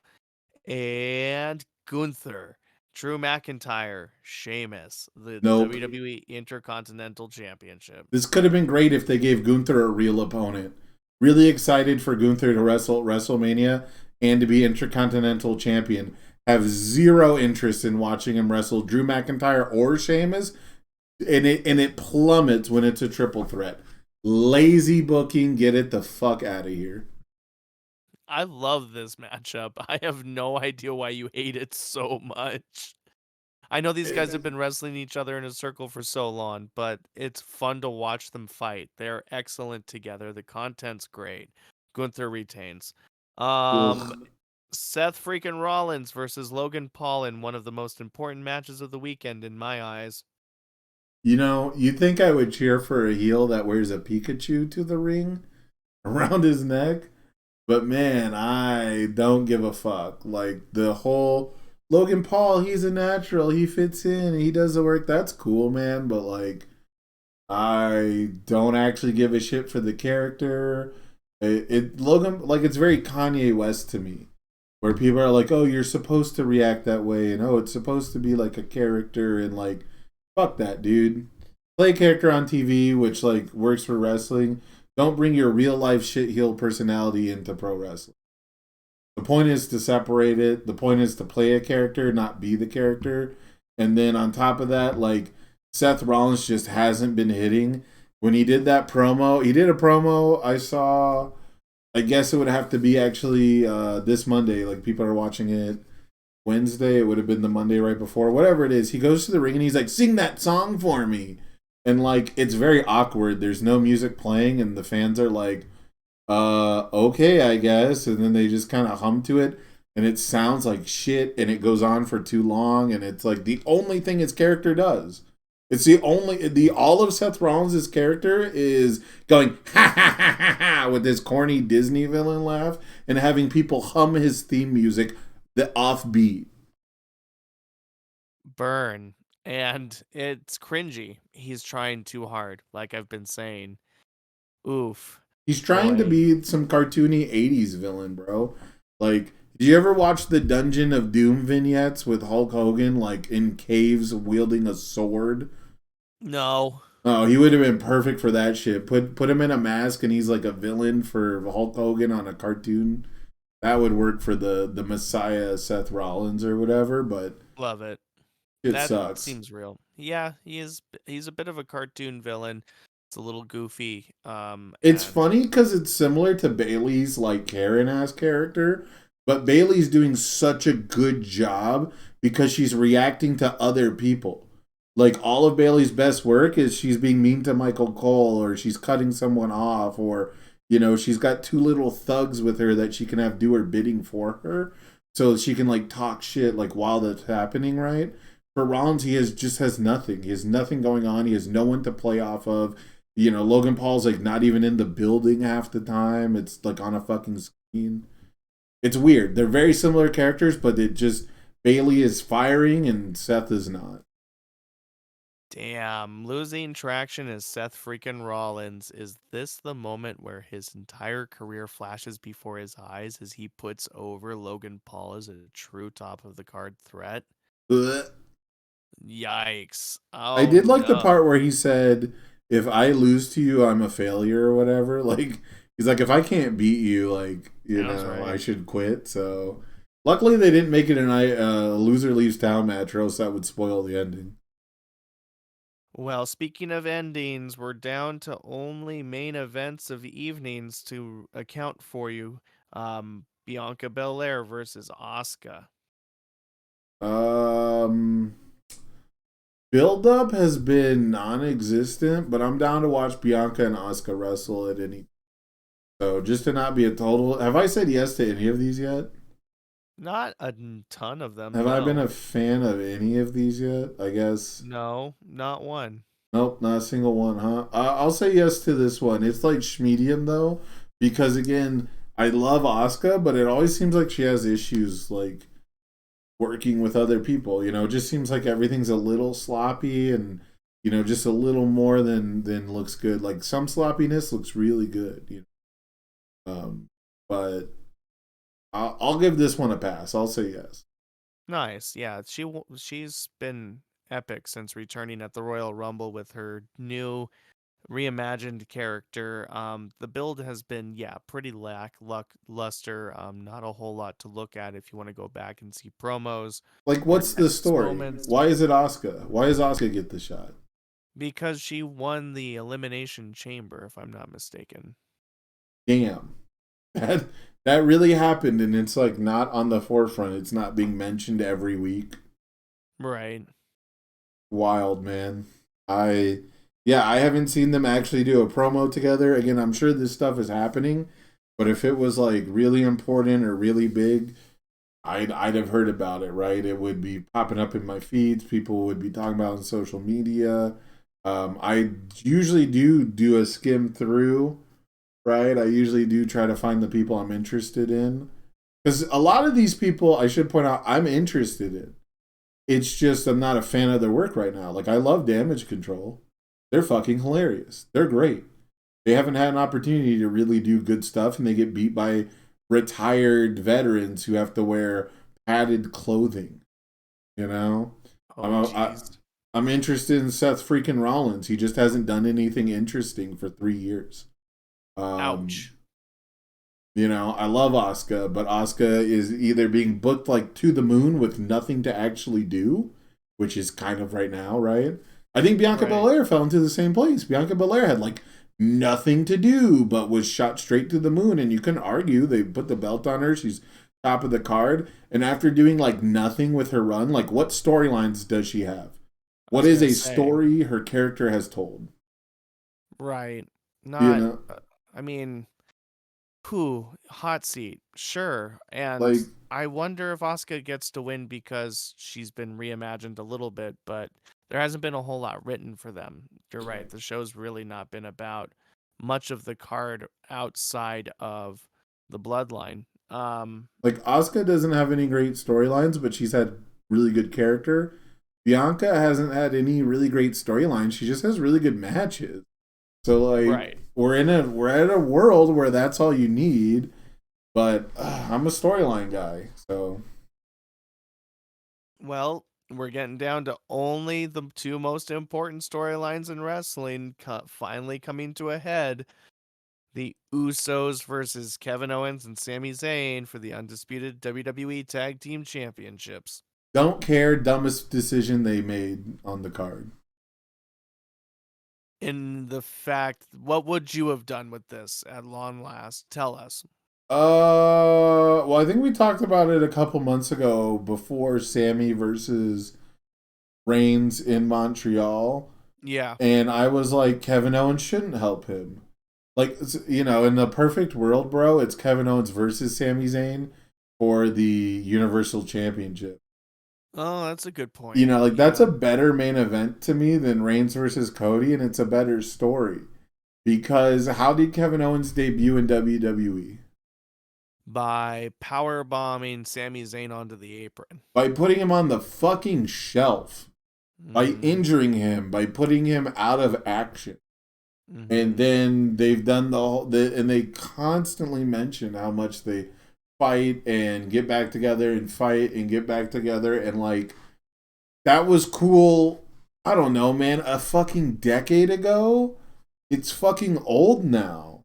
Speaker 3: And Gunther, Drew McIntyre, Sheamus, the WWE Intercontinental Championship.
Speaker 2: This could have been great if they gave Gunther a real opponent. Really excited for Gunther to wrestle at WrestleMania and to be Intercontinental Champion. Have zero interest in watching him wrestle Drew McIntyre or Sheamus, and it plummets when it's a triple threat. Lazy booking, get it the fuck out of here.
Speaker 3: I love this matchup. I have no idea why you hate it so much. I know these guys have been wrestling each other in a circle for so long, but it's fun to watch them fight. They're excellent together. The content's great. Gunther retains. Seth freaking Rollins versus Logan Paul in one of the most important matches of the weekend in my eyes.
Speaker 2: You know, you'd think I would cheer for a heel that wears a Pikachu to the ring around his neck, but man, I don't give a fuck. Like, the whole Logan Paul, he's a natural, he fits in, he does the work, that's cool, man, but like, I don't actually give a shit for the character. Logan, like, it's very Kanye West to me, where people are like, oh, you're supposed to react that way, and oh, it's supposed to be like a character, and like, fuck that, dude. Play a character on TV, which like works for wrestling. Don't bring your real life shit heel personality into pro wrestling. The point is to separate it. The point is to play a character, not be the character. And then on top of that, like, Seth Rollins just hasn't been hitting. When he did that promo, he did a promo I saw, I guess it would have to be actually this Monday. Like, people are watching it Wednesday. It would have been the Monday right before. Whatever it is, he goes to the ring and he's like, sing that song for me. And like, it's very awkward. There's no music playing and the fans are like, okay, I guess. And then they just kind of hum to it and it sounds like shit and it goes on for too long. And it's like the only thing his character does. It's all of Seth Rollins' character is going, ha ha ha ha ha, with this corny Disney villain laugh and having people hum his theme music, the offbeat.
Speaker 3: Burn. And it's cringy. He's trying too hard, like I've been saying. Oof.
Speaker 2: He's trying to be some cartoony 80s villain, bro. Like, did you ever watch the Dungeon of Doom vignettes with Hulk Hogan, like, in caves wielding a sword?
Speaker 3: No.
Speaker 2: Oh, he would have been perfect for that shit. Put him in a mask and he's like a villain for Hulk Hogan on a cartoon. That would work for the Messiah Seth Rollins or whatever, but
Speaker 3: love it.
Speaker 2: That sucks.
Speaker 3: Seems real. Yeah, he's a bit of a cartoon villain. It's a little goofy.
Speaker 2: It's funny because it's similar to Bailey's like Karen-ass character, but Bailey's doing such a good job because she's reacting to other people. Like all of Bailey's best work is she's being mean to Michael Cole, or she's cutting someone off, or she's got two little thugs with her that she can have do her bidding for her, so she can like talk shit like while that's happening, right? For Rollins, just has nothing. He has nothing going on. He has no one to play off of. Logan Paul's like not even in the building half the time. It's like on a fucking screen. It's weird. They're very similar characters, but Bailey is firing and Seth is not.
Speaker 3: Damn, losing traction is Seth freaking Rollins. Is this the moment where his entire career flashes before his eyes as he puts over Logan Paul as a true top of the card threat?
Speaker 2: Ugh.
Speaker 3: Yikes.
Speaker 2: I
Speaker 3: Oh,
Speaker 2: did like the
Speaker 3: no.
Speaker 2: part where he said, "If I lose to you, I'm a failure," or whatever. Like he's like, "If I can't beat you, like
Speaker 3: Sounds right.
Speaker 2: I should quit." So luckily, they didn't make it a loser leaves town match, or else that would spoil the ending.
Speaker 3: Well, speaking of endings, we're down to only main events of evenings to account for you. Bianca Belair versus Asuka.
Speaker 2: Build up has been non-existent, but I'm down to watch Bianca and Asuka wrestle at any. So just to not be a total. Have I said yes to any of these yet?
Speaker 3: Not a ton of them.
Speaker 2: Have
Speaker 3: no.
Speaker 2: I been a fan of any of these yet? I guess.
Speaker 3: No, not one.
Speaker 2: Nope, not a single one, huh? I'll say yes to this one. It's like schmedium though, because again, I love Asuka, but it always seems like she has issues like working with other people. It just seems like everything's a little sloppy and just a little more than looks good. Like some sloppiness looks really good. But I'll give this one a pass. I'll say yes.
Speaker 3: Nice. Yeah, she's been epic since returning at the Royal Rumble with her new reimagined character. The build has been pretty lackluster. Not a whole lot to look at if you want to go back and see promos.
Speaker 2: Like, what's the story?
Speaker 3: Moments.
Speaker 2: Why is it Asuka? Why does Asuka get the shot?
Speaker 3: Because she won the Elimination Chamber, if I'm not mistaken.
Speaker 2: Damn. That really happened, and it's like not on the forefront. It's not being mentioned every week.
Speaker 3: Right.
Speaker 2: Wild, man. I haven't seen them actually do a promo together. Again, I'm sure this stuff is happening, but if it was like really important or really big, I'd have heard about it, right? It would be popping up in my feeds. People would be talking about it on social media. I usually do a skim through, right? I usually do try to find the people I'm interested in. Because a lot of these people, I should point out, I'm interested in. It's just I'm not a fan of their work right now. Like, I love Damage Control. They're fucking hilarious. They're great. They haven't had an opportunity to really do good stuff, and they get beat by retired veterans who have to wear padded clothing. I'm interested in Seth freaking Rollins. He just hasn't done anything interesting for 3 years.
Speaker 3: Ouch.
Speaker 2: I love Asuka, but Asuka is either being booked like to the moon with nothing to actually do, which is kind of right now, right? I think Bianca Belair fell into the same place. Bianca Belair had like nothing to do, but was shot straight to the moon, and you couldn't argue. They put the belt on her. She's top of the card. And after doing like nothing with her run, like what storylines does she have? What is a story her character has told?
Speaker 3: Right. Not, I mean, hot seat, sure. And
Speaker 2: like,
Speaker 3: I wonder if Asuka gets to win because she's been reimagined a little bit, but there hasn't been a whole lot written for them. You're right. The show's really not been about much of the card outside of the bloodline.
Speaker 2: Like Asuka doesn't have any great storylines, but she's had really good character. Bianca hasn't had any really great storylines. She just has really good matches. So like we're at a world where that's all you need. But I'm a storyline guy, so.
Speaker 3: Well, we're getting down to only the two most important storylines in wrestling finally coming to a head. The Usos versus Kevin Owens and Sami Zayn for the undisputed WWE Tag Team Championships.
Speaker 2: Don't care, dumbest decision they made on the card.
Speaker 3: In the fact, what would you have done with this at long last? Tell us.
Speaker 2: Well, I think we talked about it a couple months ago before Sammy versus Reigns in Montreal.
Speaker 3: Yeah.
Speaker 2: And I was like, Kevin Owens shouldn't help him. Like, you know, in the perfect world, bro, it's Kevin Owens versus Sami Zayn for the Universal Championship.
Speaker 3: Oh, that's a good point.
Speaker 2: You know, like, that's a better main event to me than Reigns versus Cody, and it's a better story. Because how did Kevin Owens debut in WWE?
Speaker 3: By power bombing Sami Zayn onto the apron.
Speaker 2: By putting him on the fucking shelf. By injuring him. By putting him out of action.
Speaker 3: Mm-hmm.
Speaker 2: And then they've done and they constantly mention how much they fight and get back together and fight and get back together. And like, that was cool. I don't know, man, a fucking decade ago. It's fucking old now.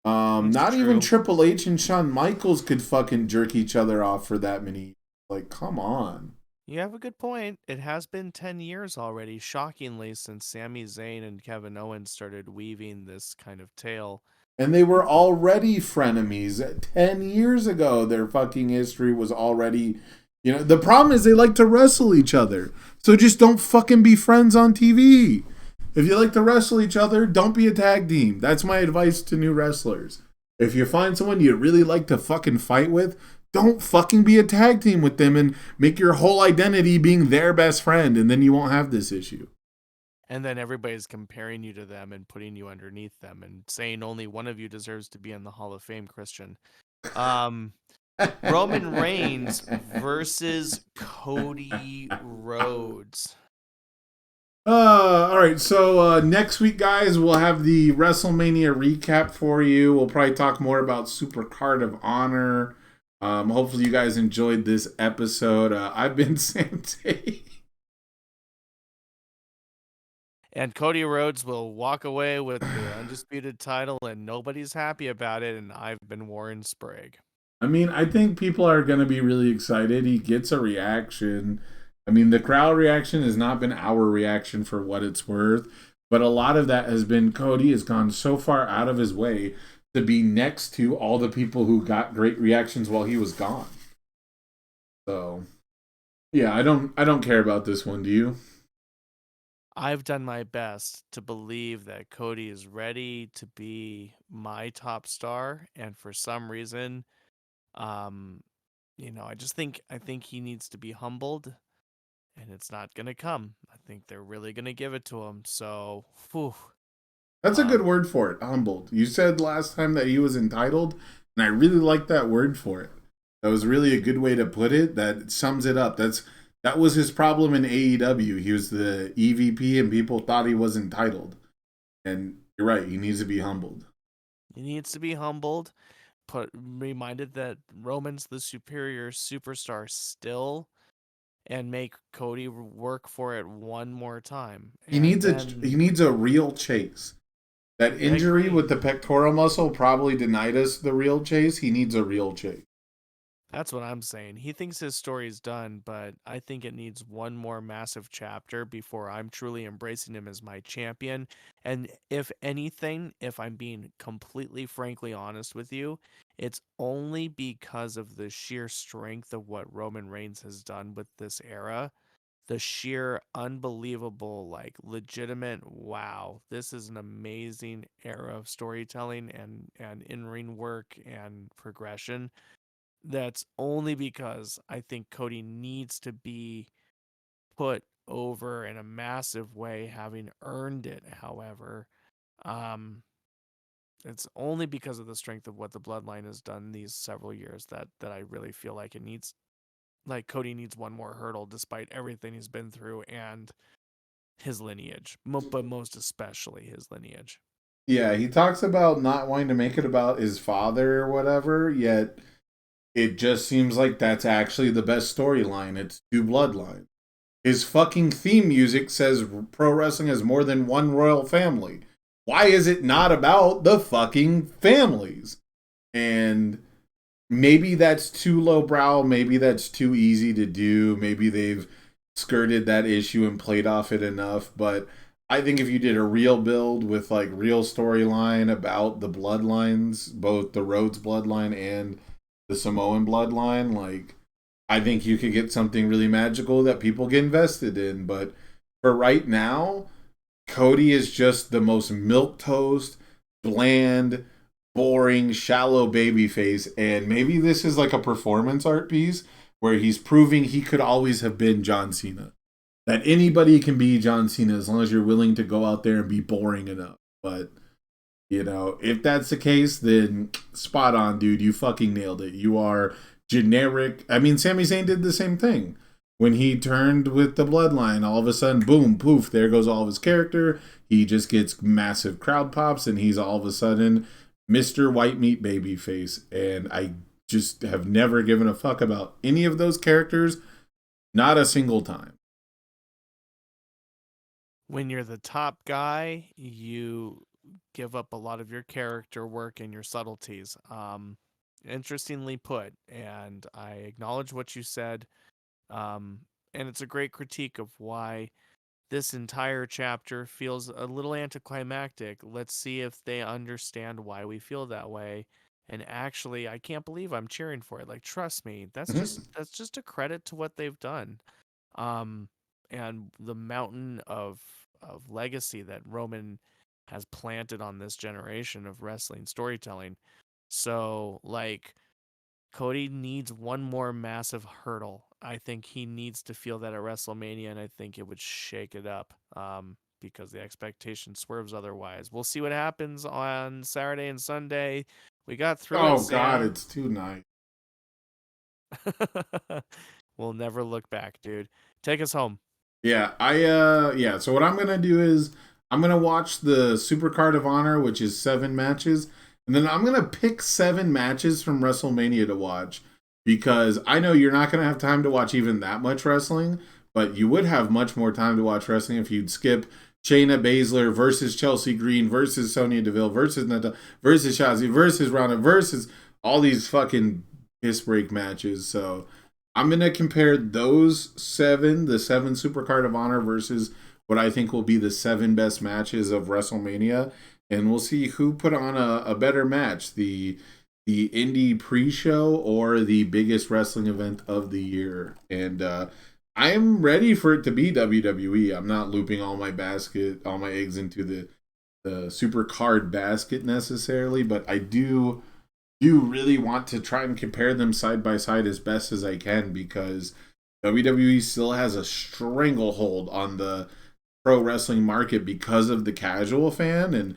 Speaker 2: Not even Triple H and Shawn Michaels could fucking jerk each other off for that many. Like, come on.
Speaker 3: You have a good point. It has been 10 years already, shockingly, since Sami Zayn and Kevin Owens started weaving this kind of tale.
Speaker 2: And they were already frenemies. 10 years ago, their fucking history was already... You know, the problem is they like to wrestle each other. So just don't fucking be friends on TV. If you like to wrestle each other, don't be a tag team. That's my advice to new wrestlers. If you find someone you really like to fucking fight with, don't fucking be a tag team with them and make your whole identity being their best friend, and then you won't have this issue.
Speaker 3: And then everybody's comparing you to them and putting you underneath them and saying only one of you deserves to be in the Hall of Fame, Christian. Roman Reigns versus Cody Rhodes.
Speaker 2: All right, so next week, guys, we'll have the WrestleMania recap for you. We'll probably talk more about Super Card of Honor. Hopefully you guys enjoyed this episode. I've been Sam Tate.
Speaker 3: And Cody Rhodes will walk away with the undisputed title, and nobody's happy about it, and I've been Warren Sprague.
Speaker 2: I mean, I think people are going to be really excited. He gets a reaction. I mean, the crowd reaction has not been our reaction for what it's worth, but a lot of that has been Cody has gone so far out of his way to be next to all the people who got great reactions while he was gone. So, yeah, I don't care about this one, do you?
Speaker 3: I've done my best to believe that Cody is ready to be my top star, and for some reason, you know, I think he needs to be humbled. And it's not going to come. I think they're really going to give it to him. So, whew.
Speaker 2: That's a good word for it, humbled. You said last time that he was entitled, and I really like that word for it. That was really a good way to put it. That sums it up. That was his problem in AEW. He was the EVP, and people thought he was entitled. And you're right. He needs to be humbled.
Speaker 3: He needs to be humbled. Reminded that Roman's the superior superstar still. And make Cody work for it one more time.
Speaker 2: He needs a real chase. That injury with the pectoral muscle probably denied us the real chase. He needs a real chase.
Speaker 3: That's what I'm saying. He thinks his story's done, but I think it needs one more massive chapter before I'm truly embracing him as my champion. And if anything, if I'm being completely frankly honest with you, it's only because of the sheer strength of what Roman Reigns has done with this era. The sheer unbelievable, like legitimate, wow, this is an amazing era of storytelling and in-ring work and progression. That's only because I think Cody needs to be put over in a massive way, having earned it, however. It's only because of the strength of what the Bloodline has done these several years that I really feel like Cody needs one more hurdle despite everything he's been through and his lineage, but most especially his lineage.
Speaker 2: Yeah, he talks about not wanting to make it about his father or whatever, yet it just seems like that's actually the best storyline. It's two bloodlines. His fucking theme music says pro wrestling has more than one royal family. Why is it not about the fucking families? And maybe that's too lowbrow. Maybe that's too easy to do. Maybe they've skirted that issue and played off it enough. But I think if you did a real build with like real storyline about the bloodlines, both the Rhodes bloodline and the Samoan bloodline, like I think you could get something really magical that people get invested in. But for right now, Cody is just the most milquetoast, bland, boring, shallow babyface. And maybe this is like a performance art piece where he's proving he could always have been John Cena. That anybody can be John Cena as long as you're willing to go out there and be boring enough. But, you know, if that's the case, then spot on, dude. You fucking nailed it. You are generic. I mean, Sami Zayn did the same thing. When he turned with the bloodline, all of a sudden, boom, poof, there goes all of his character. He just gets massive crowd pops, and he's all of a sudden Mr. White Meat Babyface. And I just have never given a fuck about any of those characters, not a single time.
Speaker 3: When you're the top guy, you give up a lot of your character work and your subtleties. Interestingly put, and I acknowledge what you said. And it's a great critique of why this entire chapter feels a little anticlimactic. Let's see if they understand why we feel that way. And actually, I can't believe I'm cheering for it. Like, trust me, that's just a credit to what they've done. And the mountain of legacy that Roman has planted on this generation of wrestling storytelling. So, like, Cody needs one more massive hurdle. I think he needs to feel that at WrestleMania, and I think it would shake it up because the expectation swerves otherwise. We'll see what happens on Saturday and Sunday. We got through it,
Speaker 2: Oh, God,
Speaker 3: Sam.
Speaker 2: it's too nice.
Speaker 3: We'll never look back, dude. Take us home.
Speaker 2: Yeah, so what I'm gonna do is I'm gonna watch the Super Card of Honor, which is 7 matches, and then I'm gonna pick 7 matches from WrestleMania to watch, because I know you're not gonna have time to watch even that much wrestling, but you would have much more time to watch wrestling if you'd skip Shayna Baszler versus Chelsea Green versus Sonya Deville versus Natalia versus Shotzi versus Ronda versus all these fucking piss break matches. So I'm going to compare those 7, the 7 Super Card of Honor versus what I think will be the 7 best matches of WrestleMania. And we'll see who put on a better match, the indie pre-show or the biggest wrestling event of the year. And I am ready for it to be WWE. I'm not looping all my eggs into the Super Card basket necessarily, but I do really want to try and compare them side by side as best as I can, because WWE still has a stranglehold on the pro wrestling market because of the casual fan, and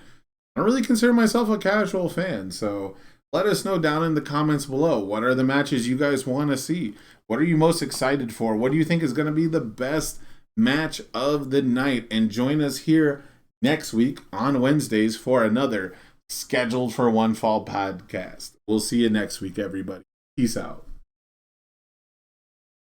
Speaker 2: I don't really consider myself a casual fan. So let us know down in the comments below. What are the matches you guys want to see? What are you most excited for? What do you think is going to be the best match of the night? And join us here next week on Wednesdays for another Scheduled for One Fall podcast. We'll see you next week, everybody. Peace out.